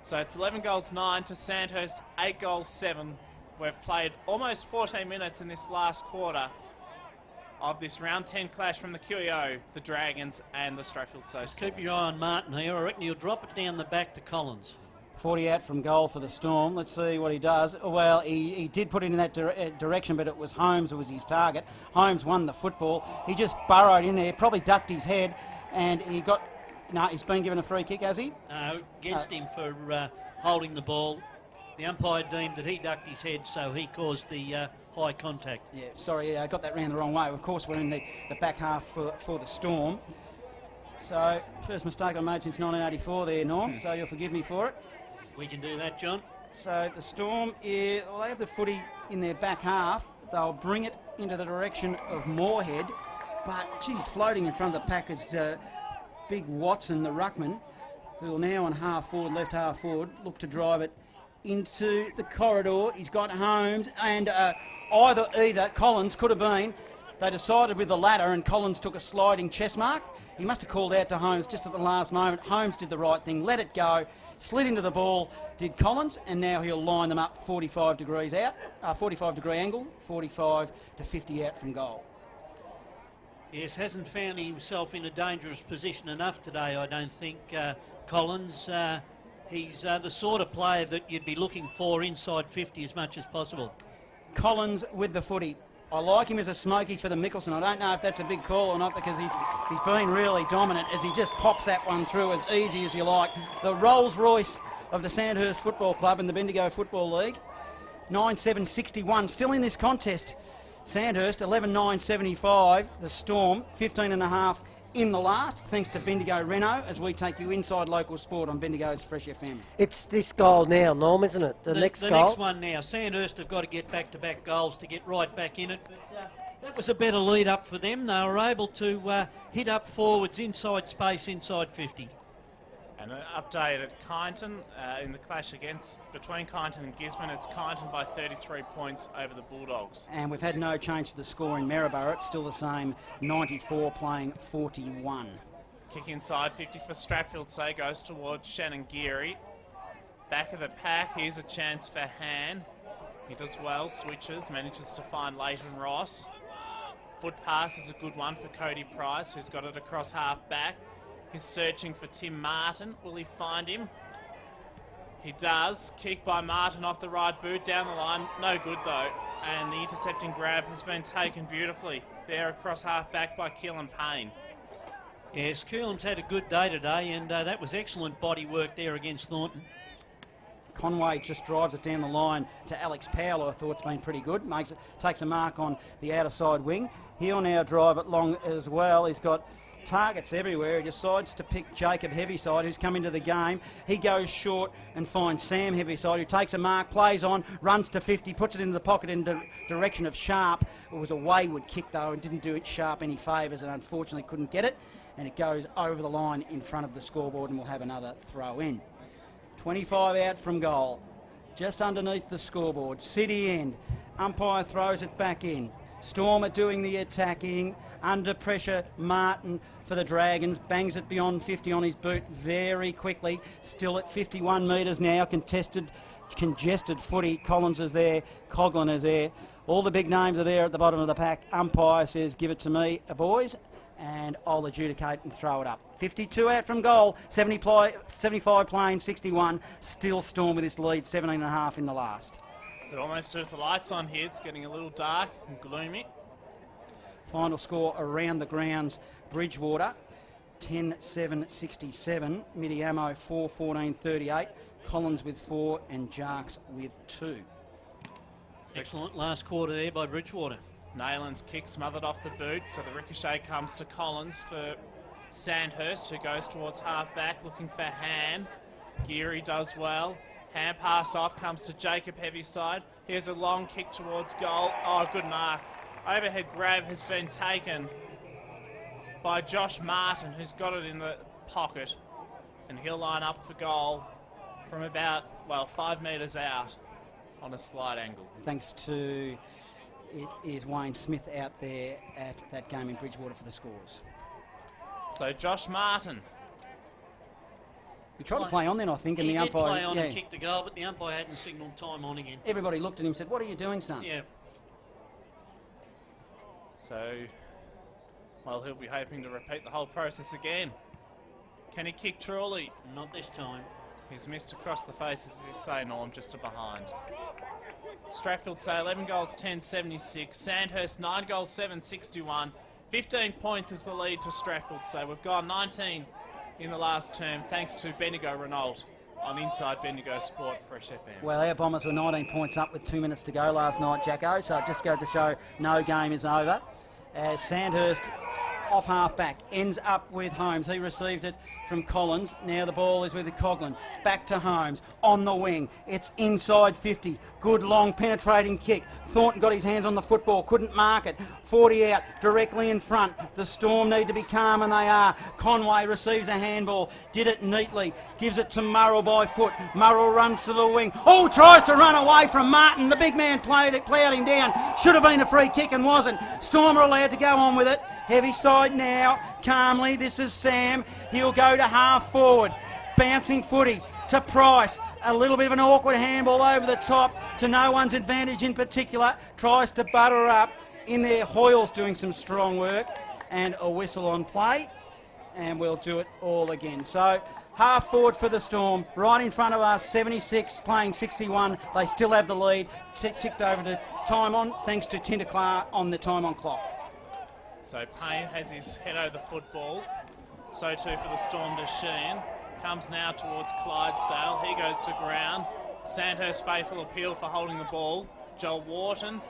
So it's 11 goals 9 to Sandhurst, 8 goals 7. We've played almost 14 minutes in this last quarter of this round 10 clash from the QEO, the Dragons and the Stratfieldsay. Keep your eye on Martin here. I reckon he'll drop it down the back to Collins. 40 out from goal for the Storm. Let's see what he does. Well, he did put it in that direction, but it was Holmes who was his target. Holmes won the football. He just burrowed in there, probably ducked his head, and he got... No, he's been given a free kick, has he? No, against him for holding the ball. The umpire deemed that he ducked his head, so he caused the high contact. Yeah, sorry, I got that round the wrong way. Of course, we're in the back half for the Storm. So, first mistake I made since 1984 there, Norm, so you'll forgive me for it. We can do that, John. So the Storm, they have the footy in their back half. They'll bring it into the direction of Moorhead. But, geez, floating in front of the pack is big Watson, the ruckman, who will now on half forward, left half forward, look to drive it into the corridor. He's got Holmes and either Collins could have been. They decided with the latter, and Collins took a sliding chest mark. He must have called out to Holmes just at the last moment. Holmes did the right thing, let it go, slid into the ball, did Collins, and now he'll line them up 45 degrees out, 45 degree angle, 45 to 50 out from goal. Yes, hasn't found himself in a dangerous position enough today, I don't think, Collins. He's the sort of player that you'd be looking for inside 50 as much as possible. Collins with the footy. I like him as a smoky for the Mickelson. I don't know if that's a big call or not, because he's been really dominant as he just pops that one through as easy as you like. The Rolls Royce of the Sandhurst Football Club in the Bendigo Football League. 9-7-61, still in this contest. Sandhurst 11-9-75. The Storm 15.5 in the last, thanks to Bendigo Renault, as we take you inside local sport on Bendigo's Fresh FM. It's this goal now, Norm, isn't it? The next goal. The next one now. Sandhurst have got to get back-to-back goals to get right back in it. But that was a better lead-up for them. They were able to hit up forwards inside space, inside 50. And an update at Kyneton in the clash between Kyneton and Gisborne. It's Kyneton by 33 points over the Bulldogs. And we've had no change to the score in Maryborough. It's still the same, 94 playing 41. Kick inside, 50 for Stratfieldsay, goes towards Shannon Geary. Back of the pack, here's a chance for Han. He does well, switches, manages to find Leighton Ross. Foot pass is a good one for Cody Price, who's got it across half back. He's searching for Tim Martin. Will he find him? He does. Kick by Martin off the right boot, down the line. No good though. And the intercepting grab has been taken beautifully there across half back by Keelan Payne. Yes, Keelan's had a good day today, and that was excellent body work there against Thornton. Conway just drives it down the line to Alex Powell, who I thought's been pretty good. Takes a mark on the outer side wing. He'll now drive it long as well. He's got targets everywhere. He decides to pick Jacob Heavyside, who's come into the game. He goes short and finds Sam Heavyside, who takes a mark, plays on, runs to 50, puts it into the pocket in the direction of Sharp. It was a wayward kick though, and didn't do Sharp any favours, and unfortunately couldn't get it. And it goes over the line in front of the scoreboard, and we'll have another throw in. 25 out from goal, just underneath the scoreboard. City end. Umpire throws it back in. Storm are doing the attacking. Under pressure, Martin for the Dragons. Bangs it beyond 50 on his boot very quickly. Still at 51 metres now. Congested footy. Collins is there. Coughlin is there. All the big names are there at the bottom of the pack. Umpire says, give it to me, boys, and I'll adjudicate and throw it up. 52 out from goal. 75 playing, 61. Still Storm with this lead, 17.5 in the last. They're almost due for lights on here. It's getting a little dark and gloomy. Final score around the grounds, Bridgewater 10-7-67, Midiamo 4-14-38, Collins with 4 and Jarks with 2. Excellent last quarter there by Bridgewater. Nayland's kick smothered off the boot, so the ricochet comes to Collins for Sandhurst, who goes towards half-back looking for Han. Geary does well. Hand pass off, comes to Jacob Heavyside. Here's a long kick towards goal. Oh, good mark. Overhead grab has been taken by Josh Martin, who's got it in the pocket, and he'll line up for goal from about, 5 metres out on a slight angle. Thanks to, it is Wayne Smith out there at that game in Bridgewater for the scores. So Josh Martin. He tried to play on then, I think, and the umpire... He did play on and kick the goal, but the umpire hadn't signalled time on again. Everybody looked at him and said, what are you doing, son? Yeah. So, he'll be hoping to repeat the whole process again. Can he kick truly? Not this time. He's missed across the face, as you say, Norm, just a behind. Stratfieldsaye 11 goals, 10-76. Sandhurst 9 goals, 7-61. 15 points is the lead to Stratfieldsaye. We've gone 19 in the last term, thanks to Bendigo Renault on Inside Bendigo Sport Fresh FM. Well, our Bombers were 19 points up with 2 minutes to go last night, Jacko, so it just goes to show no game is over. As Sandhurst off half-back, ends up with Holmes. He received it from Collins. Now the ball is with the Coughlin. Back to Holmes, on the wing. It's inside 50. Good long penetrating kick. Thornton got his hands on the football, couldn't mark it. 40 out, directly in front. The Storm need to be calm, and they are. Conway receives a handball, did it neatly, gives it to Murrell by foot. Murrell runs to the wing. Oh, tries to run away from Martin. The big man plowed him down. Should have been a free kick and wasn't. Storm are allowed to go on with it. Heavy side now, calmly. This is Sam. He'll go to half forward. Bouncing footy to Price. A little bit of an awkward handball over the top to no one's advantage in particular. Tries to butter up. In there, Hoyle's doing some strong work. And a whistle on play. And we'll do it all again. So, half forward for the Storm. Right in front of us, 76 playing 61. They still have the lead. Ticked over to time on, thanks to Tinderclar on the time on clock. So Payne has his head over the football. So too for the Storm to Sheen. Comes now towards Clydesdale. He goes to ground. Sandhurst faithful appeal for holding the ball. Joel Wharton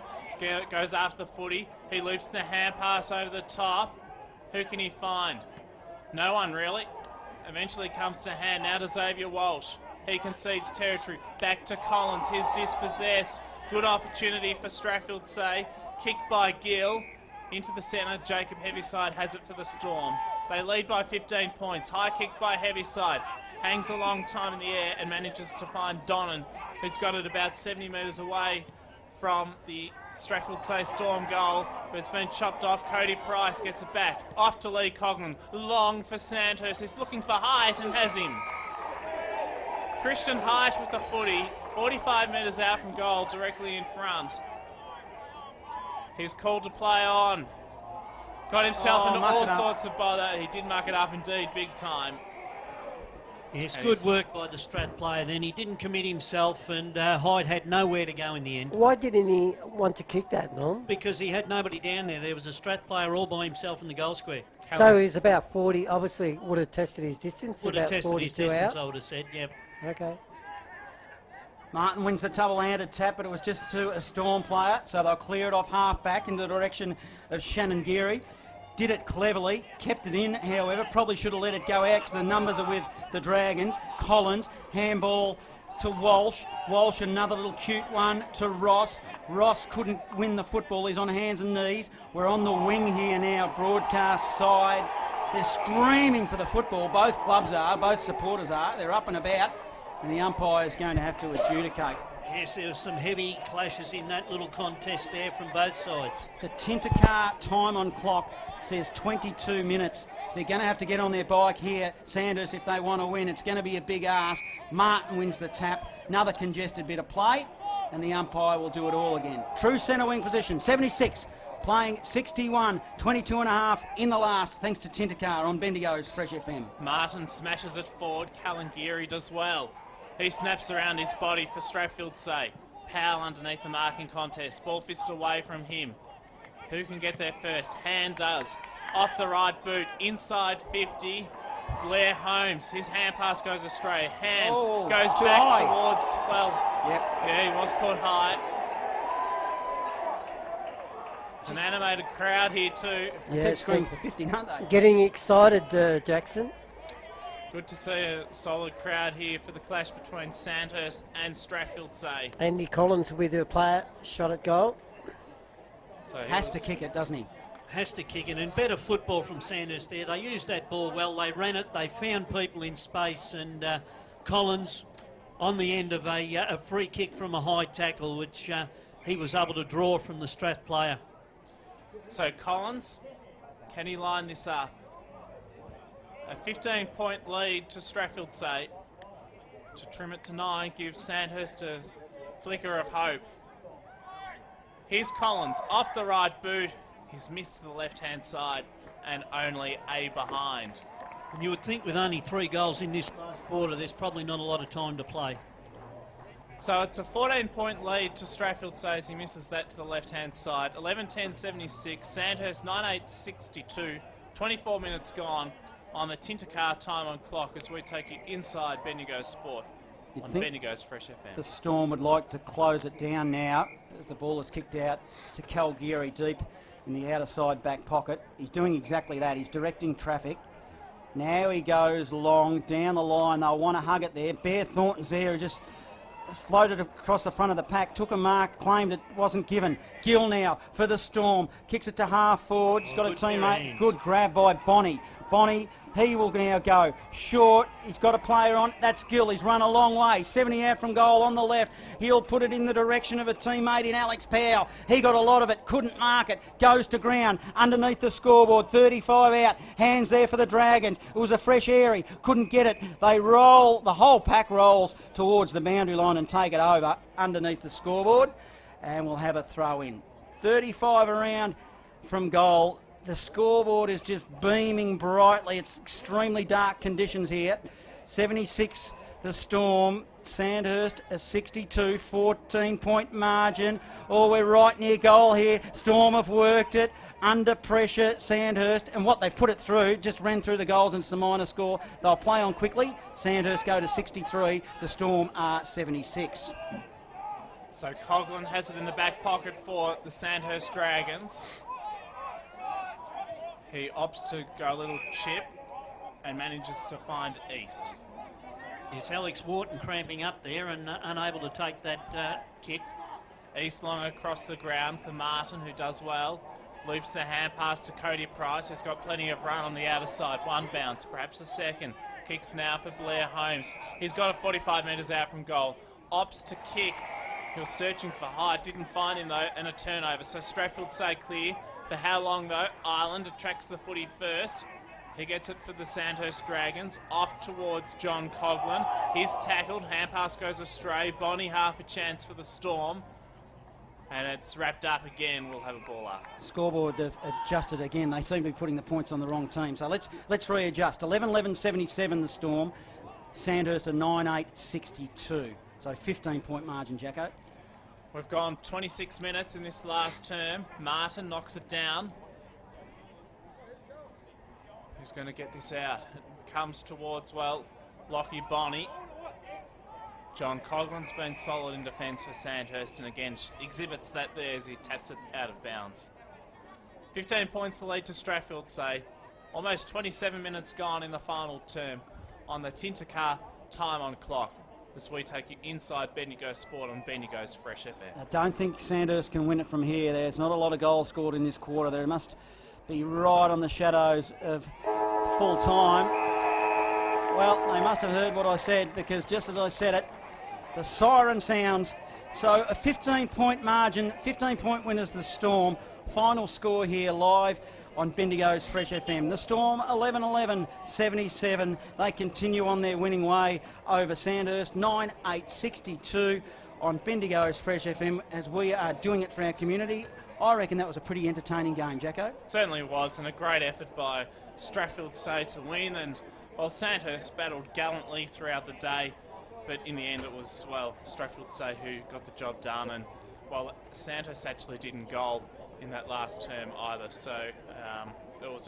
goes after the footy. He loops the hand pass over the top. Who can he find? No one really. Eventually comes to hand. Now to Xavier Walsh. He concedes territory. Back to Collins. He's dispossessed. Good opportunity for Stratfieldsaye. Kick by Gill. Into the centre, Jacob Heavyside has it for the Storm. They lead by 15 points. High kick by Heavyside. Hangs a long time in the air and manages to find Donnan, who's got it about 70 metres away from the Stratfieldsaye Storm goal, but it's been chopped off. Cody Price gets it back. Off to Lee Coughlin. Long for Sandhurst. He's looking for Height and has him. Christian Height with the footy. 45 metres out from goal, directly in front. He's called to play on. Got himself into all sorts of bother. He did muck it up indeed, big time. Yes, and good work by the Strat player then. He didn't commit himself, and Hyde had nowhere to go in the end. Why didn't he want to kick that, Norm? Because he had nobody down there. There was a Strat player all by himself in the goal square. So he's about 40, obviously would have tested his distance, would about have tested 42 his distance, out. I would have said, yep. Okay. Martin wins the double-handed tap, but it was just to a Storm player, so they'll clear it off half-back in the direction of Shannon Geary. Did it cleverly, kept it in, however, probably should have let it go out because the numbers are with the Dragons. Collins, handball to Walsh. Walsh, another little cute one to Ross. Ross couldn't win the football, he's on hands and knees. We're on the wing here now, broadcast side. They're screaming for the football, both clubs are, both supporters are, they're up and about. And the umpire is going to have to adjudicate. Yes, there were some heavy clashes in that little contest there from both sides. The Tintercar time on clock says 22 minutes. They're going to have to get on their bike here, Sandhurst, if they want to win. It's going to be a big ask. Martin wins the tap. Another congested bit of play, and the umpire will do it all again. True centre wing position, 76, playing 61, 22 and a half in the last, thanks to Tintercar on Bendigo's Fresh FM. Martin smashes it forward. Calangiri does well. He snaps around his body for Stratthfieldsay. Powell underneath the marking contest. Ball fisted away from him. Who can get there first? Hand does. Off the right boot. Inside 50. Blair Holmes. His hand pass goes astray. Hand goes too back high. towards, well, Yep. yeah, he was caught high. It's an animated crowd here too. They keep screaming for 50, don't they? Getting excited, Jackson. Good to see a solid crowd here for the clash between Sandhurst and Stratthfieldsay. Andy Collins with a player shot at goal. So he Has to was- kick it, doesn't he? Has to kick it, and better football from Sandhurst there. They used that ball well, they ran it, they found people in space, and Collins on the end of a free kick from a high tackle, which he was able to draw from the Strath player. So Collins, can he line this up? A 15-point lead to Stratthfieldsay. To trim it to 9 gives Sandhurst a flicker of hope. Here's Collins off the right boot. He's missed to the left-hand side and only a behind. And you would think with only 3 goals in this last quarter, there's probably not a lot of time to play. So it's a 14-point lead to Stratthfieldsay as he misses that to the left-hand side. 11-10-76, Sandhurst 9-8-62, 24 minutes gone on the Tintercar time on clock as we take you inside Bendigo Sport You'd on think Bendigo's Fresh FM. the Storm would like to close it down now as the ball is kicked out to Calgary deep in the outer side back pocket. He's doing exactly that. He's directing traffic. Now he goes long down the line. They'll want to hug it there. Bear Thornton's there, who just floated across the front of the pack, took a mark, claimed it wasn't given. Gill now for the Storm, kicks it to half forward. He's got a good pair of teammate. hands. Good grab by Bonnie. Bonnie, he will now go short. He's got a player on. That's Gill. He's run a long way. 70 out from goal on the left. He'll put it in the direction of a teammate in Alex Powell. He got a lot of it. Couldn't mark it. Goes to ground underneath the scoreboard. 35 out. Hands there for the Dragons. It was a fresh airy. Couldn't get it. They roll. The whole pack rolls towards the boundary line and take it over underneath the scoreboard. And we'll have a throw in. 35 around from goal. The scoreboard is just beaming brightly. It's extremely dark conditions here. 76, the Storm. Sandhurst, a 62, 14-point margin. Oh, we're right near goal here. Storm have worked it. Under pressure, Sandhurst. And what they've put it through, just ran through the goals and some minor score. They'll play on quickly. Sandhurst go to 63. The Storm are 76. So Coughlin has it in the back pocket for the Sandhurst Dragons. He opts to go a little chip and manages to find East. Yes, Alex Wharton cramping up there and unable to take that kick. East long across the ground for Martin, who does well. Loops the hand pass to Cody Price, who's got plenty of run on the outer side. One bounce, perhaps a second. Kicks now for Blair Holmes. He's got it 45 metres out from goal. Opts to kick. He was searching for height, didn't find him though, and a turnover. So Stratthfieldsay clear. For how long though? Ireland attracts the footy first. He gets it for the Sandhurst Dragons. Off towards John Coughlin. He's tackled. Hand pass goes astray. Bonnie half a chance for the Storm. And it's wrapped up again. We'll have a ball up. Scoreboard, they've adjusted again. They seem to be putting the points on the wrong team. So let's readjust. 11-11-77 the Storm. Sandhurst a 9-8-62. So 15-point margin, Jacko. We've gone 26 minutes in this last term. Martin knocks it down. Who's going to get this out? It comes towards, well, Lockie Bonnie. John Coughlin's been solid in defence for Sandhurst and again exhibits that there as he taps it out of bounds. 15 points the lead to Stratthfieldsay. Almost 27 minutes gone in the final term on the Tintercar time on clock as we take you inside Bendigo Sport on Bendigo's Fresh FM. I don't think Sandhurst can win it from here. There's not a lot of goals scored in this quarter. There must be right on the shadows of full time. Well, they must have heard what I said because just as I said it, the siren sounds So a 15-point margin, 15-point winners the Storm. Final score here live on Bendigo's Fresh FM. The Storm 11-11-77. They continue on their winning way over Sandhurst 9-8-62 on Bendigo's Fresh FM as we are doing it for our community. I reckon that was a pretty entertaining game, Jacko. Certainly was, and a great effort by Stratthfieldsay to win. And while Sandhurst battled gallantly throughout the day, but in the end it was, well, Stratthfieldsay who got the job done. And while Sandhurst actually didn't goal in that last term either, so it was